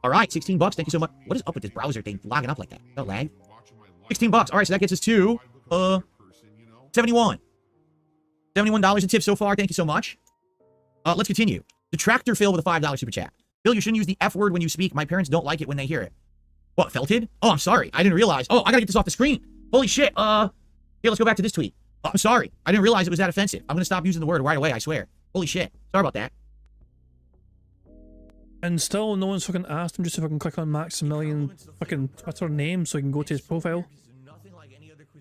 All right, 16 bucks. Thank you so much. What is up with this browser thing logging up like that? No lag. 16 bucks. All right, so that gets us to 71. $71 in tips so far. Thank you so much. Let's continue. Detractor Phil with a $5 super chat. Phil, you shouldn't use the F word when you speak. My parents don't like it when they hear it. What, felted? Oh, I'm sorry. I didn't realize. Oh, I gotta get this off the screen. Holy shit. Here, let's go back to this tweet. Oh, I'm sorry. I didn't realize it was that offensive. I'm gonna stop using the word right away, I swear. Holy shit. Sorry about that. And still, no one's fucking asked him just if I can click on Maximilian fucking Twitter name so I can go to his profile.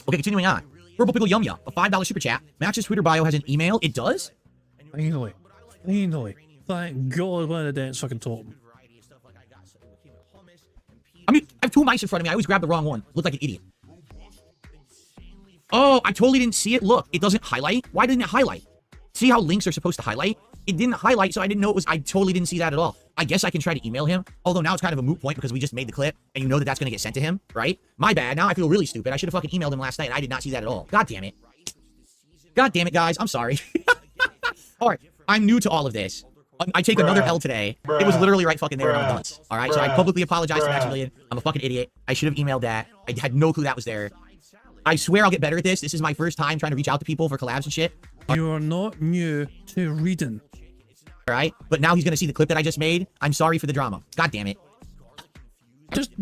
Okay, continuing on. Purple Pickle Yum Yum, a $5 super chat. Max's Twitter bio has an email. It does? Finally. Finally. Thank God one of the dents fucking told him. I mean, I have two mics in front of me. I always grab the wrong one. Look like an idiot. Oh, I totally didn't see it. Look, it doesn't highlight. Why didn't it highlight? See how links are supposed to highlight? It didn't highlight, so I didn't know it was. I totally didn't see that at all. I guess I can try to email him. Although now it's kind of a moot point because we just made the clip and you know that that's going to get sent to him, right? My bad. Now I feel really stupid. I should have fucking emailed him last night and I did not see that at all. God damn it. God damn it, guys. I'm sorry. All right. I'm new to all of this. I take another L today. It was literally right fucking there and I'm nuts. All right, so I publicly apologize to Maximilian. I'm a fucking idiot. I should have emailed that. I had no clue that was there. I swear I'll get better at this. This is my first time trying to reach out to people for collabs and shit. You are not new to reading. All right, but now he's gonna see the clip that I just made. I'm sorry for the drama. God damn it. Just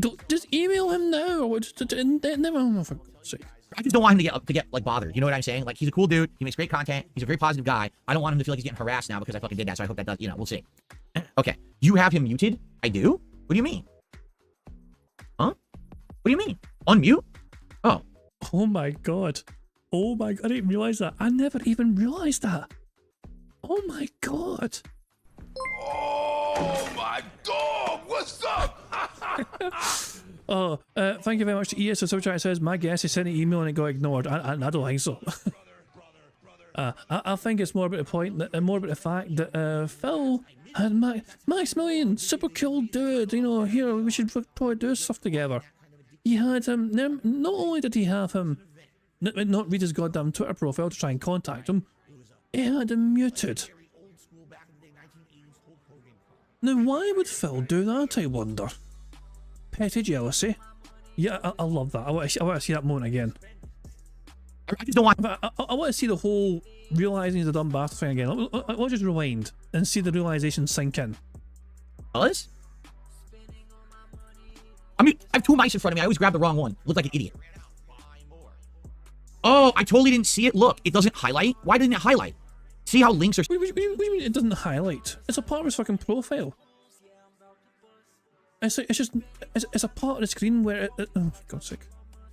email him now. Or just never. Oh, for God's sake. I just don't want him to get like bothered. You know what I'm saying? Like, he's a cool dude. He makes great content. He's a very positive guy. I don't want him to feel like he's getting harassed now because I fucking did that. So I hope that does. You know, we'll see. Okay, you have him muted. I do. What do you mean? Huh? What do you mean? Unmute? Oh. Oh my God. Oh my God. I didn't realize that. I never even realized that. Oh my God. Oh my dog! What's up? Oh, thank you very much to ES. So chat says my guess he sent an email and it got ignored. I don't think so. I think it's more about the point that more about the fact that Phil had Maximilian, super cool dude. You know, here we should probably do stuff together. He had him. Not only did he have him not read his goddamn Twitter profile to try and contact him, he had him muted. Now, why would Phil do that? I wonder. Petty jealousy. Yeah, I love that. I want to see that moment again. I just don't want. I want to see the whole realizing he's a dumb bastard thing again. I want to just rewind and see the realization sink in. Fellas? I mean, I have two mics in front of me. I always grab the wrong one. Look like an idiot. Oh, I totally didn't see it. Look, it doesn't highlight. Why didn't it highlight? See how links are. What do you mean it doesn't highlight? It's a part of his fucking profile. It's a part of the screen where it oh, for God's sake.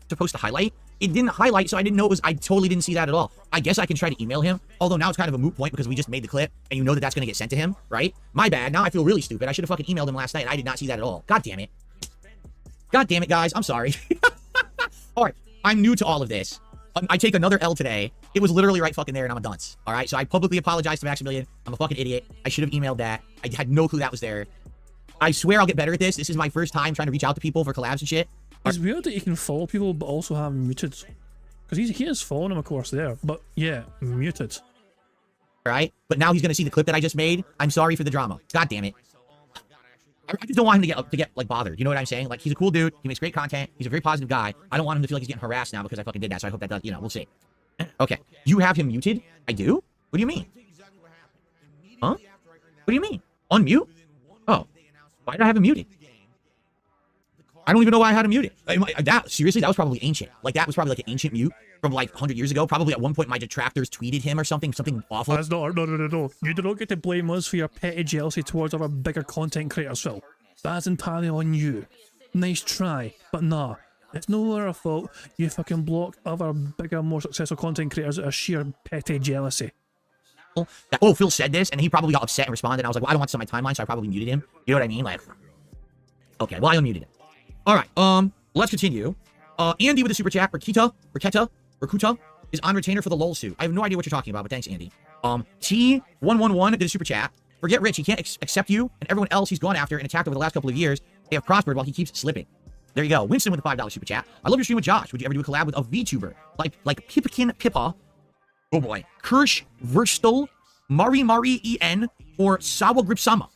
Supposed to highlight. It didn't highlight, so I didn't know it was. I totally didn't see that at all. I guess I can try to email him. Although now it's kind of a moot point because we just made the clip and you know that that's going to get sent to him, right? My bad. Now I feel really stupid. I should have fucking emailed him last night and I did not see that at all. God damn it. God damn it, guys. I'm sorry. All right. I'm new to all of this. I take another L today. It was literally right fucking there and I'm a dunce. All right. So I publicly apologize to Maximilian. I'm a fucking idiot. I should have emailed that. I had no clue that was there. I swear I'll get better at this. This is my first time trying to reach out to people for collabs and shit. It's weird that you can follow people but also have them muted. Because he is following them, of course, there. But yeah, muted. All right. But now he's going to see the clip that I just made. I'm sorry for the drama. God damn it. I just don't want him to get like bothered. You know what I'm saying? Like, he's a cool dude. He makes great content. He's a very positive guy. I don't want him to feel like he's getting harassed now because I fucking did that. So I hope that does. You know, we'll see. Okay. You have him muted? I do? What do you mean? Huh? What do you mean? Unmute? Oh. Why did I have him muted? I don't even know why I had him muted. Seriously, that was probably ancient. Like, that was probably like an ancient mute from like 100 years ago. Probably at one point my detractors tweeted him or something awful. That's not, no. You do not get to blame us for your petty jealousy towards other bigger content creators, Phil. That's entirely on you. Nice try, but nah. It's no our fault you fucking block other bigger, more successful content creators out of sheer petty jealousy. Phil said this, and he probably got upset and responded. And I was like, well, I don't want this on my timeline, so I probably muted him. You know what I mean? Like, okay, well, I unmuted him. All right, let's continue. Andy with a super chat. Rakuta is on retainer for the LOL suit. I have no idea what you're talking about, but thanks, Andy. T111 did a super chat. Forget Rich, he can't accept you and everyone else he's gone after and attacked over the last couple of years. They have prospered while he keeps slipping. There you go. Winston with a $5 super chat. I love your stream with Josh. Would you ever do a collab with a VTuber? Like Pipkin Pippa? Oh boy. Kirsch Verstel, Mari En, or Sawa Gripsama?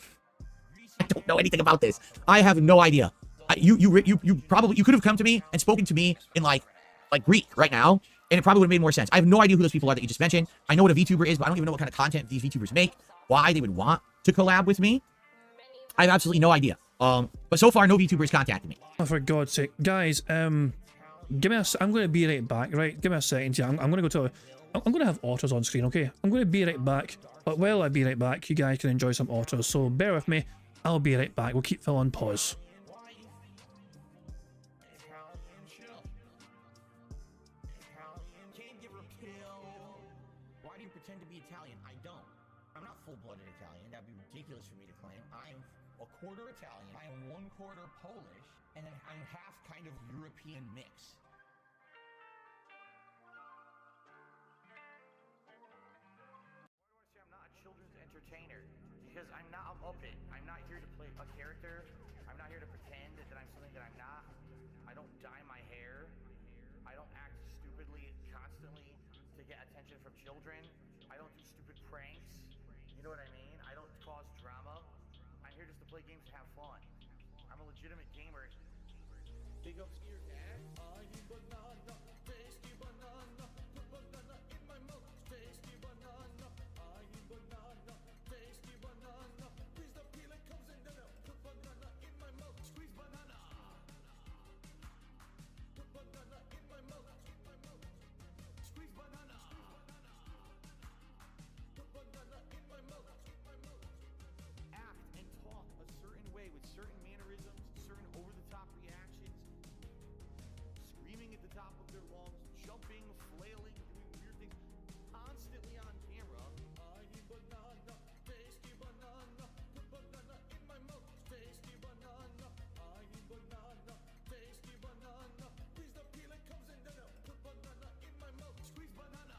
I don't know anything about this. I have no idea. You could have come to me and spoken to me in like Greek right now, and it probably would have made more sense. I have no idea who those people are that you just mentioned. I know what a VTuber is, but I don't even know what kind of content these VTubers make, why they would want to collab with me. I have absolutely no idea. But so far, no VTubers contacted me. Oh, for God's sake. Guys, give me a... I'm going to be right back, right? Give me a second here. I'm going to go to... I'm going to have autos on screen, okay? I'm going to be right back. But while I be right back, you guys can enjoy some autos. So bear with me. I'll be right back. We'll keep Phil on pause. Why do you pretend to be Italian? I don't. I'm not full-blooded Italian. That'd be ridiculous for me to claim. I am a quarter Italian. I am 1/4 Polish, and then I'm half kind of European mix. I'm not a children's entertainer because I'm not a Muppet. I'm not here to play a character. I'm not here to pretend that I'm something that I'm not. I don't dye my hair. I don't act stupidly constantly to get attention from children. I don't do stupid pranks. You know what I mean? I don't cause drama. I'm here just to play games to have fun. I'm a legitimate gamer. Big ups to your dad. I eat banana, tasty banana. Put banana in my mouth, tasty banana. I eat banana, tasty banana. Please the peel it comes in there. Put banana in my mouth, squeeze banana. Put banana in my mouth, squeeze banana. Put banana in my mouth. Act and talk a certain way with certain mannerisms, certain over-the-top reactions, screaming at the top of their lungs, jumping, flailing, doing weird things, constantly on camera. I eat banana, tasty banana. Put banana in my mouth, tasty banana. I eat banana, tasty banana. Please the peel it comes in there. Put banana in my mouth, squeeze banana.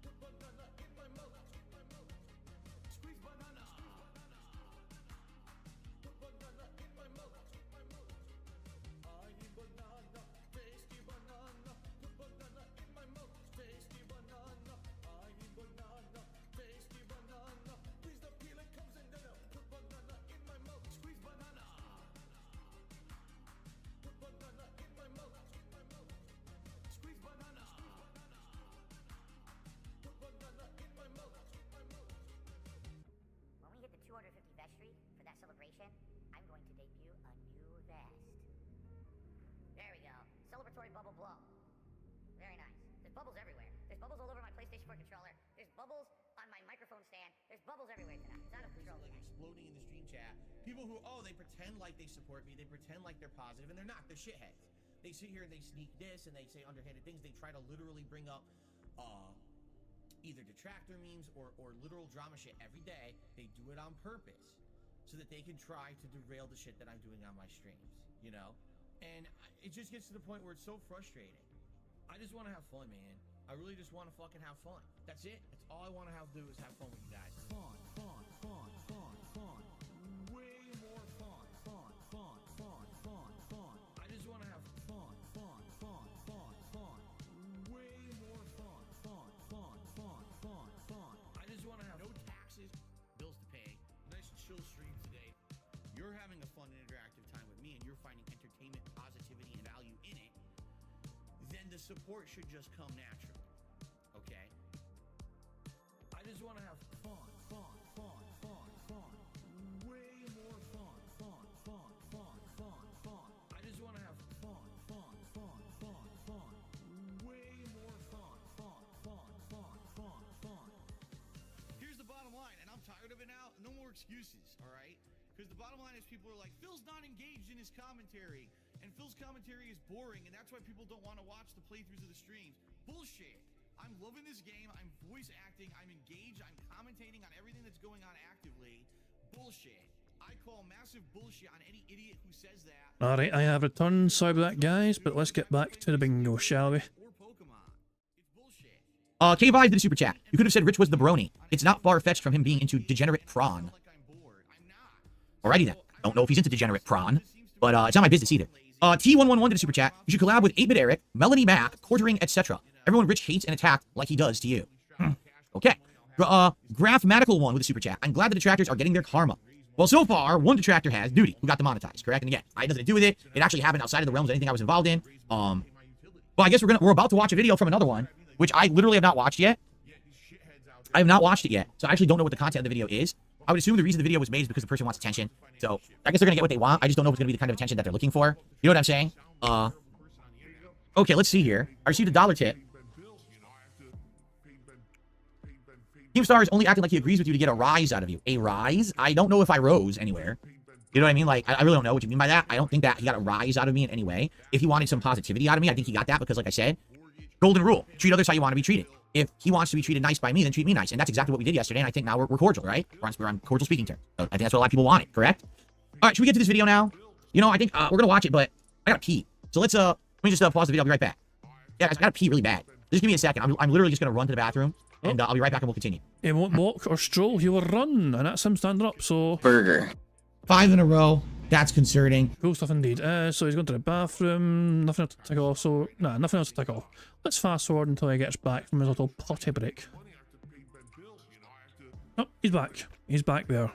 Put banana in my mouth, squeeze banana. Put banana in my mouth. I eat banana, tasty banana. Put banana in my mouth, tasty banana. I eat banana, tasty banana. Please the peel it comes in there. Put banana in my mouth, squeeze banana. Put banana in my mouth, squeeze banana. Put banana in my mouth. When we hit the 250 vestry for that celebration, I'm going to debut a new vest. There we go. Celebratory bubble blow. Very nice. There's bubbles everywhere. There's bubbles all over my PlayStation 4 controller. There's bubbles on my microphone stand. There's bubbles everywhere tonight. It's out of control. Like exploding in the stream chat. People who, they pretend like they support me. They pretend like they're positive, and they're not. They're shitheads. They sit here and they sneak this, and they say underhanded things. They try to literally bring up, either detractor memes or literal drama shit every day. They do it on purpose so that they can try to derail the shit that I'm doing on my streams, you know? And it just gets to the point where it's so frustrating. I just want to have fun, man. I really just want to fucking have fun. That's it. That's all I want to have to do is have fun with you guys. Fun. Way more fun. I just want to have fun. Way more fun. I just want to have no taxes, bills to pay, nice chill stream today. You're having a fun and interactive time with me, and you're finding entertainment, positivity, and value in it. Then the support should just come naturally. Okay? I just want to have fun. Way more fun. tired of it now? No more excuses, all right? Because the bottom line is people are like, Phil's not engaged in his commentary, and Phil's commentary is boring, and that's why people don't want to watch the playthroughs of the streams. Bullshit. I'm loving this game. I'm voice acting. I'm engaged. I'm commentating on everything that's going on actively. Bullshit. I call massive bullshit on any idiot who says that. Alright, I have returned. Sorry about that, guys, but let's get back to the bingo, shall we? Or Pokemon. It's bullshit. K5 did a super chat. You could have said Rich was the brony. It's not far-fetched from him being into degenerate prawn. Like I'm bored. I'm not. Alrighty then. Don't know if he's into degenerate prawn, but it's not my business either. T111 did a super chat. You should collab with 8-Bit Eric, Melanie Mack, Quartering, etc. Everyone Rich hates and attacked like he does to you. Okay. Graphmatical one with a super chat. I'm glad the detractors are getting their karma. Well, so far, one detractor has Duty, who got demonetized, correct? And again, I had nothing to do with it. It actually happened outside of the realms of anything I was involved in. Well, I guess we're about to watch a video from another one, which I literally have not watched yet. I have not watched it yet, so I actually don't know what the content of the video is. I would assume the reason the video was made is because the person wants attention. So I guess they're gonna get what they want. I just don't know if it's gonna be the kind of attention that they're looking for. You know what I'm saying? Okay, let's see here. I received a $1 tip. Keemstar is only acting like he agrees with you to get a rise out of you. A rise? I don't know if I rose anywhere. You know what I mean? Like, I really don't know what you mean by that. I don't think that he got a rise out of me in any way. If he wanted some positivity out of me, I think he got that because, like I said, golden rule. Treat others how you want to be treated. If he wants to be treated nice by me, then treat me nice. And that's exactly what we did yesterday, and I think now we're cordial, right? We're on cordial speaking terms. So I think that's what a lot of people wanted, correct? All right, should we get to this video now? You know, I think we're going to watch it, but I got to pee. So let me just pause the video. I'll be right back. Yeah, guys, I got to pee really bad. Just give me a second. I'm literally just going to run to the bathroom. And I'll be right back and we'll continue. He won't walk or stroll, he will run, and that's him standing up, so... Burger. 5 in a row. That's concerning. Cool stuff indeed. So he's going to the bathroom, nothing else to tick off, so... Nah, nothing else to tick off. Let's fast forward until he gets back from his little potty break. Oh, he's back. He's back there.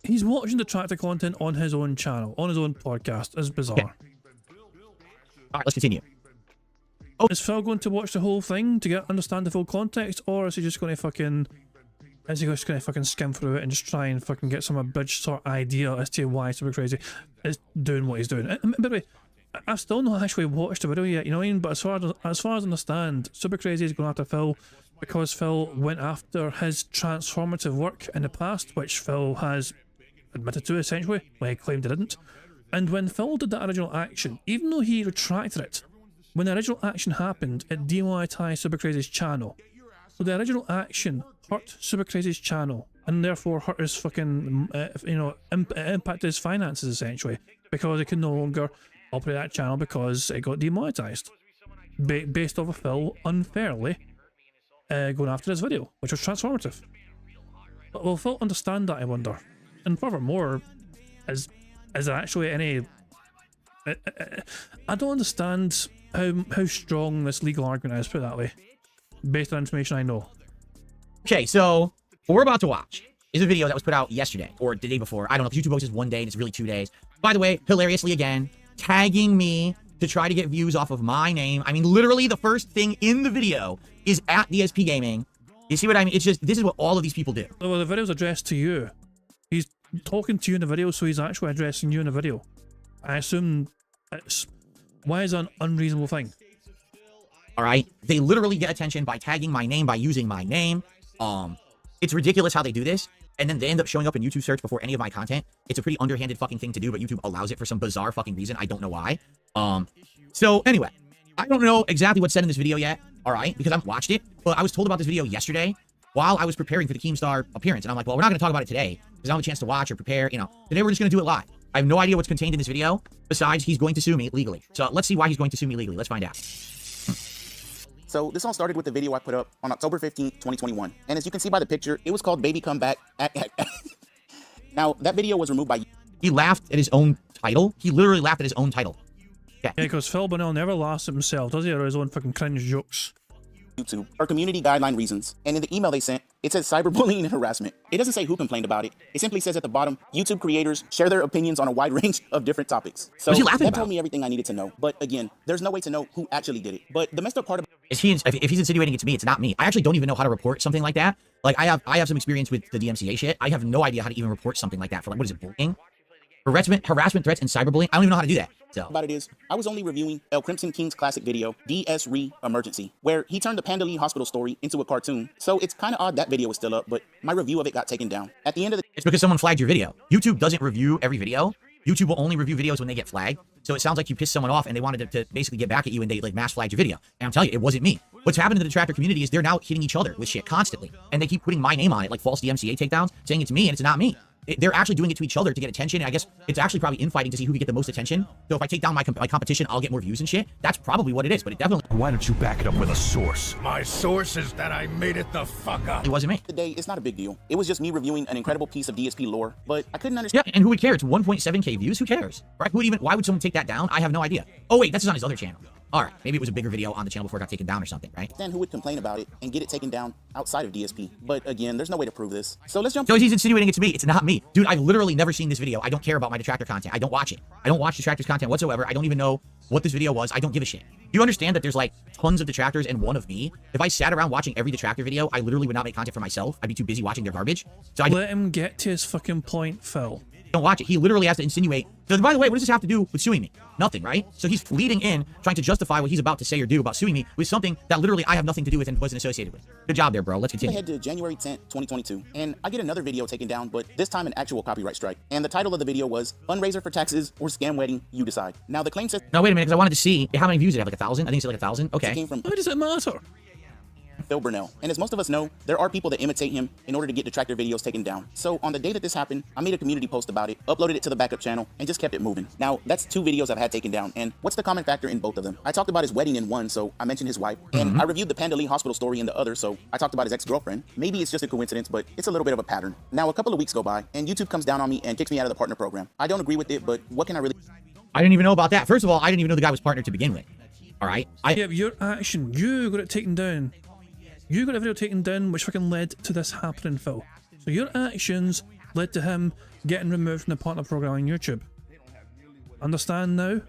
He's watching the tractor content on his own channel, on his own podcast. It's bizarre. Okay. Alright, let's continue. Oh, is Phil going to watch the whole thing to understand the full context, or is he just going to fucking... Is he just going to fucking skim through it and just try and fucking get some abridged sort of idea as to why Super Crazy is doing what he's doing? And by the way, I've still not actually watched the video yet, you know what I mean? But as far as I understand, Super Crazy is going after Phil because Phil went after his transformative work in the past, which Phil has admitted to essentially, when he claimed he didn't. And when Phil did that original action, even though he retracted it, when the original action happened, it demonetized Super Crazy's channel. So the original action hurt Super Crazy's channel, and therefore hurt his fucking, impacted his finances essentially, because he could no longer operate that channel because it got demonetized. Based off of Phil unfairly going after this video, which was transformative. But will Phil understand that, I wonder? And furthermore, is there actually any... I don't understand how strong this legal argument is, put it that way, based on information I know. Okay, so what we're about to watch is a video that was put out yesterday, or the day before. I don't know, if YouTube posts is 1 day and it's really 2 days. By the way, hilariously again, tagging me to try to get views off of my name. I mean, literally the first thing in the video is at DSP Gaming. You see what I mean? It's just, this is what all of these people do. Well, the video's addressed to you. He's talking to you in the video, so he's actually addressing you in the video. I assume it's... Why is that an unreasonable thing? Alright? They literally get attention by tagging my name, by using my name. It's ridiculous how they do this. And then they end up showing up in YouTube search before any of my content. It's a pretty underhanded fucking thing to do, but YouTube allows it for some bizarre fucking reason. I don't know why. So anyway, I don't know exactly what's said in this video yet. Alright? Because I haven't watched it. But I was told about this video yesterday while I was preparing for the Keemstar appearance. And I'm like, well, we're not going to talk about it today because I don't have a chance to watch or prepare. You know, today we're just going to do it live. I have no idea what's contained in this video, besides he's going to sue me legally. So let's see why he's going to sue me legally. Let's find out. So this all started with the video I put up on October 15th, 2021. And as you can see by the picture, it was called Baby Come Back. Now, that video was removed by... He laughed at his own title? He literally laughed at his own title. Yeah, because Phil Bonnell never laughs at himself, does he? Or his own fucking cringe jokes. YouTube for community guideline reasons. And in the email they sent, it says cyberbullying and harassment. It doesn't say who complained about it. It simply says at the bottom, YouTube creators share their opinions on a wide range of different topics. So that told me everything I needed to know. But again, there's no way to know who actually did it. But the messed up part of if he's insinuating it's me, it's not me. I actually don't even know how to report something like that. Like I have some experience with the DMCA shit. I have no idea how to even report something like that for, like, what is it, bullying? harassment, threats, and cyberbullying. I don't even know how to do that. So About it is, I was only reviewing El Crimson King's classic video, DS Re Emergency, where he turned the Pandalene Hospital story into a cartoon. So it's kind of odd that video was still up, but my review of it got taken down. At the end of the it's because someone flagged your video. YouTube doesn't review every video. YouTube will only review videos when they get flagged. So it sounds like you pissed someone off and they wanted to basically get back at you and they like mass flagged your video. And I'm telling you, it wasn't me. What's happened to the detractor community is they're now hitting each other with shit constantly. And they keep putting my name on it, like false DMCA takedowns, saying it's me and it's not me. They're actually doing it to each other to get attention. And I guess it's actually probably infighting to see who can get the most attention. So if I take down my competition, I'll get more views and shit. That's probably what it is, but it definitely... Why don't you back it up with a source? My source is that I made it the fuck up. It wasn't me. day, it's not a big deal. It was just me reviewing an incredible piece of DSP lore, but I couldn't understand... Yeah, and who would care? It's 1.7k views. Who cares? Right? Why would someone take that down? I have no idea. Oh, wait, that's just on his other channel. All right, maybe it was a bigger video on the channel before it got taken down or something, right? Who would complain about it and get it taken down outside of DSP. But again, there's no way to prove this. So let's jump... So he's insinuating it's me. It's not me. Dude, I've literally never seen this video. I don't care about my detractor content. I don't watch it. I don't watch detractors content whatsoever. I don't even know what this video was. I don't give a shit. You understand that there's like tons of detractors and one of me? If I sat around watching every detractor video, I literally would not make content for myself. I'd be too busy watching their garbage. So Let him get to his fucking point, Phil. Don't watch it. He literally has to insinuate. So by the way, what does this have to do with suing me? Nothing, right? So he's leading in, trying to justify what he's about to say or do about suing me with something that literally I have nothing to do with and wasn't associated with. Good job there, bro. Let's continue. Ahead to January 10th, 2022, and I get another video taken down, but this time an actual copyright strike. And the title of the video was Fundraiser for Taxes or Scam Wedding, You Decide. Now the claim says... No, wait a minute, because I wanted to see how many views it have. Like 1,000? I think it's like 1,000. Okay. It came from... Why does it matter? Phil Burnell. And as most of us know, there are people that imitate him in order to get detractor videos taken down. So on the day that this happened, I made a community post about it, uploaded it to the backup channel, and just kept it moving. Now, that's 2 videos I've had taken down, and what's the common factor in both of them? I talked about his wedding in one, so I mentioned his wife, and I reviewed the Pandalene Hospital story in the other, so I talked about his ex-girlfriend. Maybe it's just a coincidence, but it's a little bit of a pattern. Now, a couple of weeks go by, and YouTube comes down on me and kicks me out of the partner program. I don't agree with it, but what can I really... I didn't even know about that. First of all, I didn't even know the guy was partnered to begin with. All right? Yeah, but your action, you got it taken down. You got a video taken down which fucking led to this happening, Phil. So your actions led to him getting removed from the partner program on YouTube. Understand now?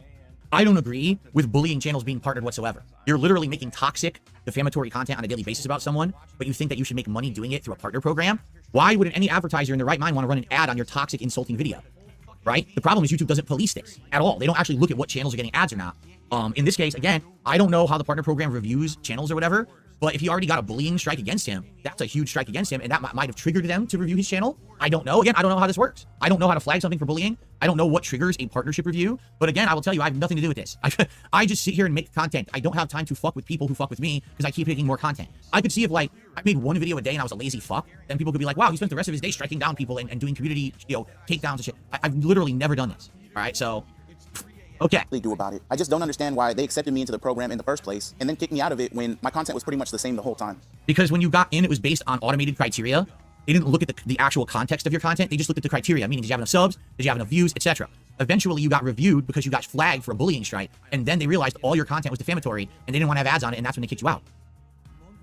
I don't agree with bullying channels being partnered whatsoever. You're literally making toxic, defamatory content on a daily basis about someone, but you think that you should make money doing it through a partner program? Why would any advertiser in their right mind want to run an ad on your toxic, insulting video? Right? The problem is YouTube doesn't police this at all. They don't actually look at what channels are getting ads or not. In this case, again, I don't know how the partner program reviews channels or whatever, but if he already got a bullying strike against him, that's a huge strike against him, and that might have triggered them to review his channel. I don't know. Again, I don't know how this works. I don't know how to flag something for bullying. I don't know what triggers a partnership review. But again, I will tell you, I have nothing to do with this. I just sit here and make content. I don't have time to fuck with people who fuck with me because I keep making more content. I could see if, like, I made 1 video a day and I was a lazy fuck, then people could be like, wow, he spent the rest of his day striking down people and doing community, takedowns and shit. I've literally never done this. All right, so... Okay. do about it. I just don't understand why they accepted me into the program in the first place and then kicked me out of it when my content was pretty much the same the whole time. Because when you got in, it was based on automated criteria. They didn't look at the actual context of your content. They just looked at the criteria, meaning did you have enough subs, did you have enough views, etc. Eventually, you got reviewed because you got flagged for a bullying strike, and then they realized all your content was defamatory, and they didn't want to have ads on it, and that's when they kicked you out.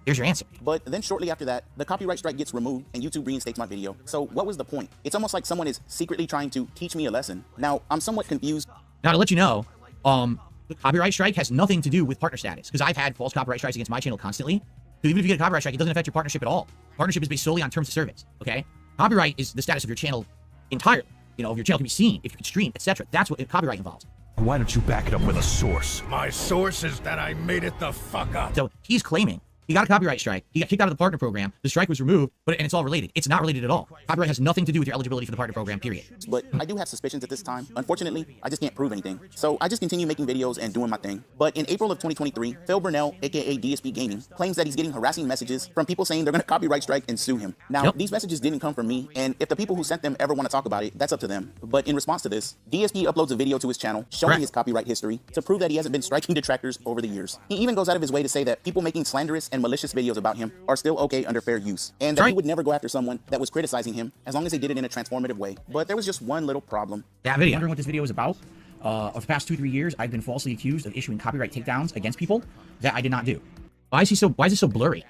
Here's your answer. But then shortly after that, the copyright strike gets removed and YouTube reinstates my video. So what was the point? It's almost like someone is secretly trying to teach me a lesson. Now, I'm somewhat confused. Now, to let you know, the copyright strike has nothing to do with partner status, because I've had false copyright strikes against my channel constantly. So even if you get a copyright strike, it doesn't affect your partnership at all. Partnership is based solely on terms of service, okay? Copyright is the status of your channel entirely. If your channel can be seen, if you can stream, etc. That's what copyright involves. Why don't you back it up with a source? My source is that I made it the fuck up. So he's claiming he got a copyright strike. He got kicked out of the partner program. The strike was removed, and it's all related. It's not related at all. Copyright has nothing to do with your eligibility for the partner program, period. But I do have suspicions at this time. Unfortunately, I just can't prove anything. So I just continue making videos and doing my thing. But in April of 2023, Phil Burnell, aka DSP Gaming, claims that he's getting harassing messages from people saying they're going to copyright strike and sue him. Now, these messages didn't come from me, and if the people who sent them ever want to talk about it, that's up to them. But in response to this, DSP uploads a video to his channel showing his copyright history to prove that he hasn't been striking detractors over the years. He even goes out of his way to say that people making slanderous and malicious videos about him are still okay under fair use, and that he would never go after someone that was criticizing him as long as they did it in a transformative way. But there was just one little problem. That video. Wondering what this video is about? Over the past 2-3 years, I've been falsely accused of issuing copyright takedowns against people that I did not do. Why is it so blurry?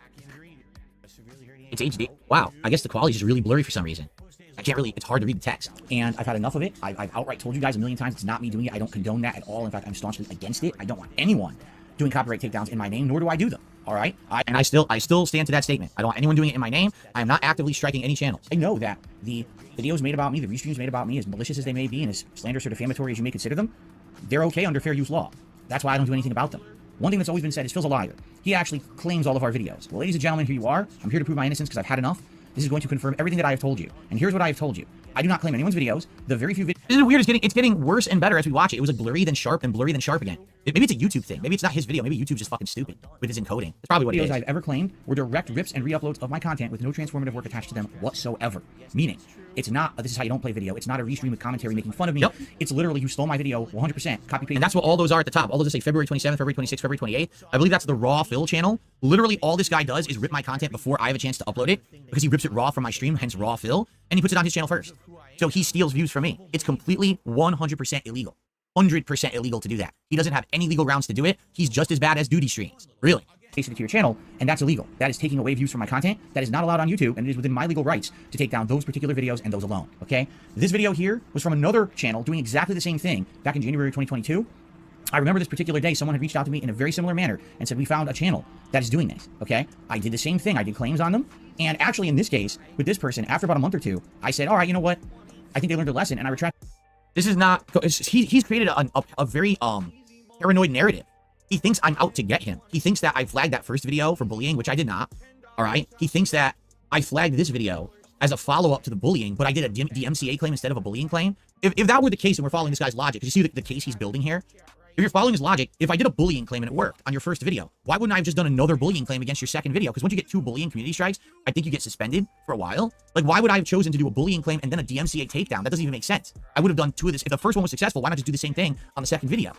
It's HD. Wow. I guess the quality is just really blurry for some reason. It's hard to read the text. And I've had enough of it. I've outright told you guys a million times it's not me doing it. I don't condone that at all. In fact, I'm staunchly against it. I don't want anyone doing copyright takedowns in my name, nor do I do them. All right, I still stand to that statement. I don't want anyone doing it in my name. I am not actively striking any channels. I know that the videos made about me, the restreams made about me, as malicious as they may be and as slanderous or defamatory as you may consider them, they're okay under fair use law. That's why I don't do anything about them. One thing that's always been said is Phil's a liar. He actually claims all of our videos. Well, ladies and gentlemen, here you are. I'm here to prove my innocence because I've had enough. This is going to confirm everything that I have told you. And here's what I have told you. I do not claim anyone's videos. The very few videos... This is weird. It's getting worse and better as we watch it. It was like blurry, then sharp, and blurry, then sharp again. Maybe it's a YouTube thing. Maybe it's not his video. Maybe YouTube's just fucking stupid with his encoding. That's probably what it is. I've ever claimed were direct rips and re-uploads of my content with no transformative work attached to them whatsoever. Meaning, it's not, this is how you don't play video. It's not a restream with commentary making fun of me. Yep. It's literally, you stole my video 100%, copy paste. And that's what all those are at the top. All those that say February 27th, February 26th, February 28th. I believe that's the Raw Phil channel. Literally, all this guy does is rip my content before I have a chance to upload it because he rips it raw from my stream, hence Raw Phil, and he puts it on his channel first. So he steals views from me. It's completely 100% illegal. 100% illegal to do that. He doesn't have any legal grounds to do it. He's just as bad as duty streams. Really. Pasted it to your channel, and that's illegal. That is taking away views from my content. That is not allowed on YouTube, and it is within my legal rights to take down those particular videos and those alone, okay? This video here was from another channel doing exactly the same thing back in January 2022. I remember this particular day, someone had reached out to me in a very similar manner and said, we found a channel that is doing this, okay? I did the same thing. I did claims on them, and actually in this case, with this person, after about a month or two, I said, all right, you know what? I think they learned a lesson, and I retract. This is not... He's created a very paranoid narrative. He thinks I'm out to get him. He thinks that I flagged that first video for bullying, which I did not. All right? He thinks that I flagged this video as a follow-up to the bullying, but I did a DMCA claim instead of a bullying claim. If that were the case and we're following this guy's logic, because you see the case he's building here? If you're following his logic, if I did a bullying claim and it worked on your first video, why wouldn't I have just done another bullying claim against your second video? Because once you get 2 bullying community strikes, I think you get suspended for a while. Like, why would I have chosen to do a bullying claim and then a DMCA takedown? That doesn't even make sense. I would have done 2 of this. If the first one was successful, why not just do the same thing on the second video?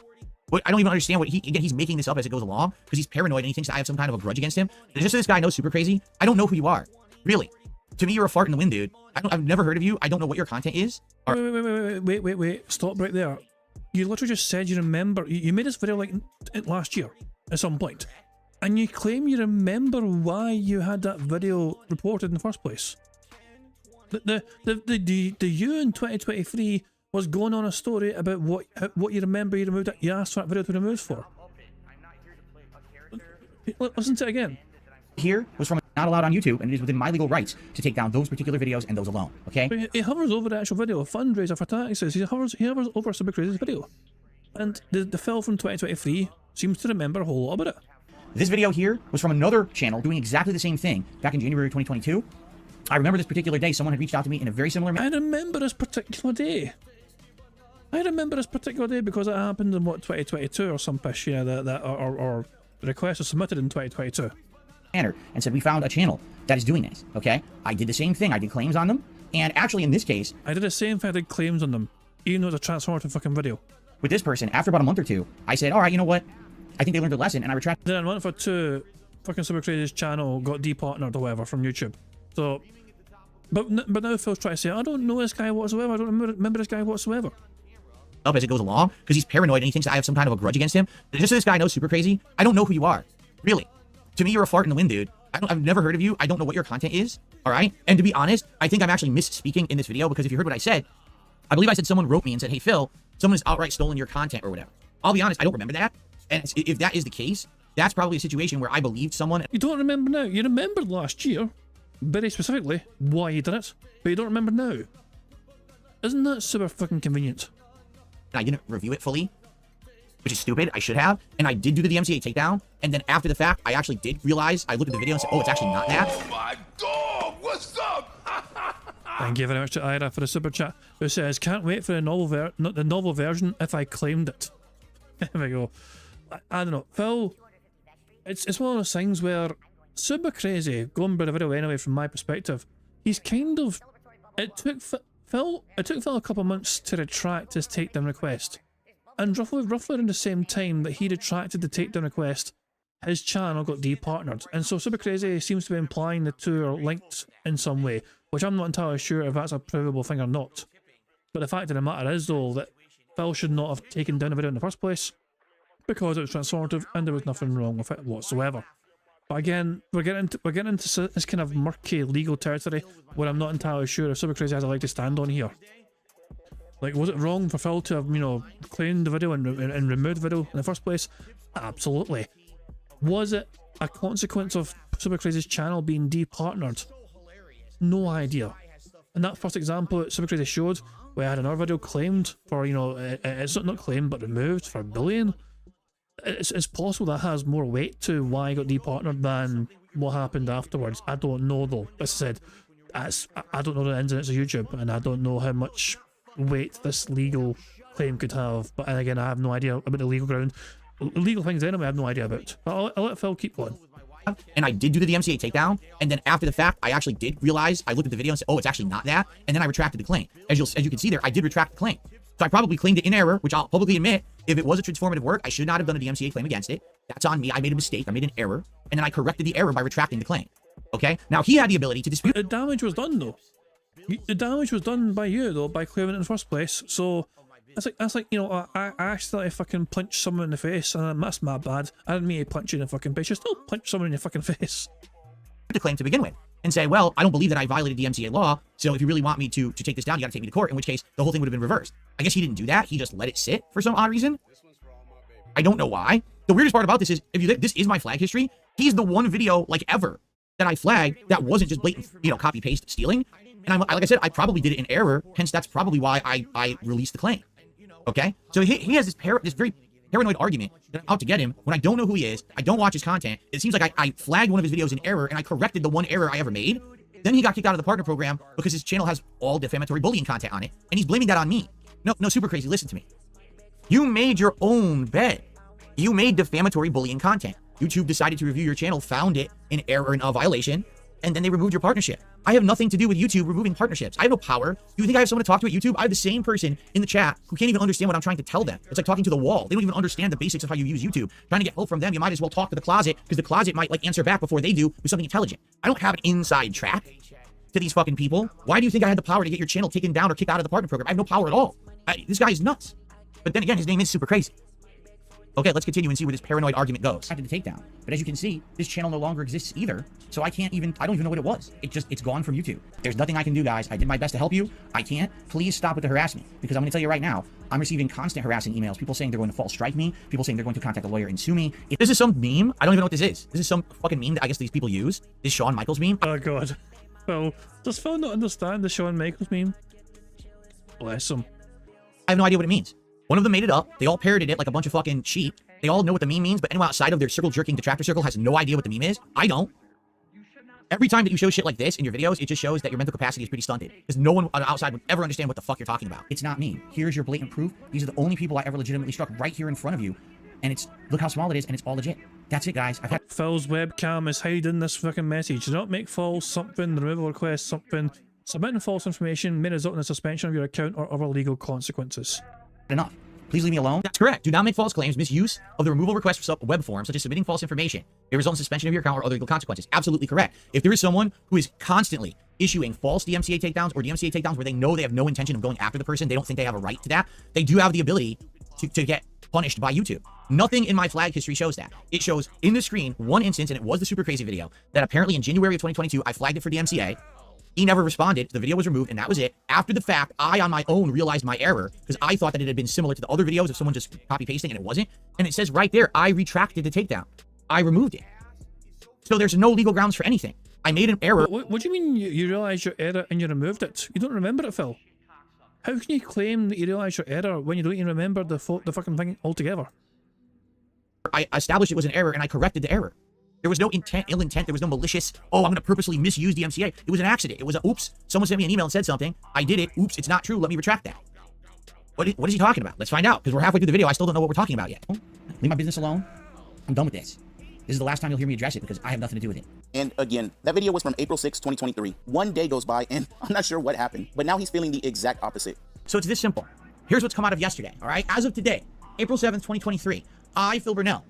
But I don't even understand what he's making this up as it goes along because he's paranoid and he thinks I have some kind of a grudge against him. And just so this guy knows super crazy, I don't know who you are. Really. To me, you're a fart in the wind, dude. I've never heard of you. I don't know what your content is. Wait. Stop right there. You literally just said you remember. You made this video like last year at some point. And you claim you remember why you had that video reported in the first place. The you in 2023 was going on a story about what you remember you removed. You asked for that video to be removed for. Listen to it again. Here was from not allowed on YouTube, and it is within my legal rights to take down those particular videos and those alone, okay? He hovers over the actual video, a fundraiser for taxes. He hovers over Super Crazy's video. And the Phil from 2023 seems to remember a whole lot about it. This video here was from another channel doing exactly the same thing back in January 2022. I remember this particular day, someone had reached out to me in a very similar manner. I remember this particular day. Because it happened in, 2022 or some pish, yeah, or the request was submitted in 2022. And said, we found a channel that is doing this, okay? I did the same thing. I did claims on them. And actually, in this case... I did the same thing. I did claims on them, even though it was a transformative fucking video. With this person, after about a month or two, I said, all right, you know what? I think they learned a lesson, and I retracted. Then a month or two, fucking Super Crazy's channel got departnered or whatever from YouTube. So... But now Phil's trying to say, I don't know this guy whatsoever. I don't remember this guy whatsoever. Up as it goes along, because he's paranoid and he thinks I have some kind of a grudge against him. Just so this guy knows super crazy, I don't know who you are. Really. To me, you're a fart in the wind, dude. I've never heard of you. I don't know what your content is. All right? And to be honest, I think I'm actually misspeaking in this video because if you heard what I said, I believe I said someone wrote me and said, hey, Phil, someone has outright stolen your content or whatever. I'll be honest, I don't remember that. And if that is the case, that's probably a situation where I believed someone. You don't remember now. You remembered last year, very specifically, why you did it, but you don't remember now. Isn't that super fucking convenient? And I didn't review it fully, which is stupid. I should have. And I did do the DMCA takedown. And then after the fact, I actually did realize, I looked at the video and said, oh, it's actually not that. Oh my dog, what's up? Thank you very much to Ira for the super chat, who says, can't wait for the novel version if I claimed it. There we go. I don't know. Phil, it's one of those things where Super Crazy, going by the video anyway from my perspective, he's kind of... It took Phil a couple of months to retract his takedown request. And roughly around the same time that he retracted the takedown request, his channel got departnered. And so Super Crazy seems to be implying the two are linked in some way, which I'm not entirely sure if that's a provable thing or not. But the fact of the matter is, though, that Phil should not have taken down the video in the first place, because it was transformative and there was nothing wrong with it whatsoever. But again, we're getting into this kind of murky legal territory where I'm not entirely sure if Super Crazy has a leg to stand on here. Like, was it wrong for Phil to have, claimed the video and removed the video in the first place? Absolutely. Was it a consequence of Super Crazy's channel being departnered? No idea. And that first example that Super Crazy showed, where I had another video claimed for, you know, it's not claimed but removed for $1 billion. It's possible that has more weight to why I got departnered than what happened afterwards. I don't know though. As I said, I don't know the ins and outs of YouTube, and I don't know how much weight this legal claim could have. But again, I have no idea about the legal ground. Legal things anyway, I have no idea about. But I'll let Phil keep going. And I did do the DMCA takedown, and then after the fact, I actually did realize, I looked at the video and said, oh, it's actually not that, and then I retracted the claim. As you can see there, I did retract the claim. So I probably claimed it in error, which I'll publicly admit, if it was a transformative work, I should not have done a DMCA claim against it. That's on me. I made a mistake. I made an error, and then I corrected the error by retracting the claim. Okay? Now, he had the ability to dispute. The damage was done, though. The damage was done by you, though, by claiming it in the first place. So that's like, you know, I accidentally fucking punched someone in the face, and that's my bad. I didn't mean to punch you in the fucking face. You still punch someone in your fucking face. The claim to begin with, and say, well, I don't believe that I violated DMCA law, so if you really want me to take this down, you gotta take me to court, in which case the whole thing would have been reversed. I guess he didn't do that. He just let it sit for some odd reason. I don't know why. The weirdest part about this is, if you look, this is my flag history. He's the one video, like, ever that I flagged that wasn't just blatant, you know, copy paste stealing. And like I said, I probably did it in error, hence that's probably why I released the claim. Okay? So he has this very paranoid argument that I'm out to get him when I don't know who he is, I don't watch his content. It seems like I flagged one of his videos in error, and I corrected the one error I ever made. Then he got kicked out of the partner program because his channel has all defamatory bullying content on it, and he's blaming that on me. No, Super Crazy, listen to me. You made your own bed. You made defamatory bullying content. YouTube decided to review your channel, found it in error and a violation, and then they removed your partnership. I have nothing to do with YouTube removing partnerships. I have no power. You think I have someone to talk to at YouTube? I have the same person in the chat who can't even understand what I'm trying to tell them. It's like talking to the wall. They don't even understand the basics of how you use YouTube. Trying to get help from them, you might as well talk to the closet, because the closet might like answer back before they do with something intelligent. I don't have an inside track to these fucking people. Why do you think I had the power to get your channel taken down or kicked out of the partner program? I have no power at all. This guy is nuts. But then again, his name is Super Crazy. Okay, let's continue and see where this paranoid argument goes. I did the takedown, but as you can see, this channel no longer exists either, so I don't even know what it was. It's gone from YouTube. There's nothing I can do, guys. I did my best to help you. I can't. Please stop with the harassment, because I'm going to tell you right now, I'm receiving constant harassing emails. People saying they're going to false strike me. People saying they're going to contact a lawyer and sue me. If this is some meme, I don't even know what this is. This is some fucking meme that I guess these people use. This Shawn Michaels meme. Oh god. Phil, does Phil not understand the Shawn Michaels meme? Bless him. I have no idea what it means. One of them made it up. They all parroted it like a bunch of fucking sheep. They all know what the meme means, but anyone outside of their circle-jerking detractor circle has no idea what the meme is. I don't. Every time that you show shit like this in your videos, it just shows that your mental capacity is pretty stunted. Because no one outside would ever understand what the fuck you're talking about. It's not me. Here's your blatant proof. These are the only people I ever legitimately struck right here in front of you. And look how small it is, and it's all legit. That's it, guys. Phil's webcam is hiding this fucking message. Do not make false something, removal request something. Submitting false information may result in a suspension of your account or other legal consequences. Enough. Please leave me alone. That's correct. Do not make false claims. Misuse of the removal request for web form, such as submitting false information, may result in suspension of your account or other legal consequences. Absolutely correct. If there is someone who is constantly issuing false DMCA takedowns or DMCA takedowns where they know they have no intention of going after the person, they don't think they have a right to that, they do have the ability to get punished by YouTube. Nothing in my flag history shows that. It shows in the screen one instance, and it was the Super Crazy video, that apparently in January of 2022, I flagged it for DMCA. He never responded. The video was removed, and that was it. After the fact, I, on my own, realized my error because I thought that it had been similar to the other videos of someone just copy-pasting, and it wasn't. And it says right there, I retracted the takedown. I removed it. So there's no legal grounds for anything. I made an error. What do you mean you realized your error and you removed it? You don't remember it, Phil. How can you claim that you realized your error when you don't even remember the fucking thing altogether? I established it was an error, and I corrected the error. There was no ill intent. There was no malicious, oh, I'm going to purposely misuse DMCA. It was an accident. It was a, oops, someone sent me an email and said something. I did it. Oops, it's not true. Let me retract that. What is he talking about? Let's find out, because we're halfway through the video. I still don't know what we're talking about yet. Leave my business alone. I'm done with this. This is the last time you'll hear me address it, because I have nothing to do with it. And again, that video was from April 6, 2023. One day goes by, and I'm not sure what happened, but now he's feeling the exact opposite. So it's this simple. Here's what's come out of yesterday, all right? As of today, April 7th, 2023, I, Phil Burnell,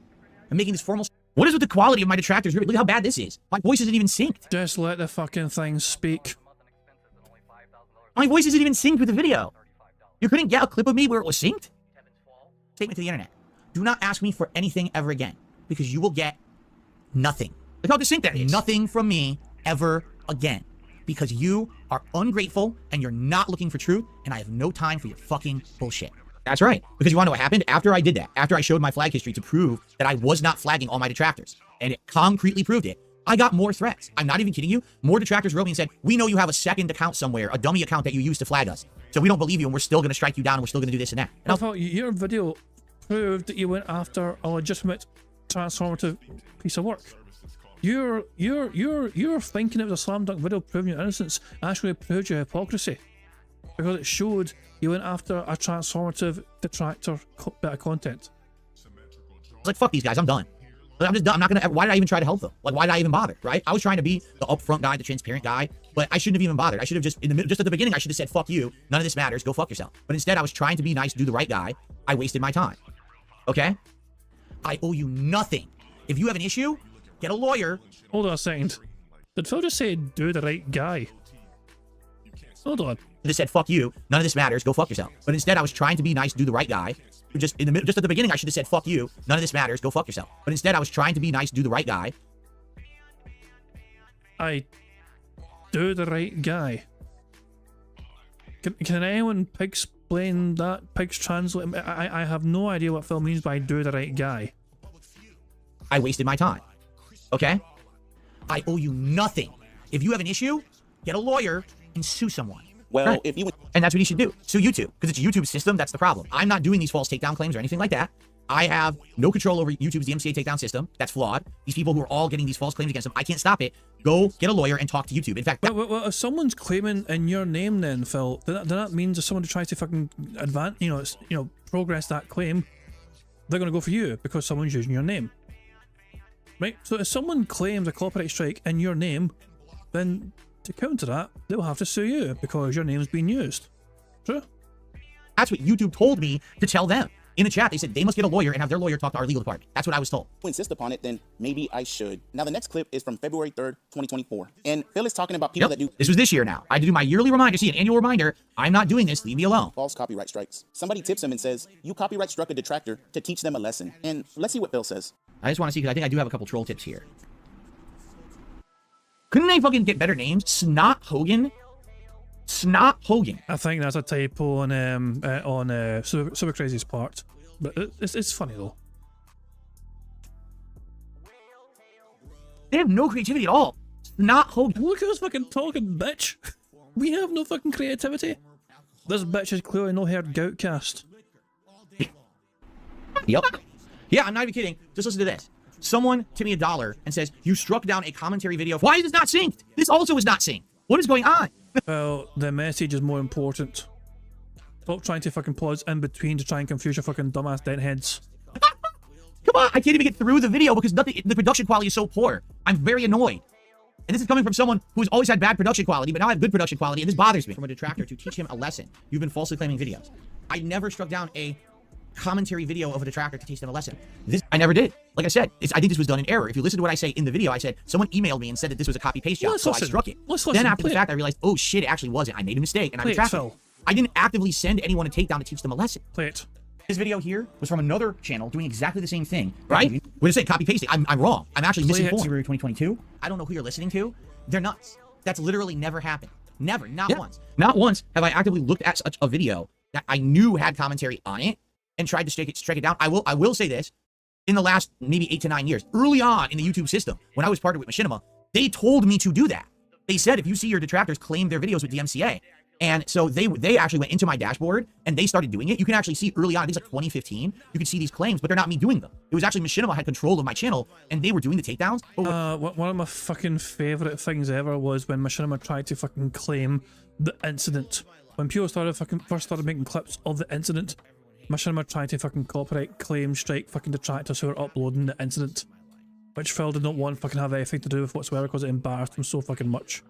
am making this formal... What is with the quality of my detractors? Look how bad this is. My voice isn't even synced. Just let the fucking thing speak. My voice isn't even synced with the video. You couldn't get a clip of me where it was synced? Take me to the internet. Do not ask me for anything ever again, because you will get nothing. Look how distinct that is. Nothing from me ever again, because you are ungrateful and you're not looking for truth, and I have no time for your fucking bullshit. That's right. Because you want to know what happened? After I did that, after I showed my flag history to prove that I was not flagging all my detractors, and it concretely proved it, I got more threats. I'm not even kidding you. More detractors wrote me and said, we know you have a second account somewhere, a dummy account that you used to flag us. So we don't believe you, and we're still going to strike you down, and we're still going to do this and that. And I thought your video proved that you went after a legitimate transformative piece of work. You're thinking it was a slam dunk video proving your innocence actually proved your hypocrisy. Because it showed you went after a transformative detractor bit of content. It's like, fuck these guys, I'm done. I'm just done. I'm not gonna. Why did I even try to help them? Like, why did I even bother? Right? I was trying to be the upfront guy, the transparent guy, but I shouldn't have even bothered. I should have just just at the beginning, I should have said, "Fuck you. None of this matters. Go fuck yourself." But instead, I was trying to be nice, do the right guy. I wasted my time. Okay? I owe you nothing. If you have an issue, get a lawyer. Hold on a second. Did Phil just say, "Do the right guy"? Hold on. I just said, "Fuck you. None of this matters. Go fuck yourself." But instead, I was trying to be nice, do the right guy. Just at the beginning, I should have said, "Fuck you. None of this matters. Go fuck yourself." But instead, I was trying to be nice, do the right guy. I do the right guy. Can anyone explain that? Pigs translate. I have no idea what Phil means by "do the right guy." I wasted my time. Okay? I owe you nothing. If you have an issue, get a lawyer and sue someone. Well, Right. if you And that's what you should do. Sue YouTube, because it's YouTube's system. That's the problem. I'm not doing these false takedown claims or anything like that. I have no control over YouTube's DMCA takedown system. That's flawed. These people who are all getting these false claims against them, I can't stop it. Go get a lawyer and talk to YouTube. In fact, Well, if someone's claiming in your name, then Phil, then that means if someone tries to fucking progress that claim, they're gonna go for you because someone's using your name, right? So if someone claims a copyright strike in your name, then to counter that, they'll have to sue you because your name's being used. True. that's what YouTube told me to tell them. In the chat, they said they must get a lawyer and have their lawyer talk to our legal department. That's what I was told. insist upon it, then maybe I should. Now, the next clip is from February 3rd, 2024. And Phil is talking about people that do This was this year now. I had to do my yearly reminder. See, an annual reminder. I'm not doing this. Leave me alone. false copyright strikes. Somebody tips him and says, you copyright struck a detractor to teach them a lesson. And let's see what Phil says. I just want to see, because I think I do have a couple troll tips here. Couldn't they fucking get better names? Snot Hogan? Snot Hogan. I think that's a typo on Super Crazy's part, but it's funny though. They have no creativity at all. Snot Hogan. Look at us fucking talking, bitch. We have no fucking creativity. This bitch has clearly no heard Goutcast. Yep. Yeah, I'm not even kidding. Just listen to this. Someone tipped me $1 and says, you struck down a commentary video. Why is this not synced? This also is not synced. What is going on? Well, the message is more important. Stop trying to fucking pause in between to try and confuse your fucking dumbass deadheads. Come on, I can't even get through the video because the production quality is so poor. I'm very annoyed. And this is coming from someone who's always had bad production quality, but now I have good production quality, and this bothers me. From a detractor to teach him a lesson. You've been falsely claiming videos. I never struck down a commentary video of a detractor to teach them a lesson. This I never did. Like I said, I think this was done in error. If you listen to what I say in the video, I said someone emailed me and said that this was a copy-paste job, so I struck it. Then after the fact, I realized, oh shit, it actually wasn't. I made a mistake, and I'm retracting. I didn't actively send anyone a takedown to teach them a lesson. Play it. This video here was from another channel doing exactly the same thing, right? We're just saying copy-pasting. I'm wrong. I'm actually misinformed. February 2022. I don't know who you're listening to. They're nuts. That's literally never happened. Never. Not once. Not once have I actively looked at such a video that I knew had commentary on it and tried to strike it down. I will say this. In the last maybe 8 to 9 years, early on in the YouTube system, when I was partnered with Machinima, they told me to do that. They said, if you see your detractors claim their videos with DMCA, and so they actually went into my dashboard and they started doing it. You can actually see early on, I think it's like 2015, you can see these claims, but they're not me doing them. It was actually Machinima had control of my channel and they were doing the takedowns. One of my fucking favorite things ever was when Machinima tried to fucking claim the incident. When people first started making clips of the incident, Machinima tried to fucking copyright claim strike fucking detractors who were uploading the incident, which Phil did not want fucking have anything to do with whatsoever because it embarrassed him so fucking much.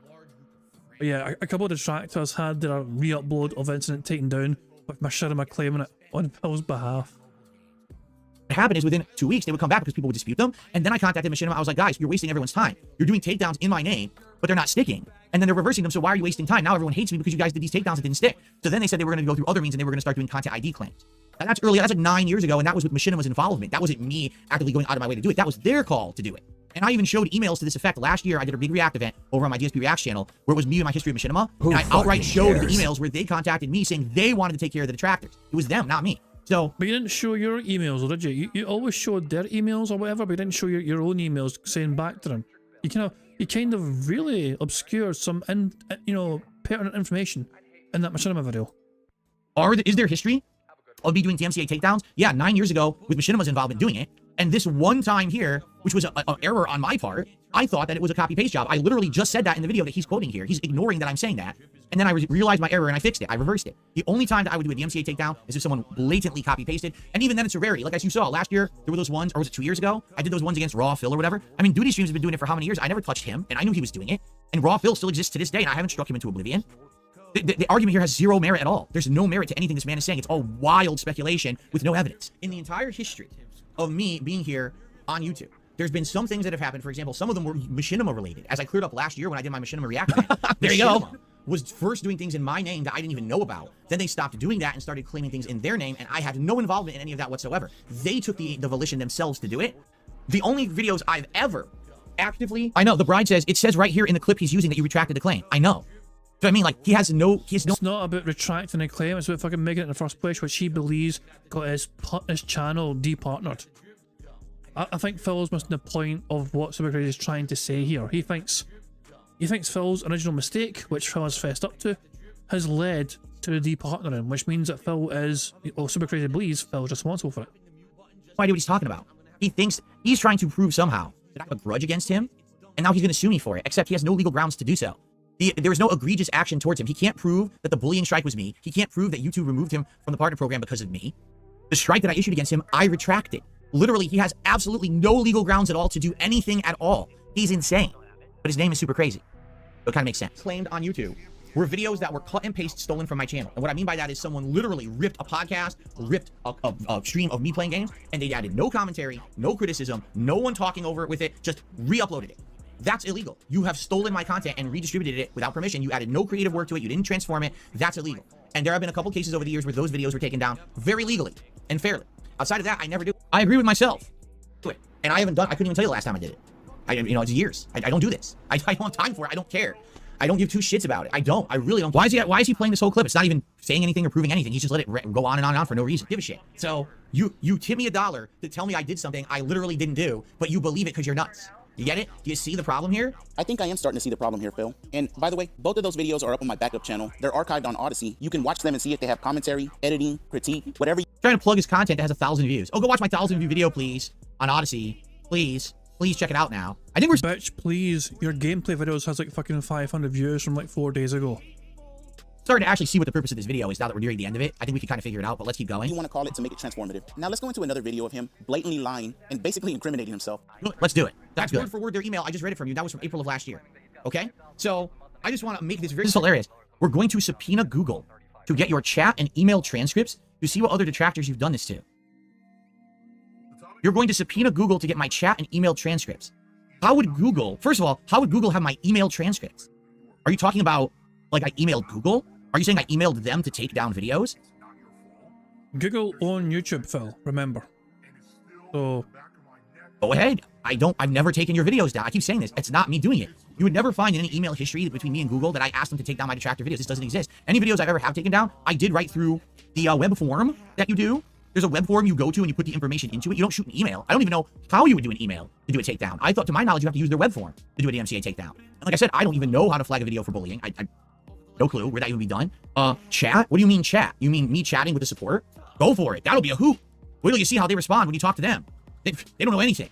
But yeah, a couple of detractors had their re-upload of incident taken down with Machinima claiming it on Phil's behalf. What happened is within 2 weeks, they would come back because people would dispute them. And then I contacted Machinima. I was like, guys, you're wasting everyone's time. You're doing takedowns in my name, but they're not sticking. And then they're reversing them. So why are you wasting time? Now everyone hates me because you guys did these takedowns that didn't stick. So then they said they were going to go through other means and they were going to start doing content ID claims. And that's early. That's like 9 years ago. And that was with Machinima's involvement. That wasn't me actively going out of my way to do it. That was their call to do it. And I even showed emails to this effect. Last year, I did a big React event over on my DSP Reacts channel where it was me and my history of Machinima. And I outright showed the emails where they contacted me saying they wanted to take care of the detractors. It was them, not me. So, but you didn't show your emails, did you? You always showed their emails or whatever, but you didn't show your own emails saying back to them. You kind of really obscured some, pertinent information in that Machinima video. Is there history of me doing DMCA takedowns? Yeah, 9 years ago with Machinima's involvement doing it. And this one time here, which was an error on my part, I thought that it was a copy-paste job. I literally just said that in the video that he's quoting here. He's ignoring that I'm saying that. And then I realized my error and I fixed it. I reversed it. The only time that I would do a DMCA takedown is if someone blatantly copy-pasted. And even then it's a rarity. Like as you saw, last year, there were those ones, or was it 2 years ago? I did those ones against Raw Phil or whatever. I mean, Duty Streams have been doing it for how many years? I never touched him, and I knew he was doing it. And Raw Phil still exists to this day, and I haven't struck him into oblivion. The argument here has zero merit at all. There's no merit to anything this man is saying. It's all wild speculation with no evidence. In the entire history of me being here on YouTube, there's been some things that have happened. For example, some of them were Machinima related. As I cleared up last year when I did my Machinima React event, there you go. Was first doing things in my name that I didn't even know about. Then they stopped doing that and started claiming things in their name, and I had no involvement in any of that whatsoever. They took the volition themselves to do it. The only videos I've ever actively... I know, the bride says, it says right here in the clip he's using that you retracted the claim. I know. So I mean, like, he has no... It's not about retracting a claim, it's about fucking making it in the first place, which he believes got his channel departnered. I think Phil's missing the point of what Super Crazy is trying to say here. He thinks Phil's original mistake, which Phil has fessed up to, has led to the departnering, which means that Phil is, or Super Crazy believes Phil is responsible for it. No idea what he's talking about. He thinks he's trying to prove somehow that I have a grudge against him, and now he's going to sue me for it, except he has no legal grounds to do so. There was no egregious action towards him. He can't prove that the bullying strike was me. He can't prove that YouTube removed him from the partner program because of me. The strike that I issued against him, I retracted. Literally, he has absolutely no legal grounds at all to do anything at all. He's insane. But his name is Super Crazy. So it kind of makes sense. Claimed on YouTube were videos that were cut and paste stolen from my channel. And what I mean by that is someone literally ripped a podcast, ripped a stream of me playing games, and they added no commentary, no criticism, no one talking over it with it, just re-uploaded it. That's illegal. You have stolen my content and redistributed it without permission. You added no creative work to it. You didn't transform it. That's illegal. And there have been a couple cases over the years where those videos were taken down very legally and fairly. Outside of that, I never do. I agree with myself. Do it. And I couldn't even tell you the last time I did it. It's years. I don't do this. I don't have time for it. I don't care. I don't give two shits about it. I don't. I really don't. Why is he playing this whole clip? It's not even saying anything or proving anything. He's just let it go on and on and on for no reason. Give a shit. So you tip me $1 to tell me I did something I literally didn't do, but you believe it because you're nuts. You get it? Do you see the problem here? I think I am starting to see the problem here, Phil. And by the way, both of those videos are up on my backup channel. They're archived on Odyssey. You can watch them and see if they have commentary, editing, critique, whatever. Trying to plug his content that has 1,000 views. Oh, go watch my 1,000 view video, please, on Odyssey. Please check it out now. I think we're... Bitch, please. Your gameplay videos has like fucking 500 views from like 4 days ago. Starting to actually see what the purpose of this video is now that we're nearing the end of it. I think we can kind of figure it out, but let's keep going. You want to call it to make it transformative. Now let's go into another video of him blatantly lying and basically incriminating himself. Let's do it. That's good. Word for word their email. I just read it from you. That was from April of last year. Okay? So I just want to make this very... This is hilarious. We're going to subpoena Google to get your chat and email transcripts to see what other detractors you've done this to. You're going to subpoena Google to get my chat and email transcripts. How would Google... First of all, how would Google have my email transcripts? Are you talking about, like, I emailed Google? Are you saying I emailed them to take down videos? Google own YouTube, Phil, remember. So... Go ahead. I've never taken your videos down. I keep saying this. It's not me doing it. You would never find in any email history between me and Google that I asked them to take down my detractor videos. This doesn't exist. Any videos I've ever have taken down, I did right through the web form that you do. There's a web form you go to and you put the information into it. You don't shoot an email. I don't even know how you would do an email to do a takedown. I thought, to my knowledge, you have to use their web form to do a DMCA takedown. And like I said, I don't even know how to flag a video for bullying. I no clue where that would be done. Chat? What do you mean chat? You mean me chatting with the support? Go for it. That'll be a hoot. Wait till you see how they respond when you talk to them. They don't know anything.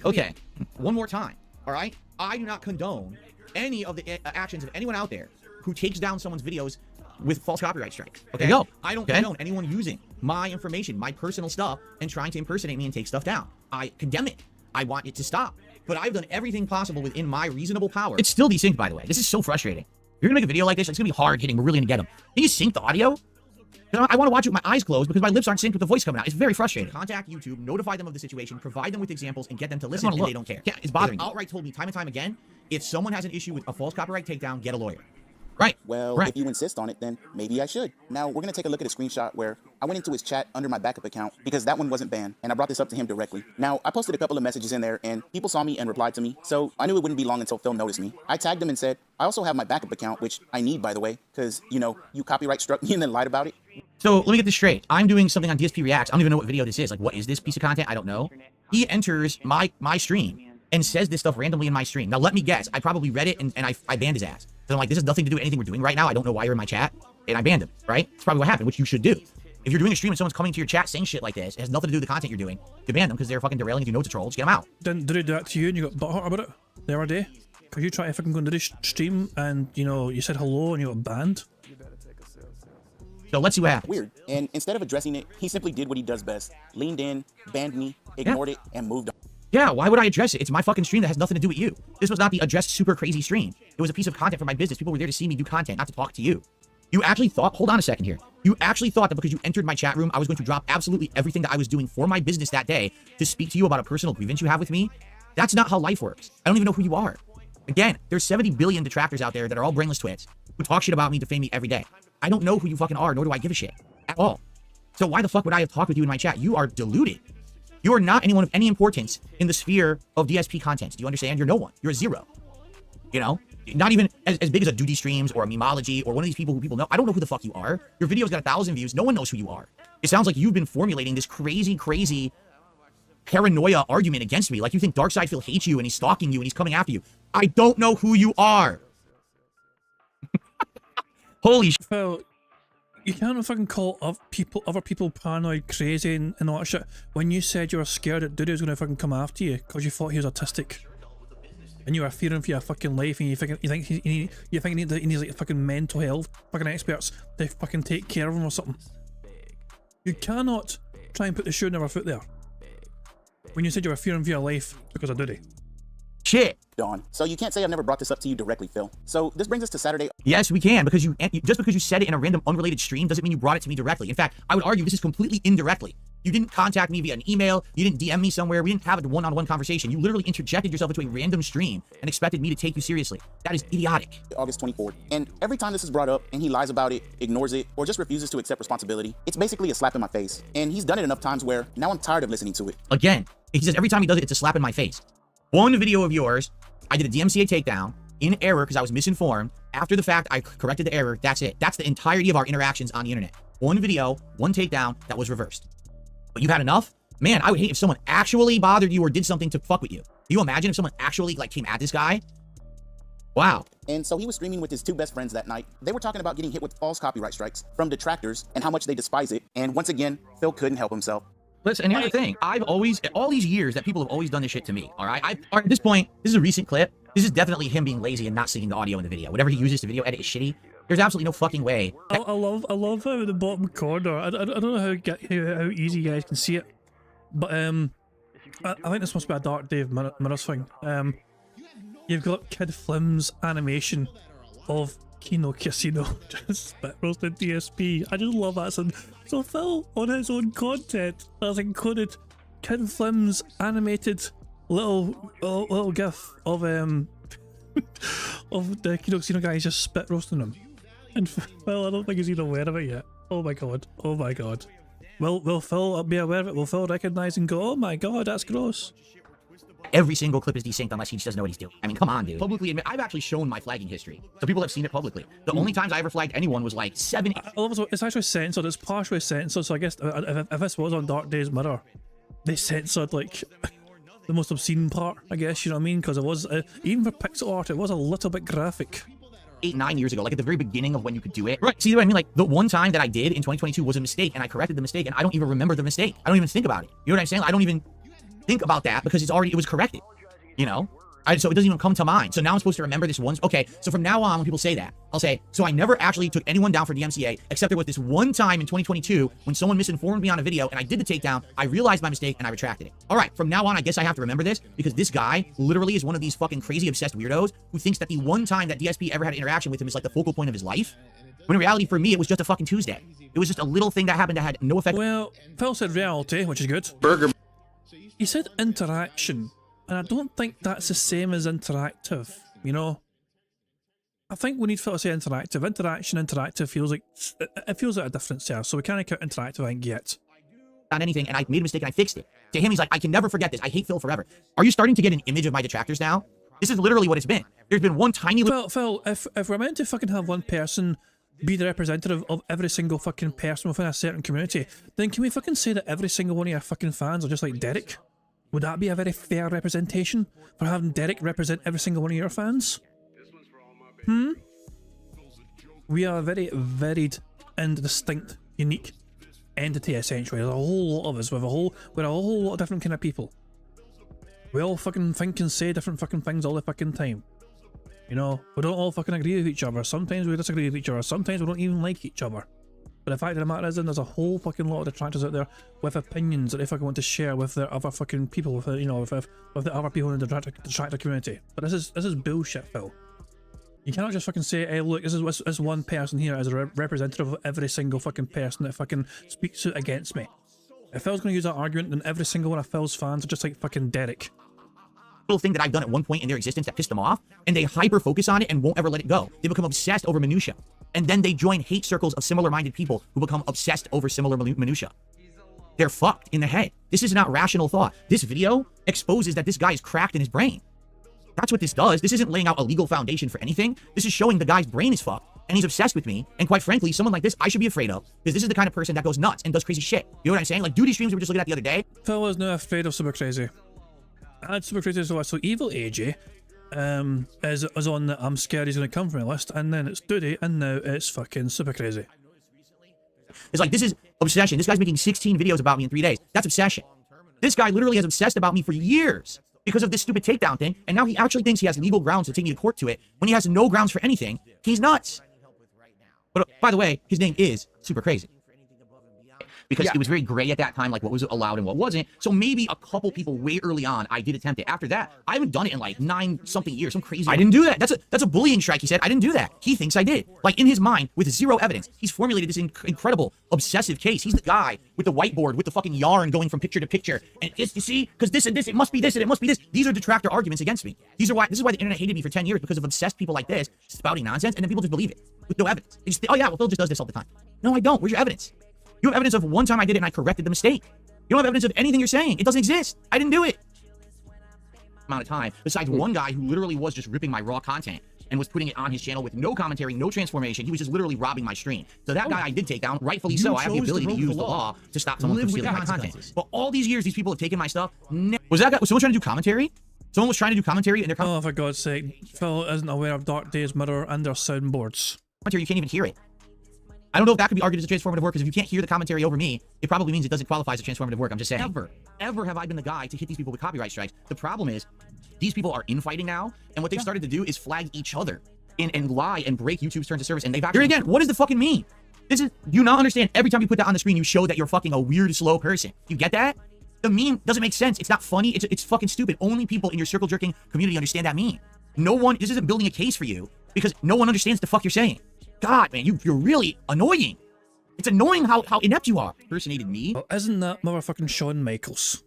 Okay, one more time, all right? I do not condone any of the actions of anyone out there who takes down someone's videos with false copyright strikes. Okay, there you go. I don't condone anyone using my information, my personal stuff, and trying to impersonate me and take stuff down. I condemn it. I want it to stop. But I've done everything possible within my reasonable power. It's still desynced, by the way. This is so frustrating. If you're gonna make a video like this, it's gonna be hard hitting. We're really gonna get them. Can you sync the audio? I want to watch it with my eyes closed because my lips aren't synced with the voice coming out. It's very frustrating. Contact YouTube, notify them of the situation, provide them with examples, and get them to listen, and they don't care. Yeah, it's bothering me. Outright told me time and time again, if someone has an issue with a false copyright takedown, get a lawyer. Right. Well, Correct. if you insist on it, then maybe I should. Now, we're going to take a look at a screenshot where I went into his chat under my backup account because that one wasn't banned, and I brought this up to him directly. Now, I posted a couple of messages in there, and people saw me and replied to me, so I knew it wouldn't be long until Phil noticed me. I tagged him and said, I also have my backup account, which I need, by the way, because, you know, you copyright struck me and then lied about it. So let me get this straight. I'm doing something on DSP Reacts. I don't even know what video this is. Like, what is this piece of content? I don't know. He enters my stream and says this stuff randomly in my stream. Now, let me guess. I probably read it and I banned his ass. So I'm like, this has nothing to do with anything we're doing right now. I don't know why you're in my chat. And I banned him, right? That's probably what happened, which you should do. If you're doing a stream and someone's coming to your chat saying shit like this, it has nothing to do with the content you're doing. You ban them because they're fucking derailing. If you know it's a troll, just get them out. Did he do that to you and you got butthurt about it the other day? Because you tried to fucking go into this stream and, you know, you said hello and you got banned. So let's see what happens. Weird. And instead of addressing it, he simply did what he does best. Leaned in, banned me, ignored it, and moved on. Yeah, why would I address it? It's my fucking stream that has nothing to do with you. This was not the addressed super crazy stream. It was a piece of content for my business. People were there to see me do content, not to talk to you. You actually thought, hold on a second here. You actually thought that because you entered my chat room, I was going to drop absolutely everything that I was doing for my business that day to speak to you about a personal grievance you have with me? That's not how life works. I don't even know who you are. Again, there's 70 billion detractors out there that are all brainless twits who talk shit about me, defame me every day. I don't know who you fucking are, nor do I give a shit at all. So why the fuck would I have talked with you in my chat? You are deluded. You are not anyone of any importance in the sphere of DSP content. Do you understand? You're no one. You're a zero. You know? Not even as big as a Duty Streams or a Memology or one of these people who people know. I don't know who the fuck you are. Your video's got 1,000 views. No one knows who you are. It sounds like you've been formulating this crazy paranoia argument against me. Like you think Darkseid Phil hates you and he's stalking you and he's coming after you. I don't know who you are. Holy shit. Well, you can't fucking call other people paranoid, crazy, and all that shit. When you said you were scared that Dude was gonna fucking come after you because you thought he was autistic, and you were fearing for your fucking life, and you think he needs like fucking mental health fucking experts to fucking take care of him or something. You cannot try and put the shoe in our foot there. When you said you were fearing for your life because of Duty. Shit. Dawn. So you can't say I've never brought this up to you directly, Phil. So this brings us to Saturday. Yes, we can, because just because you said it in a random unrelated stream doesn't mean you brought it to me directly. In fact, I would argue this is completely indirectly. You didn't contact me via an email, you didn't DM me somewhere, we didn't have a one-on-one conversation. You literally interjected yourself into a random stream and expected me to take you seriously. That is idiotic. August 24th. And every time this is brought up and he lies about it, ignores it, or just refuses to accept responsibility, it's basically a slap in my face. And he's done it enough times where now I'm tired of listening to it. Again, he says every time he does it, it's a slap in my face. One video of yours, I did a DMCA takedown in error because I was misinformed. After the fact, I corrected the error. That's it. That's the entirety of our interactions on the internet. One video, one takedown that was reversed. But you've had enough? Man, I would hate if someone actually bothered you or did something to fuck with you. Can you imagine if someone actually like came at this guy? Wow. And so he was streaming with his two best friends that night. They were talking about getting hit with false copyright strikes from detractors and how much they despise it. And once again, Phil couldn't help himself. Listen, and here's the thing. I've always, all these years that people have always done this shit to me, all right? At this point, this is a recent clip. This is definitely him being lazy and not seeing the audio in the video. Whatever he uses to video edit is shitty. There's absolutely no fucking way. I love how in the bottom corner, I don't know how easy you guys can see it, but I think this must be a Dark Dave Mirrors thing. You've got Kid Flim's animation of Kino Casino just spit roasted DSP. I just love that. So Phil, on his own content, has included Kid Flim's animated little gif of of the Kino Casino guys just spit roasting him. And Phil, I don't think he's even aware of it yet. Oh my god. Oh my god. Will Phil be aware of it? Will Phil recognize and go, oh my god, that's gross? Every single clip is desynced unless he just doesn't know what he's doing. I mean, come on, dude. Publicly admit, I've actually shown my flagging history. So people have seen it publicly. The only times I ever flagged anyone was like 7... It's actually censored. It's partially censored. So I guess if this was on Dark Days Mirror, they censored like the most obscene part, I guess, you know what I mean? Because it was, even for pixel art, it was a little bit graphic. 8-9 years ago, like at the very beginning of when you could do it. Right. See what I mean? Like the one time that I did in 2022 was a mistake and I corrected the mistake and I don't even remember the mistake. I don't even think about it. You know what I'm saying? I don't even think about that because it was corrected. You know? So it doesn't even come to mind. So now I'm supposed to remember this once. Okay, so from now on, when people say that, I'll say, so I never actually took anyone down for DMCA, except there was this one time in 2022 when someone misinformed me on a video and I did the takedown, I realized my mistake and I retracted it. All right, from now on, I guess I have to remember this because this guy literally is one of these fucking crazy obsessed weirdos who thinks that the one time that DSP ever had an interaction with him is like the focal point of his life. When in reality, for me, it was just a fucking Tuesday. It was just a little thing that happened that had no effect. Well, Phil said reality, which is good. Burger. He said interaction. And I don't think that's the same as interactive, you know? I think we need Phil to say interactive. Interactive feels like it feels like a different serve, so we can't count interactive, I think, yet. On anything, and I made a mistake and I fixed it. To him, he's like, I can never forget this. I hate Phil forever. Are you starting to get an image of my detractors now? This is literally what it's been. There's been one tiny little... Phil, if we're meant to fucking have one person be the representative of every single fucking person within a certain community, then can we fucking say that every single one of your fucking fans are just like Derek? Would that be a very fair representation for having Derek represent every single one of your fans? We are a very varied and distinct, unique entity essentially. There's a whole lot of us, we're a whole lot of different kind of people. We all fucking think and say different fucking things all the fucking time. You know, we don't all fucking agree with each other. Sometimes we disagree with each other. Sometimes we don't even like each other. But the fact of the matter is, then there's a whole fucking lot of detractors out there with opinions that they fucking want to share with their other fucking people, with you know, with the other people in the detractor community. But this is bullshit, Phil. You cannot just fucking say, hey, look, this one person here is a representative of every single fucking person that fucking speaks out against me. If Phil's going to use that argument, then every single one of Phil's fans are just like fucking Derek. Little thing that I've done at one point in their existence that pissed them off, and they hyper focus on it and won't ever let it go. They become obsessed over minutia, and then they join hate circles of similar-minded people who become obsessed over similar minutia. They're fucked in the head. This is not rational thought. This video exposes that this guy is cracked in his brain. That's what this does. This isn't laying out a legal foundation for anything. This is showing the guy's brain is fucked, and he's obsessed with me. And quite frankly, someone like this, I should be afraid of, because this is the kind of person that goes nuts and does crazy shit. You know what I'm saying? Like duty streams we were just looking at the other day. Phil is now afraid of Super Crazy. I had Super Crazy so Evil AJ is on the I'm scared he's going to come from my list, and then it's Duty, and now it's fucking Super Crazy. It's like, this is obsession. This guy's making 16 videos about me in 3 days. That's obsession. This guy literally has obsessed about me for years because of this stupid takedown thing, and now he actually thinks he has legal grounds to take me to court to it when he has no grounds for anything. He's nuts. But by the way, his name is Super Crazy. Because it was very gray at that time, like what was allowed and what wasn't. So maybe a couple people way early on, I did attempt it. After that, I haven't done it in like 9-something years. Some crazy. I didn't do that. That's a bullying strike. He said I didn't do that. He thinks I did. Like in his mind, with zero evidence, he's formulated this incredible obsessive case. He's the guy with the whiteboard with the fucking yarn going from picture to picture. And it's, you see, because this and this, it must be this and it must be this. These are detractor arguments against me. This is why the internet hated me for 10 years, because of obsessed people like this spouting nonsense, and then people just believe it with no evidence. They just think, oh yeah, well Phil just does this all the time. No, I don't. Where's your evidence? You have evidence of one time I did it and I corrected the mistake. You don't have evidence of anything you're saying. It doesn't exist. I didn't do it. Amount of time, besides one guy who literally was just ripping my raw content and was putting it on his channel with no commentary, no transformation. He was just literally robbing my stream. So that guy I did take down, rightfully so. I have the ability to use the law to stop someone from stealing my content. But all these years, these people have taken my stuff. Was someone trying to do commentary? Someone was trying to do commentary and they're oh, for God's sake. Phil isn't aware of Dark Days Mirror and their soundboards. Commentary, you can't even hear it. I don't know if that could be argued as a transformative work, because if you can't hear the commentary over me, it probably means it doesn't qualify as a transformative work. I'm just saying. Ever have I been the guy to hit these people with copyright strikes? The problem is, these people are infighting now, and what they've started to do is flag each other and lie and break YouTube's terms of service, and they've actually... Here again, what does the fucking mean? This is... Do you not understand? Every time you put that on the screen, you show that you're fucking a weird, slow person. You get that? The meme doesn't make sense. It's not funny. It's fucking stupid. Only people in your circle jerking community understand that meme. No one... This isn't building a case for you, because no one understands the fuck you're saying. God, man, you're really annoying. It's annoying how inept you are. Impersonated me. Oh, isn't that motherfucking Shawn Michaels?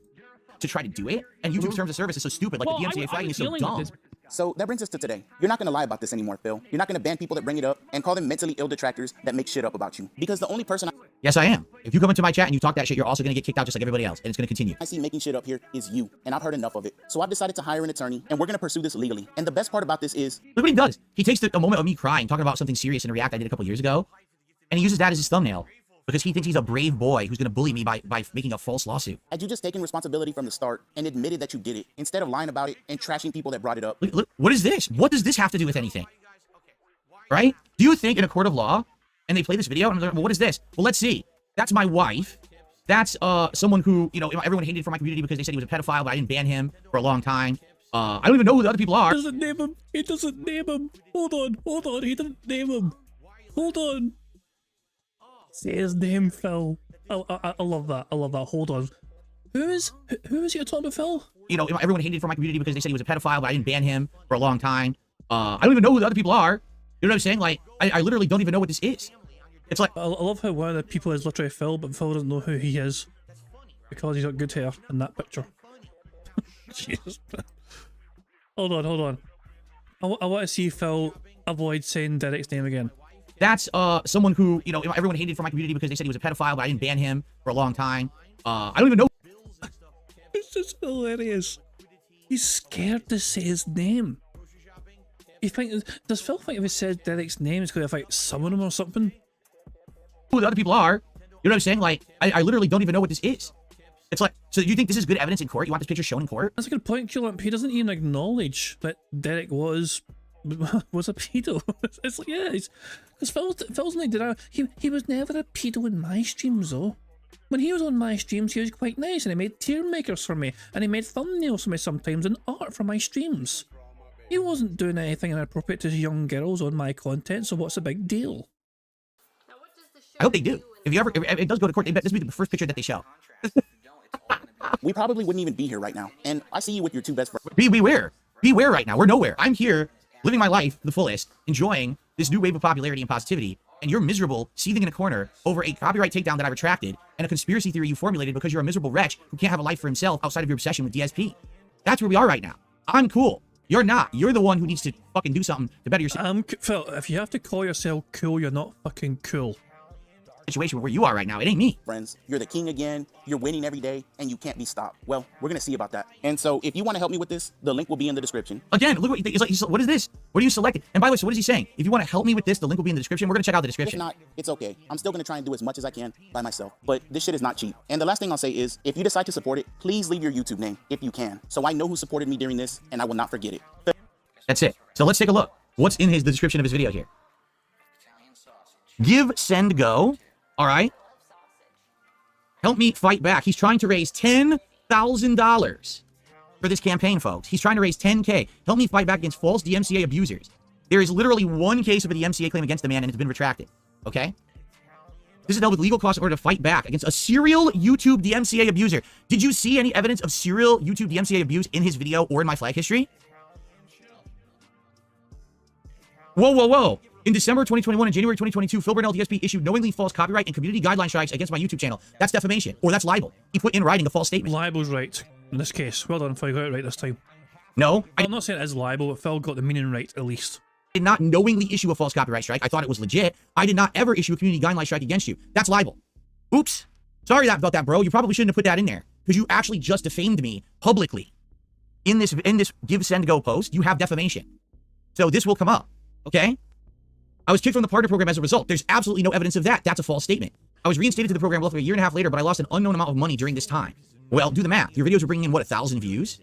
To try to do it? And YouTube's terms of service is so stupid. Like the DMCA flagging is so dumb. So that brings us to today. You're not going to lie about this anymore, Phil. You're not going to ban people that bring it up and call them mentally ill detractors that make shit up about you. Because the only person Yes, I am. If you come into my chat and you talk that shit, you're also going to get kicked out just like everybody else. And it's going to continue. I see making shit up here is you. And I've heard enough of it. So I've decided to hire an attorney and we're going to pursue this legally. And the best part about this is... Look what he does. He takes a moment of me crying, talking about something serious in a react I did a couple years ago. And he uses that as his thumbnail. Because he thinks he's a brave boy who's going to bully me by making a false lawsuit. Had you just taken responsibility from the start and admitted that you did it, instead of lying about it and trashing people that brought it up? Look, what is this? What does this have to do with anything? Right? Do you think in a court of law, and they play this video, and I'm like, well, what is this? Well, let's see. That's my wife. That's someone who, you know, everyone hated from my community because they said he was a pedophile, but I didn't ban him for a long time. I don't even know who the other people are. He doesn't name him. He doesn't name him. Hold on. He didn't name him. Hold on. Say his name, Phil. I love that. I love that. Hold on. Who is he talking about, Phil? You know, everyone hated from my community because they said he was a pedophile, but I didn't ban him for a long time. I don't even know who the other people are. You know what I'm saying? Like, I literally don't even know what this is. It's like... I love how one of the people is literally Phil, but Phil doesn't know who he is. Because he's got good hair in that picture. Jesus. Hold on. I want to see Phil avoid saying Derek's name again. That's someone who, you know, everyone hated from my community because they said he was a pedophile, but I didn't ban him for a long time. I don't even know. It's just hilarious. He's scared to say his name. Does Phil think if he says Derek's name, it's going to like summon him or something? Who the other people are? You know what I'm saying? Like, I literally don't even know what this is. It's like, so you think this is good evidence in court? You want this picture shown in court? That's a good point, Culip. He doesn't even acknowledge that Derek was a pedo. It's like, yeah, because Phil's like, he was never a pedo in my streams though. When he was on my streams, he was quite nice, and he made tier makers for me, and he made thumbnails for me sometimes, and art for my streams. He wasn't doing anything inappropriate to young girls on my content, so what's the big deal? I hope they do. If it does go to court, this will be the first picture that they show. We probably wouldn't even be here right now. And I see you with your two best friends. Beware. Beware right now. We're nowhere. I'm here living my life to the fullest, enjoying this new wave of popularity and positivity, and you're miserable, seething in a corner over a copyright takedown that I retracted and a conspiracy theory you formulated because you're a miserable wretch who can't have a life for himself outside of your obsession with DSP. That's where we are right now. I'm cool. You're not. You're the one who needs to fucking do something to better yourself. Phil, if you have to call yourself cool, you're not fucking cool. Situation where you are right now, it ain't me. Friends, you're the king again, you're winning every day, and you can't be stopped. Well, we're gonna see about that. And so if you want to help me with this, the link will be in the description. Again, look what he's like. What is this? What are you selecting? And by the way, so what is he saying? If you want to help me with this, the link will be in the description. We're gonna check out the description. If not, it's okay. I'm still gonna try and do as much as I can by myself. But this shit is not cheap. And the last thing I'll say is, if you decide to support it, please leave your YouTube name if you can, so I know who supported me during this, and I will not forget it. That's it. So let's take a look. What's in the description of his video here? Give, send, go. All right. Help me fight back. He's trying to raise $10,000 for this campaign, folks. He's trying to raise 10K. Help me fight back against false DMCA abusers. There is literally one case of a DMCA claim against the man, and it's been retracted. Okay? This is dealt with legal costs in order to fight back against a serial YouTube DMCA abuser. Did you see any evidence of serial YouTube DMCA abuse in his video or in my flag history? Whoa, whoa, whoa. In December 2021 and January 2022, Phil Burnell DSP issued knowingly false copyright and community guideline strikes against my YouTube channel. That's defamation, or that's libel. He put in writing a false statement. Libel's right in this case. Well done, Phil. You got it right this time. No. I'm not saying it is libel, but Phil got the meaning right, at least. I did not knowingly issue a false copyright strike. I thought it was legit. I did not ever issue a community guideline strike against you. That's libel. Oops. Sorry about that, bro. You probably shouldn't have put that in there, because you actually just defamed me publicly. In this give, send, go post, you have defamation. So this will come up, okay? I was kicked from the partner program as a result. There's absolutely no evidence of that. That's a false statement. I was reinstated to the program roughly a year and a half later, but I lost an unknown amount of money during this time. Well, do the math. Your videos were bringing in, what, 1,000 views?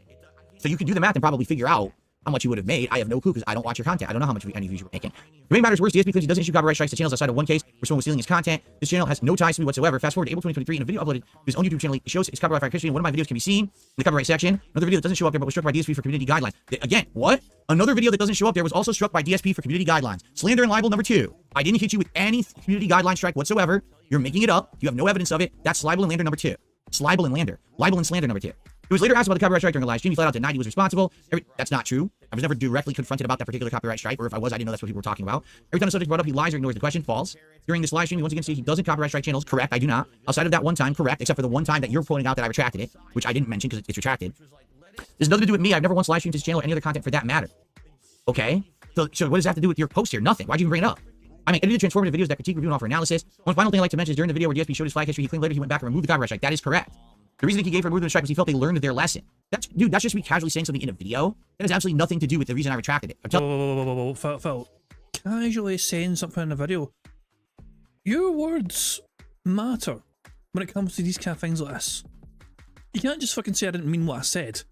So you can do the math and probably figure out how much you would have made. I have no clue because I don't watch your content. I don't know how much any views you were making. To make matters worse, DSP claims he doesn't issue copyright strikes to channels outside of one case where someone was stealing his content. This channel has no ties to me whatsoever. Fast forward to April 2023, and a video uploaded to his own YouTube channel it shows his copyright history, and one of my videos can be seen in the copyright section. Another video that doesn't show up there but was struck by DSP for community guidelines. Again, what? Another video that doesn't show up there was also struck by DSP for community guidelines. Slander and libel number 2. I didn't hit you with any community guideline strike whatsoever. You're making it up. You have no evidence of it. That's libel and slander number 2. It's libel and slander. Libel and slander number 2. He was later asked about the copyright strike during a live stream. He flat out denied he was responsible. That's not true. I was never directly confronted about that particular copyright strike, or if I was, I didn't know that's what people were talking about. Every time the subject brought up, he lies or ignores the question. False. During this live stream, he once again stated he doesn't copyright strike channels. Correct, I do not. Outside of that one time, correct, except for the one time that you're pointing out that I retracted it, which I didn't mention because it's retracted. There's nothing to do with me. I've never once live streamed his channel or any other content for that matter. Okay? So what does that have to do with your post here? Nothing. Why'd you even bring it up? I mean, edited transformative videos that critique, review, and offer analysis. One final thing I'd like to mention is during the video where DSP showed his flag history, he claimed later he went back and removed the copyright strike. That is correct. The reason he gave for removing the strike was he felt they learned their lesson. That's just me casually saying something in a video. That has absolutely nothing to do with the reason I retracted it. Whoa, Phil. Casually saying something in a video. Your words matter when it comes to these kind of things like this. You can't just fucking say I didn't mean what I said.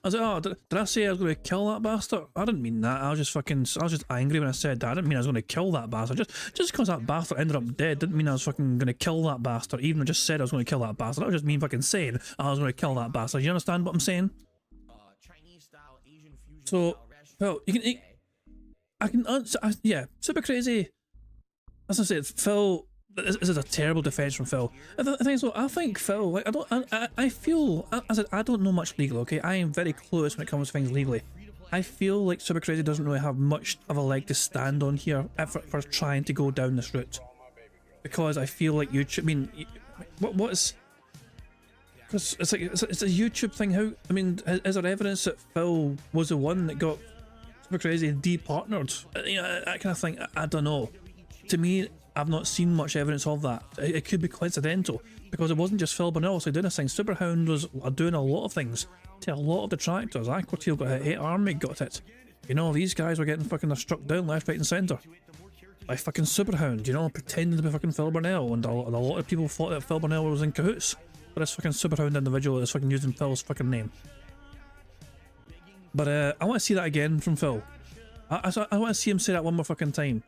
I was like, oh, did I say I was going to kill that bastard? I didn't mean that. I was just angry when I said that. I didn't mean I was going to kill that bastard. Just because that bastard ended up dead didn't mean I was fucking going to kill that bastard. Even I just said I was going to kill that bastard. That was just me fucking saying I was going to kill that bastard. You understand what I'm saying? So, Phil, yeah, super crazy. As I said, Phil, this is a terrible defense from Phil. The thing is, I think Phil, like, I feel, I said, I don't know much legal, okay? I am very clueless when it comes to things legally. I feel like Super Crazy doesn't really have much of a leg to stand on here for trying to go down this route. Because I feel like YouTube, I mean, what is, because it's a YouTube thing, how, I mean, is there evidence that Phil was the one that got Super Crazy de-partnered. You know, that kind of thing. I don't know. To me, I've not seen much evidence of that. It could be coincidental, because it wasn't just Phil Burnell doing this thing. Superhound was doing a lot of things to a lot of detractors. Aqua Teal got hit, Army got hit. You know, these guys were getting fucking struck down left, right and centre by fucking Superhound, you know, pretending to be fucking Phil Burnell, and a lot of people thought that Phil Burnell was in cahoots with this fucking Superhound individual that was fucking using Phil's fucking name. But I want to see that again from Phil. I want to see him say that one more fucking time.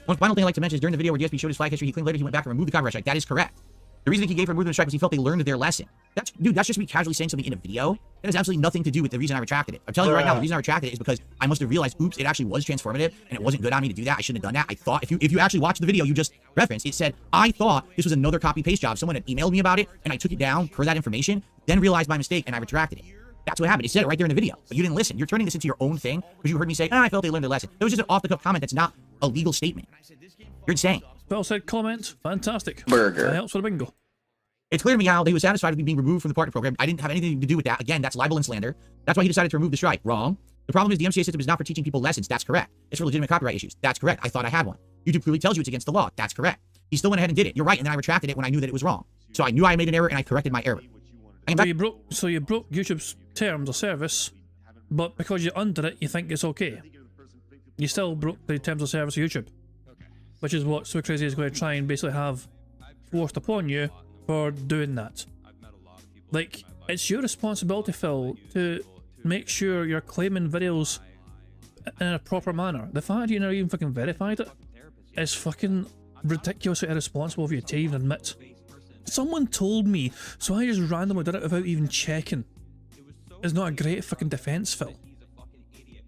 One final thing I'd like to mention is during the video where DSP showed his flag history, he claimed later he went back and removed the copyright strike. That is correct. The reason he gave for removing the strike was he felt they learned their lesson. That's just me casually saying something in a video. That has absolutely nothing to do with the reason I retracted it. I'm telling you right now, the reason I retracted it is because I must have realized, oops, it actually was transformative, and it wasn't good on me to do that. I shouldn't have done that. I thought, if you actually watch the video you just referenced, it said, I thought this was another copy-paste job. Someone had emailed me about it, and I took it down per that information, then realized my mistake, and I retracted it. That's what happened. It said it right there in the video, but you didn't listen. You're turning this into your own thing because you heard me say, I felt they learned their lesson. That was just an off-the-cuff comment that's not a legal statement. You're insane. Well said comment. Fantastic. Burger. That helps with a bingo. It's clear to me how he was satisfied with me being removed from the partner program. I didn't have anything to do with that. Again, that's libel and slander. That's why he decided to remove the strike. Wrong. The problem is the MCA system is not for teaching people lessons. That's correct. It's for legitimate copyright issues. That's correct. I thought I had one. YouTube clearly tells you it's against the law. That's correct. He still went ahead and did it. You're right, and then I retracted it when I knew that it was wrong. So I knew I made an error, and I corrected my error. So you broke YouTube's terms of service, but because you're under it, you think it's okay. You still broke the terms of service of YouTube, which is what Super Crazy is going to try and basically have forced upon you for doing that. Like, it's your responsibility, Phil, to make sure you're claiming videos in a proper manner. The fact you never even fucking verified it is fucking ridiculously irresponsible of you to even admit. Someone told me, so I just randomly did it without even checking. It's not a great fucking defense, Phil.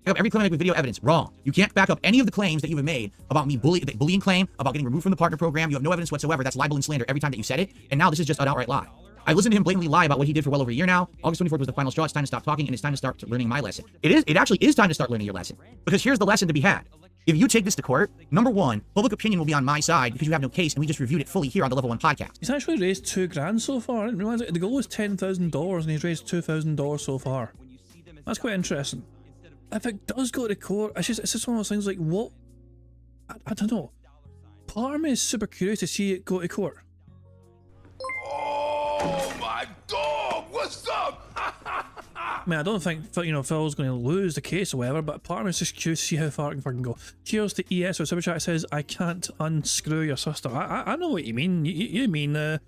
Back up every claim with video evidence. Wrong. You can't back up any of the claims that you have made about me bullying claim, about getting removed from the partner program. You have no evidence whatsoever. That's libel and slander every time that you said it. And now this is just an outright lie. I've listened to him blatantly lie about what he did for well over a year now. August 24th was the final straw. It's time to stop talking, and it's time to start learning my lesson. It actually is time to start learning your lesson. Because here's the lesson to be had. If you take this to court, number one, public opinion will be on my side because you have no case, and we just reviewed it fully here on the Level 1 podcast. He's actually raised $2,000 so far. I didn't realize it. The goal was $10,000, and he's raised $2,000 so far. That's quite interesting. If it does go to court, it's just one of those things like, what? I don't know. Part of me is super curious to see it go to court. Oh my dog! What's up? I mean, I don't think Phil's going to lose the case or whatever, but part of me is just curious to see how far it can fucking go. Cheers to ES or Super Chat says, I can't unscrew your sister. I know what you mean. You mean hold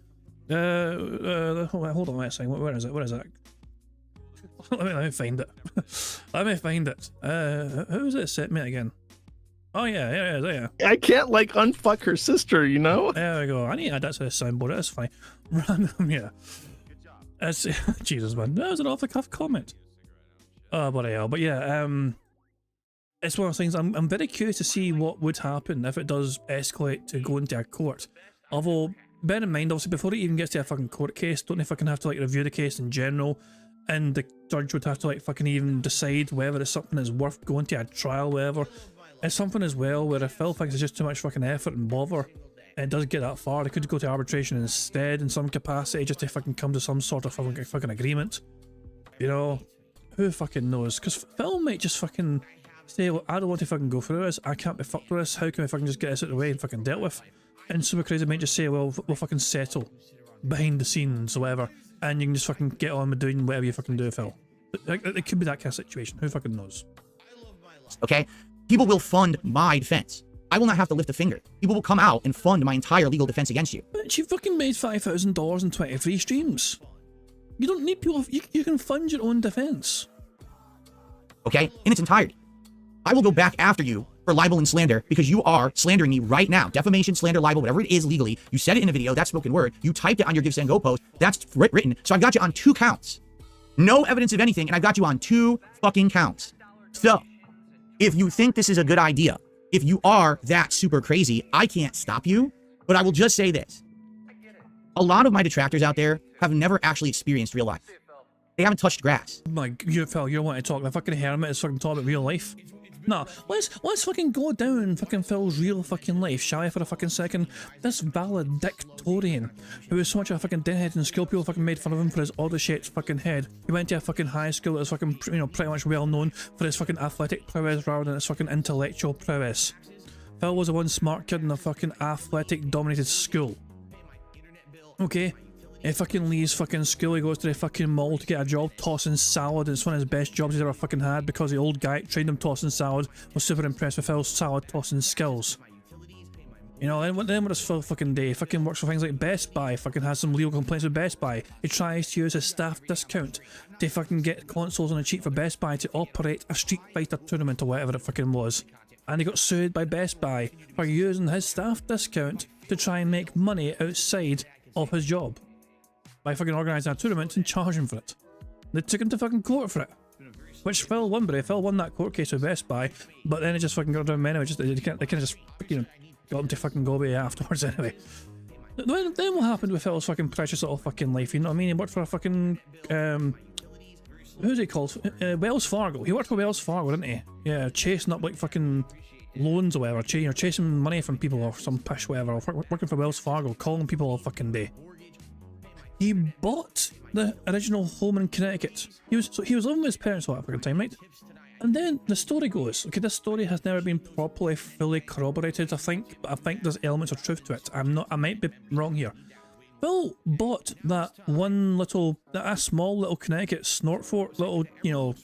on a second. Where is it? Where is it? let me find it. Let me find it. Who's it set me again? Oh yeah. I can't like unfuck her sister, you know? There we go. I need to add that to the soundboard. That's fine. Random, yeah. That's Jesus, man. That was an off the cuff comment. Oh, bloody hell. But yeah, it's one of those things. I'm very curious to see what would happen if it does escalate to go into a court. Although, bear in mind, obviously, before it even gets to a fucking court case, don't they fucking have to like review the case in general, and the judge would have to like fucking even decide whether it's something that's worth going to a trial, whatever. It's something as well where if Phil thinks it's just too much fucking effort and bother, and it doesn't get that far, they could go to arbitration instead in some capacity just to fucking come to some sort of fucking agreement. You know, who fucking knows? Because Phil might just fucking say, well, I don't want to fucking go through this, I can't be fucked with this, how can we fucking just get this out of the way and fucking dealt with? And Super Crazy might just say, well, we'll fucking settle behind the scenes or whatever, and you can just fucking get on with doing whatever you fucking do, Phil. It could be that kind of situation, who fucking knows? Okay? People will fund my defense. I will not have to lift a finger. People will come out and fund my entire legal defense against you. But you fucking made $5,000 in 23 streams. You don't need people, you can fund your own defense. Okay? In its entirety. I will go back after you for libel and slander because you are slandering me right now. Defamation, slander, libel, whatever it is legally. You said it in a video, that's spoken word. You typed it on your Give, Send, Go post. That's written. So I've got you on 2 counts. No evidence of anything, and I've got you on 2 fucking counts. So, if you think this is a good idea, if you are that super crazy, I can't stop you, but I will just say this. A lot of my detractors out there have never actually experienced real life. They haven't touched grass. Phil, you want to talk. The fucking hermit is fucking talking about real life. Nah, let's fucking go down fucking Phil's real fucking life, shall we, for a fucking second? This valedictorian, who was so much of a fucking deadhead in school, people fucking made fun of him for his oddly shaped fucking head. He went to a fucking high school that was fucking, you know, pretty much well known for his fucking athletic prowess rather than his fucking intellectual prowess. Phil was the one smart kid in a fucking athletic dominated school. Okay? He fucking leaves fucking school, he goes to the fucking mall to get a job tossing salad. It's one of his best jobs he's ever fucking had because the old guy trained him tossing salad, was super impressed with Phil's salad tossing skills. You know, then what does Phil fucking do? He fucking works for things like Best Buy, fucking has some legal complaints with Best Buy. He tries to use his staff discount to fucking get consoles on a cheap for Best Buy to operate a Street Fighter tournament or whatever it fucking was. And he got sued by Best Buy for using his staff discount to try and make money outside of his job. By fucking organising a tournament and charging for it. They took him to fucking court for it. Which Phil won, but Phil won that court case with Best Buy, but then it just fucking got down anyway. They kind of just, you know, got him to fucking go away afterwards anyway. Then what happened with Phil's fucking precious little fucking life, you know what I mean? He worked for a fucking, who's he called? Wells Fargo. He worked for Wells Fargo, didn't he? Yeah, chasing up like fucking loans or whatever, you know, chasing money from people or some pish whatever, or working for Wells Fargo, calling people all fucking day. He bought the original home in Connecticut. He was living with his parents all that fucking time, right? And then the story goes, okay, this story has never been properly, fully corroborated, I think, but I think there's elements of truth to it. I might be wrong here. Phil bought that one little, a small little Connecticut snort fort, little, you know,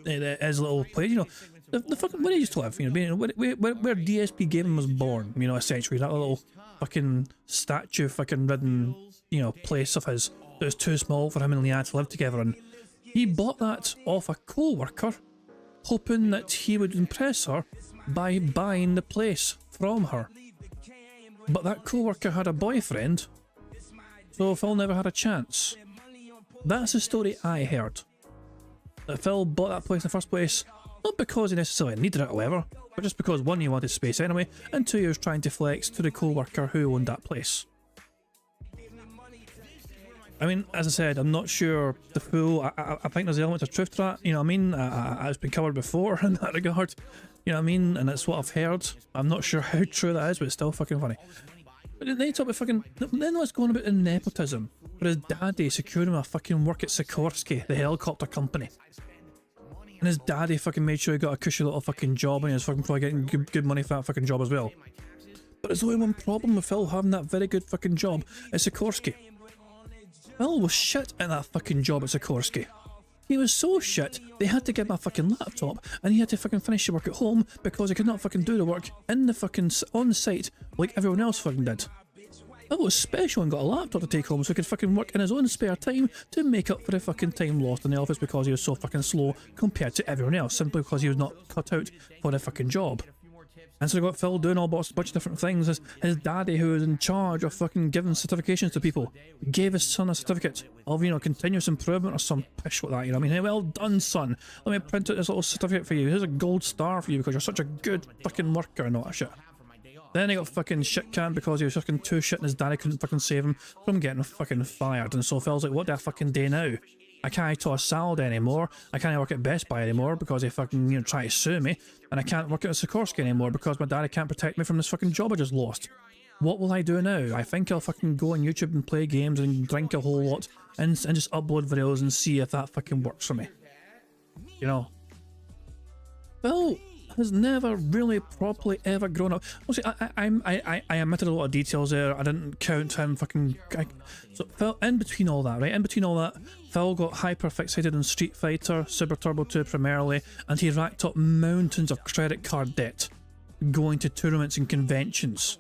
his little place, you know, the fucking, where he used to live, you know, where DSP Gaming was born, you know, essentially, that little fucking statue fucking ridden, you know, place of his that was too small for him and Leanne to live together in. He bought that off a co-worker, hoping that he would impress her by buying the place from her. But that co-worker had a boyfriend, so Phil never had a chance. That's the story I heard. That Phil bought that place in the first place, not because he necessarily needed it or whatever, but just because one, he wanted space anyway, and two, he was trying to flex to the co-worker who owned that place. I mean, as I said, I'm not sure the full, I think there's elements of truth to that, you know what I mean? It's been covered before in that regard, you know what I mean? And it's what I've heard. I'm not sure how true that is, but it's still fucking funny. But then they talk about fucking, then let's go on about the nepotism, where his daddy secured him a fucking work at Sikorsky, the helicopter company. And his daddy fucking made sure he got a cushy little fucking job, and he was fucking probably getting good money for that fucking job as well. But there's only one problem with Phil having that very good fucking job at Sikorsky. Phil was shit at that fucking job at Sikorsky. He was so shit, they had to give him a fucking laptop, and he had to fucking finish the work at home because he could not fucking do the work in the fucking on site like everyone else fucking did. Phil was special and got a laptop to take home so he could fucking work in his own spare time to make up for the fucking time lost in the office because he was so fucking slow compared to everyone else, simply because he was not cut out for the fucking job. And so they got Phil doing a bunch of different things. His daddy, who was in charge of fucking giving certifications to people, gave his son a certificate of, you know, continuous improvement or some pish like that, you know what I mean? Hey, well done, son. Let me print out this little certificate for you. Here's a gold star for you because you're such a good fucking worker and all that shit. Then he got fucking shit canned because he was fucking too shit and his daddy couldn't fucking save him from getting fucking fired. And so Phil's like, what do I fucking do now? I can't toss salad anymore. I can't work at Best Buy anymore because they fucking, you know, try to sue me. And I can't work at Sikorsky anymore because my daddy can't protect me from this fucking job I just lost. What will I do now? I think I'll fucking go on YouTube and play games and drink a whole lot and just upload videos and see if that fucking works for me. You know? Phil has never really properly ever grown up. Well, see, I omitted a lot of details there. I didn't count him fucking... So Phil, in between all that, right? In between all that, Phil got hyper fixated on Street Fighter, Super Turbo 2 primarily, and he racked up mountains of credit card debt, going to tournaments and conventions.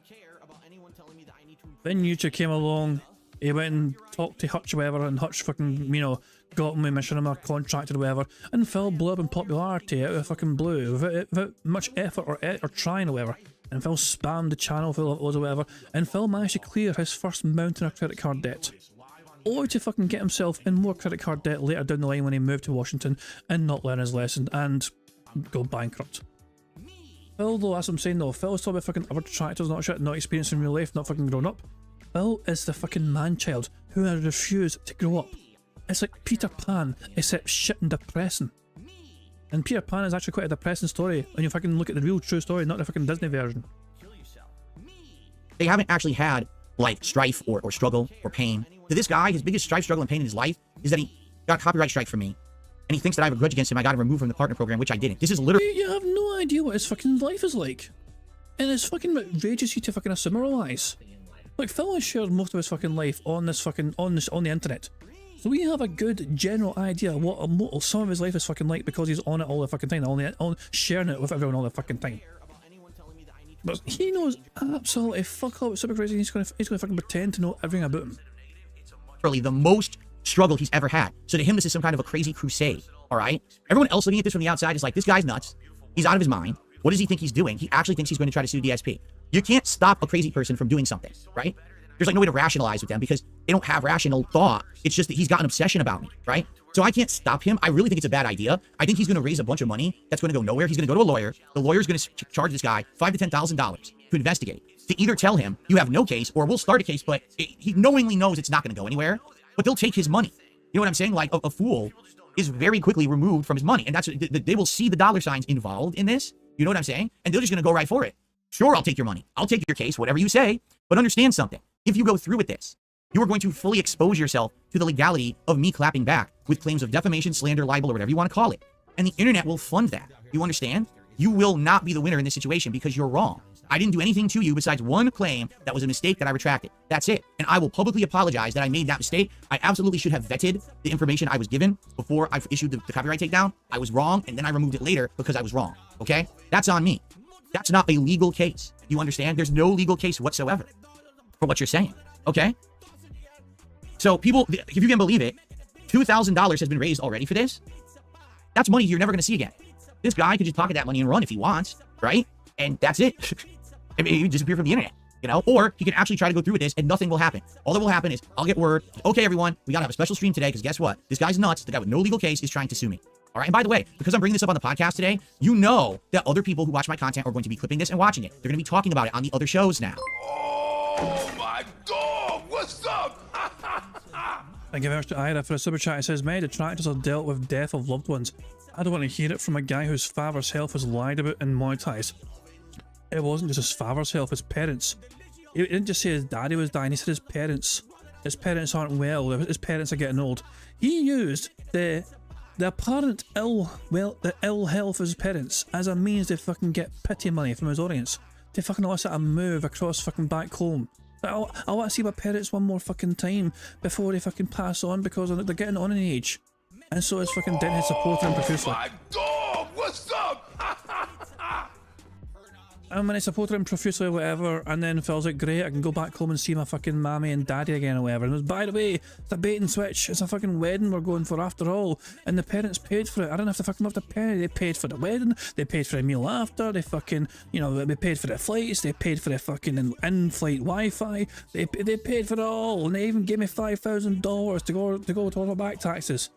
Then YouTube came along, he went and talked to Hutch or whatever, and Hutch fucking, you know, got him a Machinima contract or whatever, and Phil blew up in popularity out of fucking blue, without much effort or trying or whatever. And Phil spammed the channel full of or whatever, and Phil managed to clear his first mountain of credit card debt. Or to fucking get himself in more credit card debt later down the line when he moved to Washington and not learn his lesson and go bankrupt. Phil, though, as I'm saying though, Phil's talking about fucking other detractors, not shit, not experienced in real life, not fucking grown up. Phil is the fucking man-child who has refused to grow up. It's like Peter Pan, except shit and depressing. And Peter Pan is actually quite a depressing story when you fucking look at the real true story, not the fucking Disney version. They haven't actually had like strife or struggle or pain. To this guy, his biggest strife, struggle, and pain in his life is that he got a copyright strike from me. And he thinks that I have a grudge against him. I got him removed from the partner program, which I didn't. This is literally... You have no idea what his fucking life is like. And it's fucking outrageous you to fucking assumeralize. Like, Phil has shared most of his fucking life on this fucking, on the internet. So we have a good general idea of what some of his life is fucking like because he's on it all the fucking time, on sharing it with everyone all the fucking time. But he knows absolutely fuck all about Super Crazy. He's gonna fucking pretend to know everything about him. Literally the most struggle he's ever had. So to him, this is some kind of a crazy crusade. All right. Everyone else looking at this from the outside is like, this guy's nuts. He's out of his mind. What does he think he's doing? He actually thinks he's going to try to sue DSP. You can't stop a crazy person from doing something, right? There's like no way to rationalize with them because they don't have rational thought. It's just that he's got an obsession about me, right? So I can't stop him. I really think it's a bad idea. I think he's going to raise a bunch of money that's going to go nowhere. He's going to go to a lawyer. The lawyer's going to charge this guy $5,000 to $10,000 to investigate, to either tell him you have no case or we'll start a case, but he knowingly knows it's not going to go anywhere, but they'll take his money. You know what I'm saying? Like a fool is very quickly removed from his money. And that's, they will see the dollar signs involved in this. You know what I'm saying? And they're just going to go right for it. Sure, I'll take your money. I'll take your case, whatever you say, but understand something. If you go through with this, you are going to fully expose yourself to the legality of me clapping back with claims of defamation, slander, libel, or whatever you want to call it. And the internet will fund that. You understand? You will not be the winner in this situation because you're wrong. I didn't do anything to you besides one claim that was a mistake that I retracted. That's it. And I will publicly apologize that I made that mistake. I absolutely should have vetted the information I was given before I issued the copyright takedown. I was wrong, and then I removed it later because I was wrong. Okay? That's on me. That's not a legal case. You understand? There's no legal case whatsoever for what you're saying. Okay? So people, if you can believe it, $2,000 has been raised already for this. That's money you're never going to see again. This guy could just pocket that money and run if he wants, right? And that's it. I mean, he would disappear from the internet, you know? Or he can actually try to go through with this and nothing will happen. All that will happen is I'll get word, okay, everyone, we got to have a special stream today because guess what? This guy's nuts. The guy with no legal case is trying to sue me. All right. And by the way, because I'm bringing this up on the podcast today, you know that other people who watch my content are going to be clipping this and watching it. They're going to be talking about it on the other shows now. Oh my God! What's up? Thank you very much to Ira for a super chat. It says, many detractors have dealt with death of loved ones. I don't want to hear it from a guy whose father's health was lied about and monetized. It wasn't just his father's health, his parents. He didn't just say his daddy was dying, he said his parents. His parents aren't well, his parents are getting old. He used the apparent ill health of his parents as a means to fucking get pity money from his audience. To fucking let a move across fucking back home. I want to see my parents one more fucking time before they fucking pass on because they're getting on in age. And so it's fucking Denton supporting him profusely. My dog, what's up? And when I supported him profusely or whatever, and then feels like great, I can go back home and see my fucking mammy and daddy again or whatever. And it was, by the way, it's a bait and switch. It's a fucking wedding we're going for after all. And the parents paid for it. I don't have to fucking have to pay. They paid for the wedding. They paid for the meal after. They fucking, you know, they paid for the flights. They paid for the fucking in-flight Wi-Fi. They paid for it all. And they even gave me $5,000 to go to all the back taxes.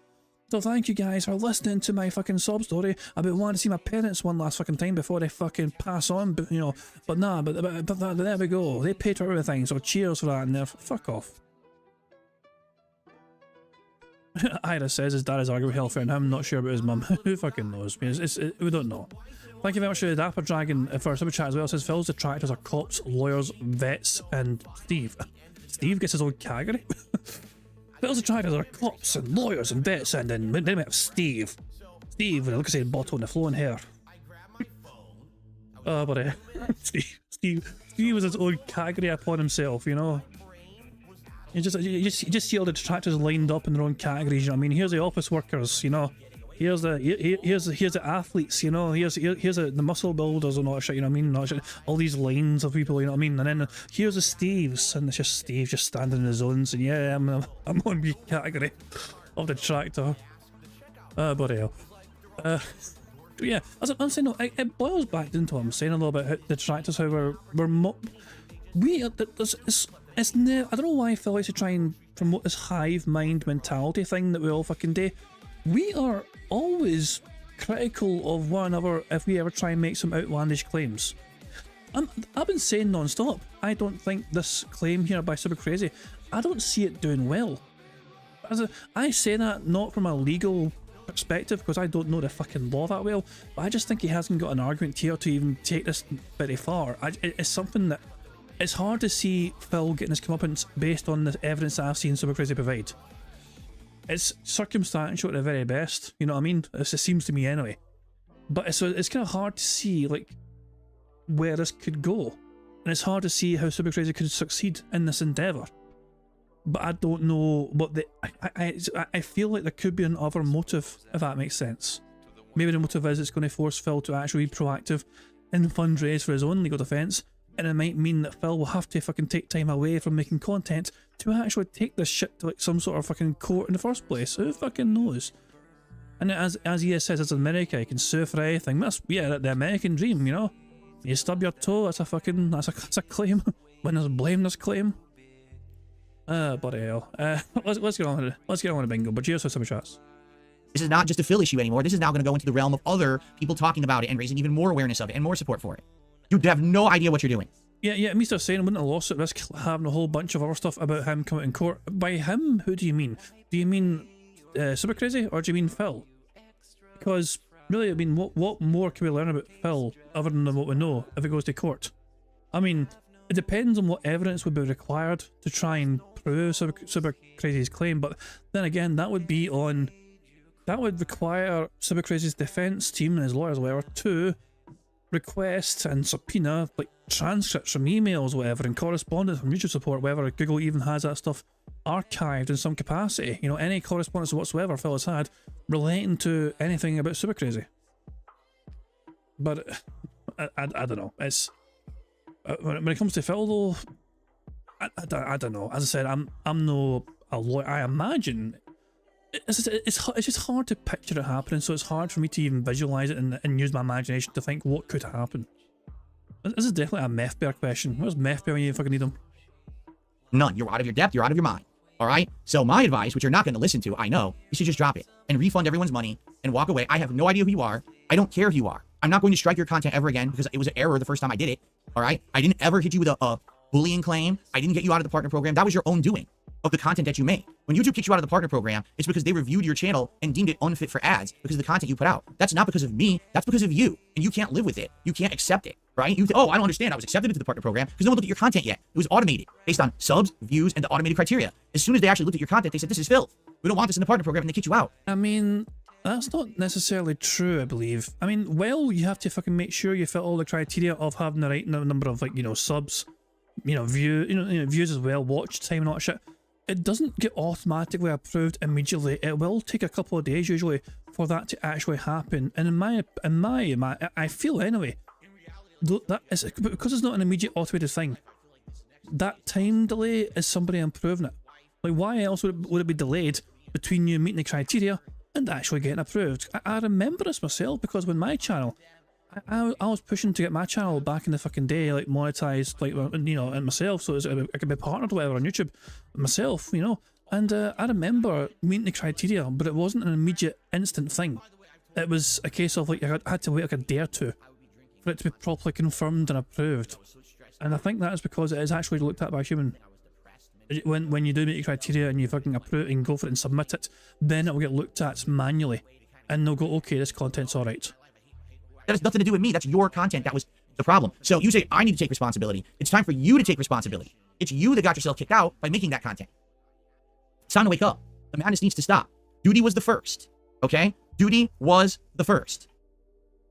So thank you guys for listening to my fucking sob story about wanting to see my parents one last fucking time before they fucking pass on, but, you know, but nah, but there we go. They paid for everything, so cheers for that, and fuck off. Ira says his dad is arguing with healthcare and I'm not sure about his mum. Who fucking knows? We don't know. Thank you very much to the Dapper Dragon for a super chat as well. It says Phil's detractors are cops, lawyers, vets, and Steve. Steve gets his own category. Phil's detractors are cops and lawyers and vets, and then we have Steve. Steve with a look at bottle and the flowing hair. Oh, but Steve was his own category upon himself, you know. You just see all the detractors lined up in their own categories. You know what I mean? Here's the office workers, you know. Here's the athletes, you know. Here's the muscle builders and all that shit, you know what I mean? All these lines of people, you know what I mean? And then here's the Steves, and it's just Steve just standing in his zones, and yeah, I'm on the category of the detractor. But yeah, as I'm saying, no, it boils back into what I'm saying a little bit. How the detractors, how it's never, I don't know why Phil likes to try and promote this hive mind mentality thing that we all fucking do. We are always critical of one another if we ever try and make some outlandish claims. I've been saying non-stop, I don't think this claim here by Super Crazy, I don't see it doing well. I say that not from a legal perspective, because I don't know the fucking law that well, but I just think he hasn't got an argument here to even take this very far. It's something that it's hard to see Phil getting his comeuppance based on the evidence that I've seen Super Crazy provide. It's circumstantial at the very best, you know what I mean? It seems to me anyway. But it's kind of hard to see like where this could go, and it's hard to see how Super Crazy could succeed in this endeavour. But I don't know what the I feel like there could be another motive, if that makes sense. Maybe the motive is it's going to force Phil to actually be proactive and fundraise for his own legal defence, and it might mean that Phil will have to fucking take time away from making content to actually take this shit to like some sort of fucking court in the first place. Who fucking knows? And as he says, it's America, you can sue for anything. That's, yeah, the American dream, you know? You stub your toe, that's a fucking, that's a claim. When there's blame, there's claim. Bloody hell. Let's get on to bingo, but cheers for some chats. This is not just a Phil issue anymore. This is now going to go into the realm of other people talking about it and raising even more awareness of it and more support for it. You have no idea what you're doing. Yeah, Mr. Sane wouldn't a lawsuit risk having a whole bunch of other stuff about him coming in court. By him, who do you mean? Do you mean Super Crazy, or do you mean Phil? Because really, I mean, what more can we learn about Phil other than what we know if it goes to court? I mean, it depends on what evidence would be required to try and prove Super Crazy's claim, but then again, that would require Super Crazy's defense team and his lawyers, whatever, to request and subpoena like transcripts from emails, whatever, and correspondence from YouTube support, whatever. Google even has that stuff archived in some capacity. You know, any correspondence whatsoever Phil has had relating to anything about Super Crazy. But I don't know. It's when it comes to Phil though, I don't know. As I said, I'm no a lawyer. I imagine it's just hard to picture it happening, so it's hard for me to even visualize it and use my imagination to think what could happen. This is definitely a meth bear question. Where's meth bear when you fucking need them? None. You're out of your depth. You're out of your mind. All right? So my advice, which you're not going to listen to, I know, is to just drop it and refund everyone's money and walk away. I have no idea who you are. I don't care who you are. I'm not going to strike your content ever again because it was an error the first time I did it. All right? I didn't ever hit you with a bullying claim. I didn't get you out of the partner program. That was your own doing of the content that you made. When YouTube kicked you out of the partner program, it's because they reviewed your channel and deemed it unfit for ads because of the content you put out. That's not because of me. That's because of you. And you can't live with it. You can't accept it, right? You think, oh, I don't understand. I was accepted into the partner program because no one looked at your content yet. It was automated based on subs, views, and the automated criteria. As soon as they actually looked at your content, they said, this is filth. We don't want this in the partner program, and they kicked you out. I mean, that's not necessarily true, I believe. I mean, well, you have to fucking make sure you fit all the criteria of having the right number of, like, you know, subs, you know, views as well, watch time and all that shit. It doesn't get automatically approved immediately. It will take a couple of days usually for that to actually happen. And in my I feel anyway, that is because it's not an immediate automated thing. That time delay is somebody improving it. Like, why else would it be delayed between you meeting the criteria and actually getting approved? I remember this myself because when my channel, I was pushing to get my channel back in the fucking day, like monetized, like, you know, and myself, so I could be partnered or whatever on YouTube myself, you know. And I remember meeting the criteria, but it wasn't an immediate, instant thing. It was a case of like I had to wait like a day or two for it to be properly confirmed and approved. And I think that is because it is actually looked at by a human. When you do meet your criteria and you fucking approve and go for it and submit it, then it will get looked at manually, and they'll go, okay, this content's all right. That has nothing to do with me. That's your content. That was the problem. So you say, I need to take responsibility. It's time for you to take responsibility. It's you that got yourself kicked out by making that content. It's time to wake up. The madness needs to stop. Duty was the first. Okay? Duty was the first.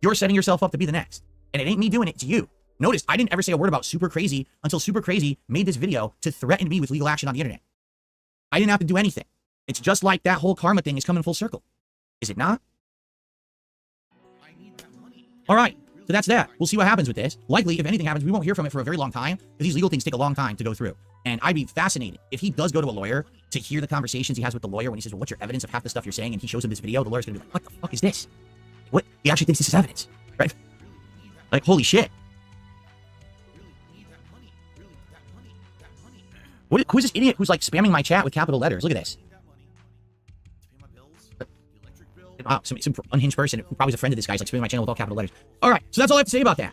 You're setting yourself up to be the next. And it ain't me doing it, it's you. Notice, I didn't ever say a word about Super Crazy until Super Crazy made this video to threaten me with legal action on the internet. I didn't have to do anything. It's just like that whole karma thing is coming full circle. Is it not? All right, so that's that. We'll see what happens with this. Likely, if anything happens, we won't hear from it for a very long time, because these legal things take a long time to go through. And I'd be fascinated if he does go to a lawyer to hear the conversations he has with the lawyer when he says, well, what's your evidence of half the stuff you're saying? And he shows him this video, the lawyer's gonna be like, what the fuck is this? What? He actually thinks this is evidence, right? Like, holy shit. Who's this idiot who's like spamming my chat with capital letters? Look at this. Wow, some unhinged person who probably is a friend of this guy's like spamming my channel with all capital letters. All right, so that's all I have to say about that.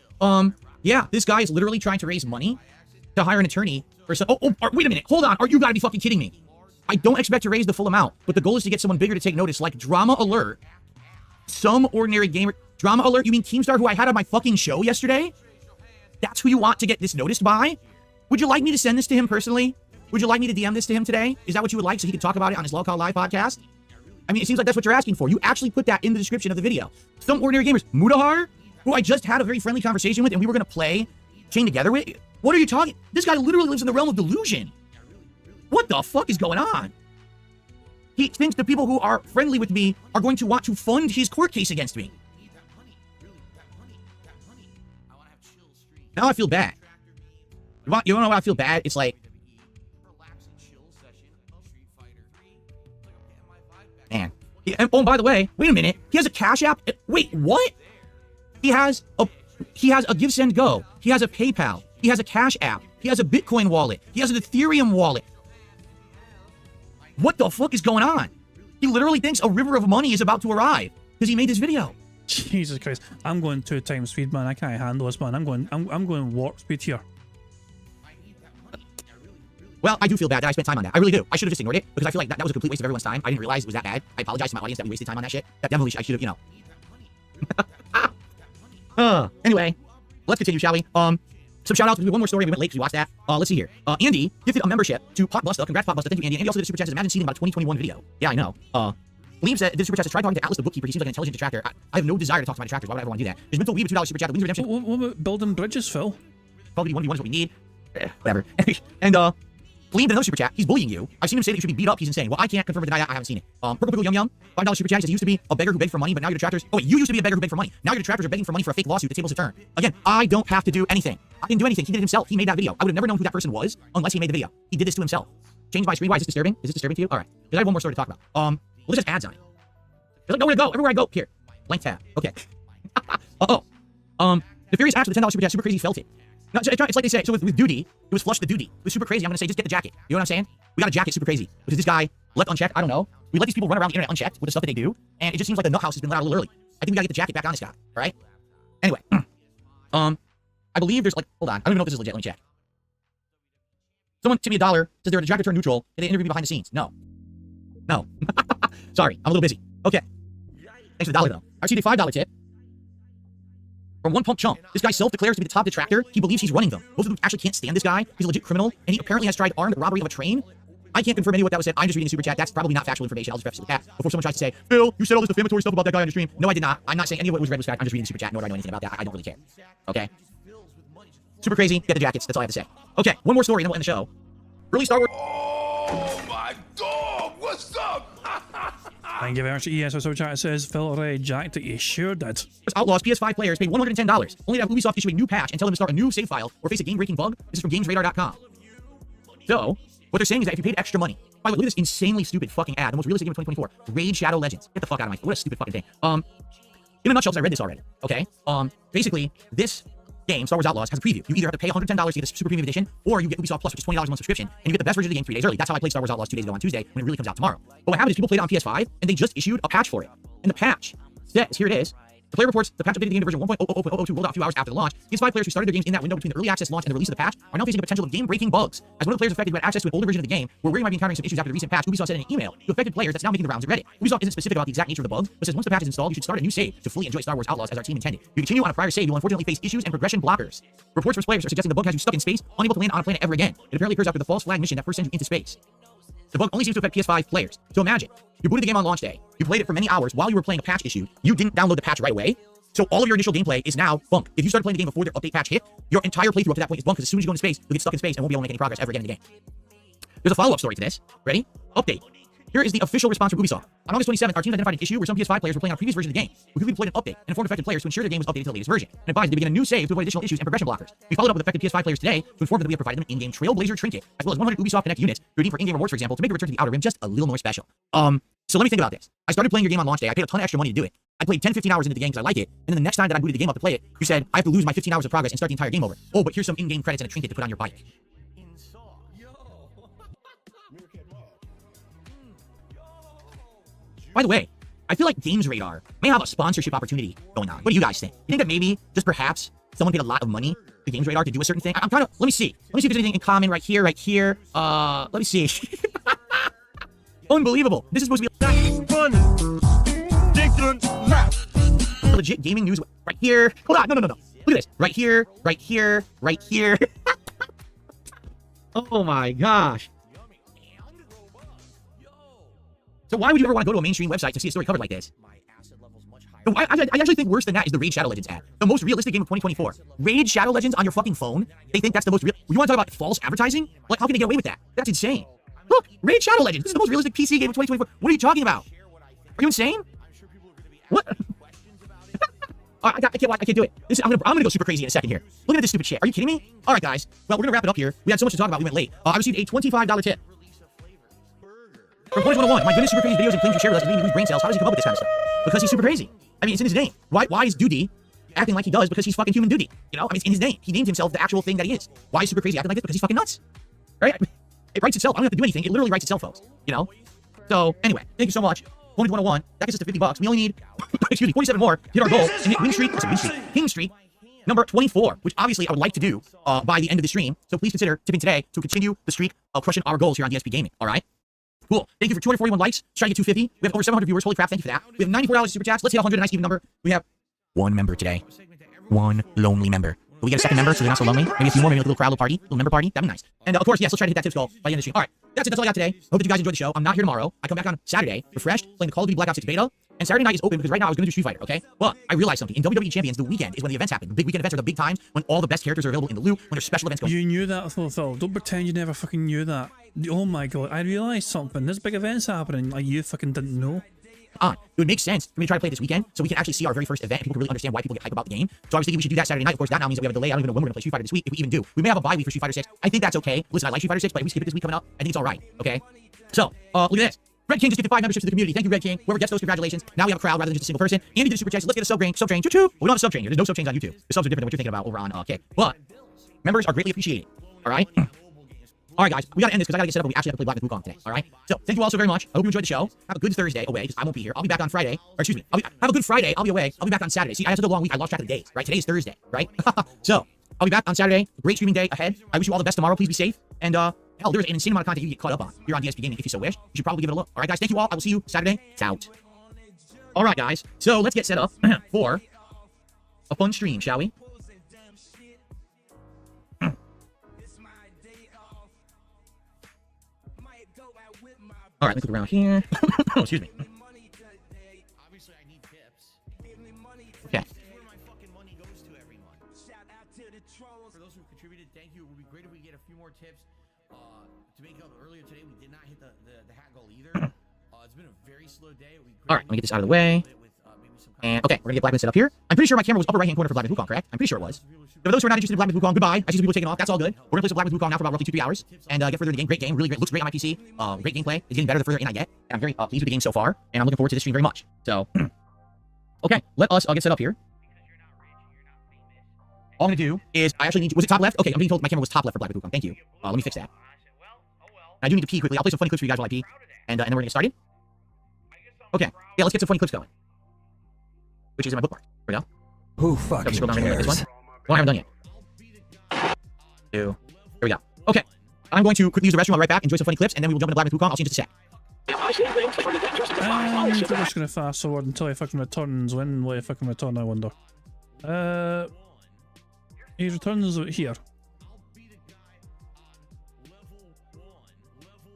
Yeah, this guy is literally trying to raise money to hire an attorney for some. Wait a minute, hold on. Are you gotta be fucking kidding me? I don't expect to raise the full amount, but the goal is to get someone bigger to take notice, like Drama Alert, Some ordinary gamer. Drama alert, you mean Keemstar, who I had on my fucking show yesterday? That's who you want to get this noticed by? Would you like me to send this to him personally? Would you like me to DM this to him today? Is that what you would like so he can talk about it on his Log Call Live podcast? I mean, it seems like that's what you're asking for. You actually put that in the description of the video. Some ordinary gamers. Mudahar, who I just had a very friendly conversation with and we were going to play Chain Together with. What are you talking? This guy literally lives in the realm of delusion. What the fuck is going on? He thinks the people who are friendly with me are going to want to fund his court case against me. Now I feel bad. You want to know why I feel bad? It's like, man. And, oh, by the way, wait a minute. He has a Cash App. Wait, what? He has a Give Send Go. He has a PayPal. He has a Cash App. He has a Bitcoin wallet. He has an Ethereum wallet. What the fuck is going on? He literally thinks a river of money is about to arrive because he made this video. Jesus Christ. I'm going 2 times speed, man. I can't handle this, man. I'm going warp speed here. Well, I do feel bad that I spent time on that. I really do. I should have just ignored it because I feel like that was a complete waste of everyone's time. I didn't realize it was that bad. I apologize to my audience that we wasted time on that shit. That definitely I should have, you know. Anyway, let's continue, shall we? Some shout outs. We do one more story. We went late because we watched that. Let's see here. Andy gifted a membership to Potbusta. Congrats, Potbusta. Thank you, Andy. Andy also did a super chat as Imagine Seeing about a 2021 video. Yeah, I know. Liam said, this super chat says, try talking to Atlas the bookkeeper. He seems like an intelligent detractor. I have no desire to talk to my detractors. Why would I ever want to do that? There's Mental Weeb with $2 super chat. The Wings Redemption. What about building bridges, Phil? Probably 1v1 is what we need. Whatever. And Liam did another super chat. He's bullying you. I've seen him say that you should be beat up. He's insane. Well, I can't confirm or deny that. I haven't seen it. Purple Pickle Yum Yum, $5 super chat. He says, you used to be a beggar who begged for money, but now your detractors. Oh, wait, you used to be a beggar who begged for money. Now your detractors are begging for money for a fake lawsuit. The tables have turned. Again, I don't have to do anything. I didn't do anything. He did it himself. He made that video. I would have never known who that person was unless he made the video. He did this to himself. Changed my screen. Why is this disturbing? Is this disturbing to you? All right. Because I have one more story to talk about. Well, there's just ads on it. There's like nowhere to go. Everywhere I go. Here. Blank tab. Okay. The Furious Acts with the $10 super chat. Super crazy felt it. No, it's like they say. So with Duty, it was flush the duty. It was super crazy. I'm gonna say just get the jacket. You know what I'm saying? We got a jacket, super crazy. Because this guy left unchecked. I don't know. We let these people run around the internet unchecked with the stuff that they do, and it just seems like the nut house has been let out a little early. I think we gotta get the jacket back on this guy. All right. Anyway, I believe there's like, hold on. I don't even know if this is legit. Let me check. Someone tipped me $1. Says they're a detractor turned neutral. And they interviewed me behind the scenes. No. Sorry, I'm a little busy. Okay. Thanks for the $1 though. I received a $5 tip from One Pump Chump. This guy self-declares to be the top detractor. He believes he's running them. Most of them actually can't stand this guy. He's a legit criminal, and he apparently has tried armed robbery of a train. I can't confirm any of what that was said. I'm just reading a super chat. That's probably not factual information. I'll just preface it with that before someone tries to say, Phil, you said all this defamatory stuff about that guy on your stream. No, I did not. I'm not saying any of what was read was fact. I'm just reading the super chat, nor do I know anything about that. I don't really care. Okay? Super crazy. Get the jackets. That's all I have to say. Okay, one more story, and then we'll end the show. Early Star Wars. Oh my dog! What's up? Thank you very much. ES super chat says, Phil already jacked it. You sure did. Outlaws PS5 players paid $110 only to have Ubisoft issue a new patch and tell them to start a new save file or face a game-breaking bug. This is from GamesRadar.com. So, what they're saying is that if you paid extra money, by the way, look at this insanely stupid fucking ad, the most realistic game of 2024, Raid Shadow Legends. Get the fuck out of my face. What a stupid fucking thing. In a nutshell, because I read this already, okay? Basically, this game, Star Wars Outlaws, has a preview. You either have to pay $110 to get a super premium edition, or you get Ubisoft Plus, which is $20 a month subscription, and you get the best version of the game 3 days early. That's how I played Star Wars Outlaws 2 days ago on Tuesday, when it really comes out tomorrow. But what happened is people played it on PS5, and they just issued a patch for it. And the patch says, here it is. The player reports the patch updated the game to version 1.000.02 rolled out a few hours after the launch. PS5 players who started their games in that window between the early access launch and the release of the patch are now facing the potential of game-breaking bugs. As one of the players affected who had access to an older version of the game were worried might be encountering some issues after the recent patch, Ubisoft said in an email to affected players that's now making the rounds of Reddit. Ubisoft isn't specific about the exact nature of the bugs, but says once the patch is installed, you should start a new save to fully enjoy Star Wars Outlaws as our team intended. If you continue on a prior save, you'll unfortunately face issues and progression blockers. Reports from players are suggesting the bug has you stuck in space, unable to land on a planet ever again. It apparently occurs after the false flag mission that first sends you into space. The bug only seems to affect PS5 players. So imagine, you booted the game on launch day, you played it for many hours while you were playing a patch issue, you didn't download the patch right away, so all of your initial gameplay is now bunked. If you started playing the game before their update patch hit, your entire playthrough up to that point is bunked, because as soon as you go into space, you'll get stuck in space and won't be able to make any progress ever again in the game. There's a follow-up story to this. Ready? Update. Here is the official response from Ubisoft. On August 27th, our team identified an issue where some PS5 players were playing on a previous version of the game. We quickly deployed an update and informed affected players to ensure their game was updated to the latest version, and advised they begin a new save to avoid additional issues and progression blockers. We followed up with affected PS5 players today to inform them that we have provided them an in-game Trailblazer trinket, as well as 100 Ubisoft Connect units to redeem for in-game rewards, for example, to make the return to the Outer Rim just a little more special. So let me think about this. I started playing your game on launch day. I paid a ton of extra money to do it. I played 10-15 hours into the game because I like it, and then the next time that I booted the game up to play it, you said, I have to lose my 15 hours of progress and start the entire game over. Oh, but here's some in-game credits and a trinket to put on your bike. By the way, I feel like Games Radar may have a sponsorship opportunity going on. What do you guys think? You think that maybe, just perhaps, someone paid a lot of money to Games Radar to do a certain thing? I'm trying to, let me see. Let me see if there's anything in common right here. Let me see. Unbelievable. This is supposed to be... legit gaming news right here. Hold on, no. Look at this. Right here, right here, right here. Oh my gosh. So why would you ever want to go to a mainstream website to see a story covered like this? I actually think worse than that is the Raid Shadow Legends ad. The most realistic game of 2024. Raid Shadow Legends on your fucking phone? They think that's the most real. You want to talk about false advertising? Like, how can they get away with that? That's insane. Look, Raid Shadow Legends. This is the most realistic PC game of 2024. What are you talking about? Are you insane? What? I can't do it. I'm gonna go super crazy in a second here. Look at this stupid shit. Are you kidding me? All right, guys. Well, we're gonna wrap it up here. We had so much to talk about. We went late. I received a $25 tip from 2021. My goodness, super crazy videos and claims you share with us. Lose brain cells. How does he come up with this kind of stuff? Because he's super crazy. I mean, it's in his name. Why is Duty acting like he does? Because he's fucking human duty. You know, I mean, it's in his name. He named himself the actual thing that he is. Why is super crazy acting like this? Because he's fucking nuts. Right? It writes itself. I don't have to do anything. It literally writes itself, folks. You know. So anyway, thank you so much. 101. That gets us to $50. We only need, excuse me, 47 more to hit our goal and hit King Street, number 24, which obviously I would like to do by the end of the stream. So please consider tipping today to continue the streak of crushing our goals here on DSP Gaming. All right. Cool. Thank you for 241 likes. Trying to get 250. We have over 700 viewers. Holy crap. Thank you for that. We have $94 super chats. Let's hit 100. Nice even number. We have one member today. One lonely member. Will we get a second member so they're not so lonely? Maybe a few more. Maybe like a little crowd, little party, little member party. That'd be nice. And of course, yes, let's try to hit that tips goal by the end of the stream. All right. That's it. That's all I got today. Hope that you guys enjoyed the show. I'm not here tomorrow. I come back on Saturday, refreshed, playing the Call of Duty Black Ops 6 beta. And Saturday night is open because right now I was going to do Street Fighter, okay? But I realized something. In WWE Champions, the weekend is when the events happen. The big weekend events are the big times when all the best characters are available in the loot, when there's special events going. You knew that, Phil. Don't pretend you never fucking knew that. Oh my god, I realized something. There's big events happening like you fucking didn't know. It would make sense for me to try to play this weekend so we can actually see our very first event and people can really understand why people get hype about the game. So I was thinking we should do that Saturday night. Of course, that now means that we have a delay. I don't even know when we're going to play Street Fighter this week, if we even do. We may have a bye week for Street Fighter 6. I think that's okay. Listen, I like Street Fighter 6, but if we skip it this week coming up, I think it's all right, okay? So, look at this. Red King just gifted 5 memberships to the community. Thank you, Red King. Whoever gets those, congratulations. Now we have a crowd rather than just a single person. Andy did a super chat. Let's get a sub train. Choo-choo. Well, we don't have a sub train here. There's no sub trains on YouTube. The subs are different than what you're thinking about over on okay. But members are greatly appreciated. All right? All right, guys. We got to end this because I got to get set up and we actually have to play Black Myth Wukong today. All right? So, thank you all so very much. I hope you enjoyed the show. Have a good Thursday away because I won't be here. I'll be back on Friday. Or excuse me. Have a good Friday. I'll be away. I'll be back on Saturday. See, I had such a long week. I lost track of the days. Right? Today is Thursday. Right? So, I'll be back on Saturday. Great streaming day ahead. I wish you all the best tomorrow. Please be safe. And, hell, there's an insane amount of content you can get caught up on here on DSP Gaming if you so wish. You should probably give it a look. All right, guys. Thank you all. I will see you Saturday. It's out. All right, guys. So let's get set up for a fun stream, shall we? All right, let's look around here. Oh, excuse me. Okay. For those who contributed, thank you. It would be great if we get a few more tips. To make up earlier today, we did not hit the hat goal either. It's been a very slow day. All right, let me get this out of the way. And okay, we're gonna get Black Myth set up here. I'm pretty sure my camera was upper right hand corner for Black Myth Wukong, correct? I'm pretty sure it was. For those who are not interested in Black Myth Wukong, goodbye. I see some people taking off. That's all good. We're gonna play some Black Myth Wukong now for about roughly 2-3 hours and get further in the game. Great game, really great. Looks great on my PC. Great gameplay. It's getting better the further in I get. And I'm very pleased with the game so far, and I'm looking forward to this stream very much. So, okay, let us get set up here. All I'm gonna do is I actually need to, was it top left? Okay, I'm being told my camera was top left for Black Myth Wukong. Thank you. Let me fix that. I do need to pee quickly. I'll play some funny clips for you guys while I pee, and then we're gonna get started. Okay, yeah, let's get some funny clips going. Which is in my bookmark. Here we go. Who fucking scroll down cares? This one. Well, I haven't done yet. 2. Here we go. Okay. I'm going to quickly use the restroom. I'll be right back, enjoy some funny clips, and then we will jump into Black Myth Wukong. I'll see you in just a sec. I'm just gonna fast forward until he fucking returns. When will he fucking return, I wonder? He returns here.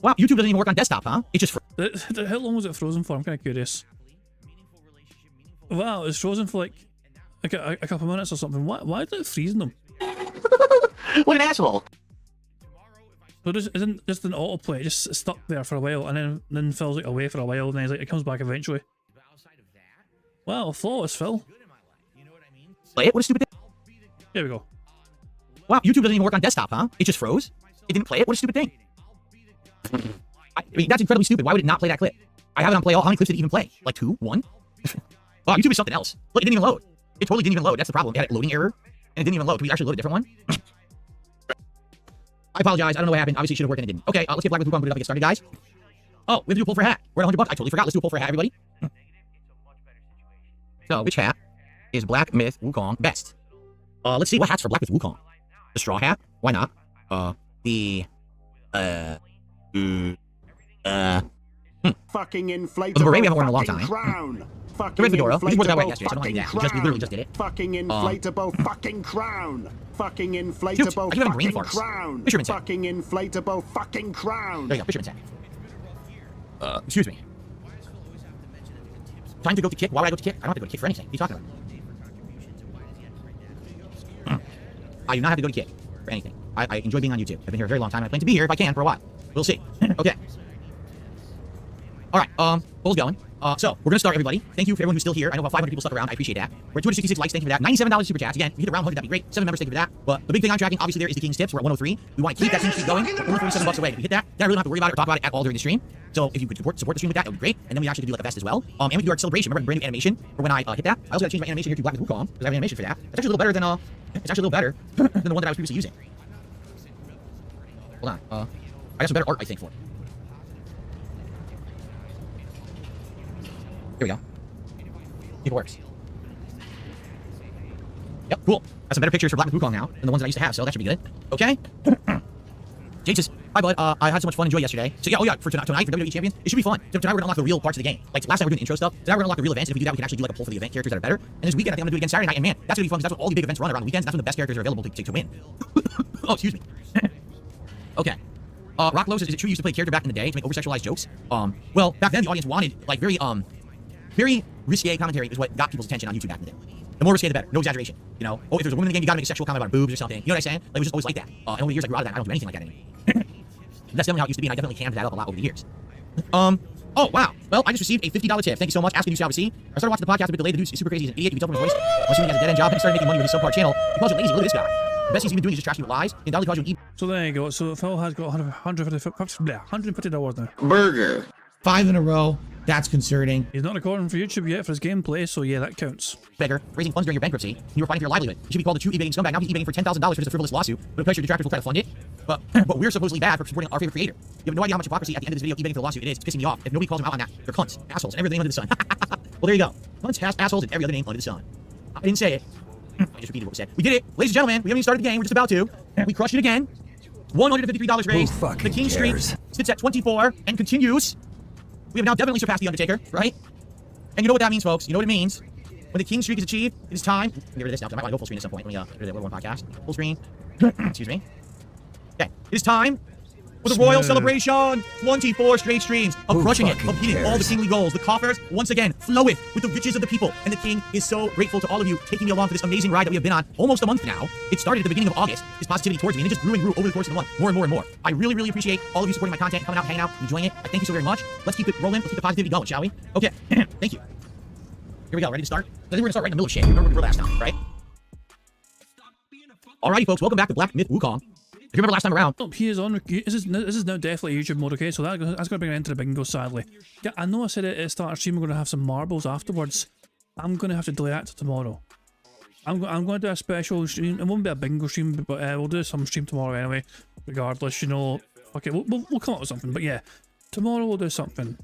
Wow, YouTube doesn't even work on desktop, huh? It's just how long was it frozen for? I'm kind of curious. Wow, it's frozen for like a couple of minutes or something. Why did it freeze them? What an asshole! So isn't just an autoplay, just stuck there for a while, and then Phil's like away for a while, and then he's like, it comes back eventually. Wow, flawless, Phil. Play it? What a stupid thing. Here we go. Wow, YouTube doesn't even work on desktop, huh? It just froze. It didn't play it. What a stupid thing. I mean, that's incredibly stupid. Why would it not play that clip? I have it on play all. How many clips did it even play? Like 2? 1? Wow, YouTube is something else. Look, it didn't even load. It totally didn't even load. That's the problem. It had a loading error, and it didn't even load. Can we actually load a different one? I apologize. I don't know what happened. Obviously, it should have worked and it didn't. Okay, let's get Black Myth Wukong booted up and get started, guys. Oh, we have to do a pull for a hat. We're at $100. I totally forgot. Let's do a pull for a hat, everybody. So, which hat is Black Myth Wukong best? Let's see what hats for Black Myth Wukong. The straw hat? Why not? Fucking inflatable the beret we haven't worn in a long time. crown. fucking Red Fedora, which is what I went inflatable yesterday, so I don't fucking like that. We literally just did it. Fucking inflatable fucking crown. Fucking inflatable I keep having brain fucking farts. crown. Fisherman's head. Fucking inflatable fucking crown. There you go, fisherman's head. Excuse me. Time to go to Kick. Why would I go to Kick? I don't have to go to Kick for anything. What are you talking about? I do not have to go to Kick for anything. I enjoy being on YouTube. I've been here a very long time. I plan to be here if I can for a while. We'll see. Okay. All right. Poll's going. So we're gonna start, everybody. Thank you for everyone who's still here. I know about 500 people stuck around. I appreciate that. We're at 266 likes. Thank you for that. $97 super chats. Again, if you hit around 100, that'd be great. 7 members. Thank you for that. But the big thing I'm tracking, obviously, there is the King's Tips. We're at 103. We want to keep that King's Streak going. We're only $37 away. If we hit that, then I really don't have to worry about it or talk about it at all during the stream. So if you could support the stream with that, that would be great. And then we actually could do like a vest as well. And we could do our celebration. Remember, brand new animation for when I hit that. I also got to change my animation here to Black with Wukong because I have an animation for that. It's actually a little better than it's actually a little better than the one that I was previously using. Hold on. I got some better art, I think, for it. Here we go. See if it works. Yep, cool. Got some better pictures for Black with Wukong now than the ones that I used to have, so that should be good. Okay. Jake says, hi, bud. I had so much fun enjoying yesterday. So, yeah, oh, yeah, for tonight for WWE Champions, it should be fun. Tonight we're going to unlock the real parts of the game. Like, last night we were doing intro stuff. Tonight we're going to unlock the real events, and if we do that, we can actually do, like, a poll for the event characters that are better. And this weekend, I think I'm going to do it again Saturday night, and man, that's going to be fun, because that's what all the big events run around the weekends. That's when the best characters are available to win. Oh, excuse me. Okay. Rocklow says, is it true you used to play a character back in the day to make over-sexualized jokes? Well, back then the audience wanted, like, very risque commentary is what got people's attention on YouTube back in the day. The more risque, the better. No exaggeration. You know, oh, if there's a woman in the game, you gotta make a sexual comment about boobs or something. You know what I'm saying? Like, it was just always like that. And over the years, I grew out of that. I don't do anything like that anymore. That's definitely how it used to be, and I definitely cammed that up a lot over the years. Oh, wow. Well, I just received a $50 tip. Thank you so much. Asking you shall see. I started watching the podcast a bit delayed. The dude's super crazy. He's an idiot. He can tell from his voice. I'm assuming he has a dead-end job, and he started making money with his subpar channel. He calls you lazy. Look at this guy. The best he's even doing is just trashing with lies. And Dolly calls you an So there you go. So Phil has got $150 now. Burger. 5 in a row. That's concerning. He's not recording for YouTube yet for his gameplay, so yeah, that counts. Beggar, raising funds during your bankruptcy. You were fighting for your livelihood. You should be called a true eBaying scumbag. Now he's eBaying for $10,000 for just a frivolous lawsuit. But I'm sure detractors will try to fund it. But we're supposedly bad for supporting our favorite creator. You have no idea how much hypocrisy at the end of this video eBaying for the lawsuit it is. It's pissing me off. If nobody calls him out on that, they're cunts, assholes, and every other name under the sun. Well, there you go. Cunts, assholes, and every other name under the sun. I didn't say it. I just repeated what we said. We did it. Ladies and gentlemen, we haven't even started the game. We're just about to. We crushed it again. $153 raised. The King Streak sits at 24 and continues. We have now definitely surpassed The Undertaker, right? And you know what that means, folks. You know what it means. When the King Streak is achieved, it is time. Let me get rid of this now, because I might want to go full screen at some point. Let me get rid of the one podcast. Full screen. Excuse me. Okay. It is time for the Royal Celebration. 24 straight streams of crushing it, of hitting all the kingly goals. The coffers, once again, floweth with the riches of the people. And the King is so grateful to all of you taking me along for this amazing ride that we have been on almost a month now. It started at the beginning of August, this positivity towards me, and it just grew and grew over the course of the month. More and more and more. I really, really appreciate all of you supporting my content, coming out, hanging out, enjoying it. I thank you so very much. Let's keep it rolling. Let's keep the positivity going, shall we? Okay. Thank you. Here we go. Ready to start? I think we're going to start right in the middle of shit. Remember we were last time, right? Alrighty, folks. Welcome back to Black Myth Wukong. If you remember last time around. Oh, he is on. This is now definitely YouTube mode, okay? So that's going to bring an end to the bingo, sadly. Yeah, I know I said at the start of the stream we're going to have some marbles afterwards. I'm going to have to delay that to tomorrow. I'm going to do a special stream. It won't be a bingo stream, but we'll do some stream tomorrow anyway. Regardless, you know. Okay, we'll come up with something. But yeah, tomorrow we'll do something.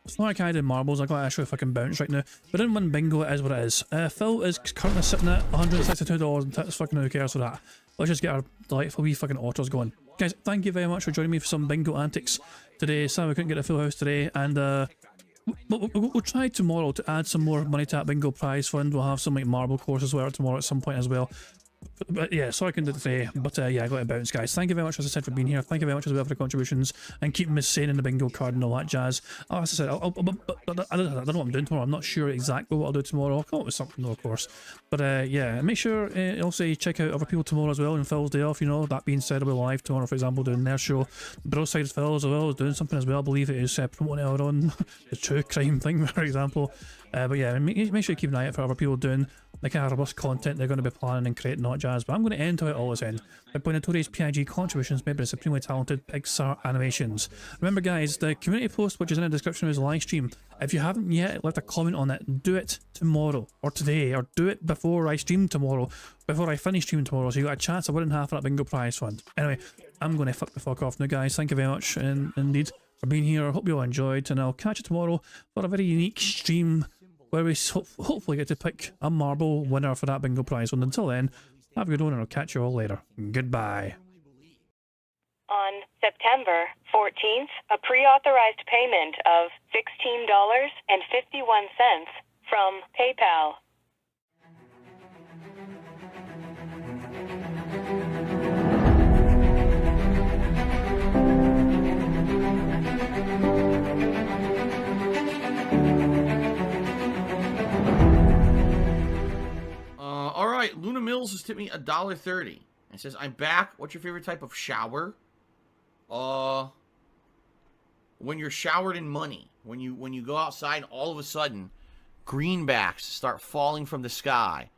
It's not like I did marbles. I got to actually fucking bounce right now. But I didn't win bingo. It is what it is. Phil is currently sitting at $162 and tips. Fucking who cares for that? Let's just get our delightful wee fucking otters going. Guys, thank you very much for joining me for some bingo antics today. Sorry we couldn't get a full house today, and we'll try tomorrow to add some more money to that bingo prize fund. We'll have some like marble courses where tomorrow at some point as well. But yeah, sorry I couldn't do it today, but yeah, I got to bounce, guys. Thank you very much, as I said, for being here. Thank you very much as well for the contributions and keeping me sane in the bingo card and all that jazz. Oh, as I said, I don't know what I'm doing tomorrow. I'm not sure exactly what I'll do tomorrow. I'll come up with something though, of course. But yeah, make sure also check out other people tomorrow as well on Phil's day off. You know, that being said, I'll be live tomorrow, for example, doing their show. Broside Phil as well is doing something as well. I believe it is promoting our own the true crime thing, for example. But yeah, make sure you keep an eye out for other people doing the kind of robust content they're going to be planning and creating, not jazz. But I'm going to end how it always ends by pointing to today's PIG contributions made by the supremely talented Pixar Animations. Remember, guys, the community post, which is in the description of his live stream, if you haven't yet left a comment on it, do it tomorrow or today, or do it before I stream tomorrow, before I finish streaming tomorrow, so you got a chance of winning half of that bingo prize fund. Anyway, I'm going to fuck off now, guys. Thank you very much indeed for being here. I hope you all enjoyed, and I'll catch you tomorrow for a very unique stream where we hopefully get to pick a marble winner for that bingo prize. And until then, have a good one, and I'll catch you all later. Goodbye. On September 14th, a pre-authorized payment of $16.51 from PayPal. All right, Luna Mills has tipped me $1.30. It says, "I'm back. What's your favorite type of shower?" When you're showered in money. When you go outside and all of a sudden greenbacks start falling from the sky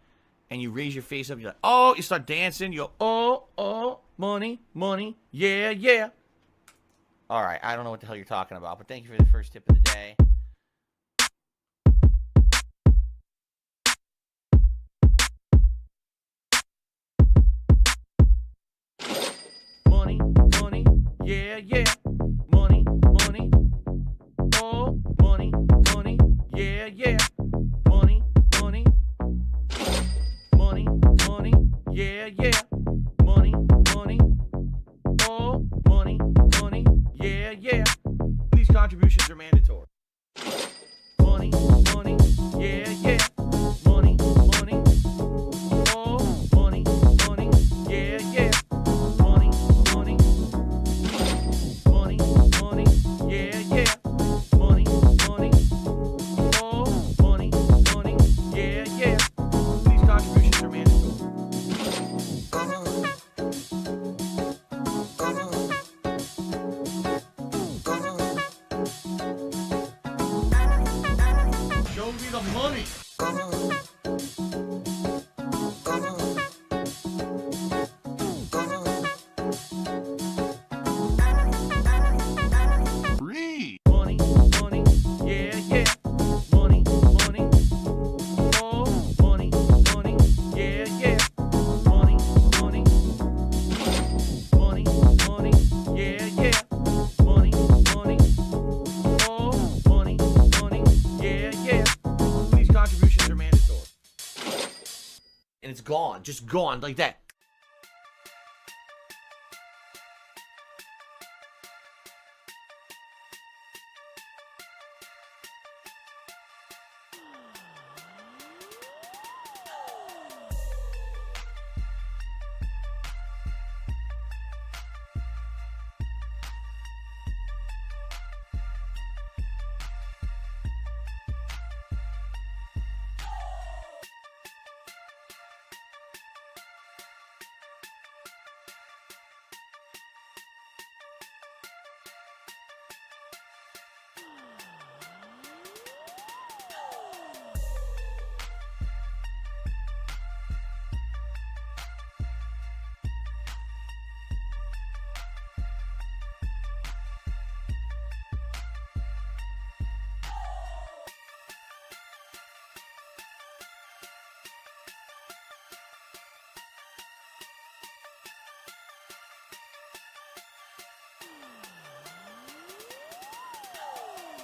and you raise your face up, you're like, oh, you start dancing, you go, oh, money, money, yeah, yeah. All right, I don't know what the hell you're talking about, but thank you for the first tip of the day. Money, money, yeah, yeah. Money, money, oh, money, money, yeah, yeah. Money, money, money, money, yeah, yeah. Money, money, oh, money, money, yeah, yeah. These contributions are mandatory. Money, money, yeah, yeah. Money, money, oh, money, money, yeah, yeah. Money, money, money, money, yeah, yeah. Money, money, oh, money, money, yeah, yeah. These contributions are mandatory. Show me the money. Free. Money, money, yeah, yeah. Money, money, oh, money, money, yeah, yeah. Money, money, money, money, yeah, yeah. Money, money, oh, money, money, yeah, yeah. These contributions are mandatory. And it's gone, just gone like that.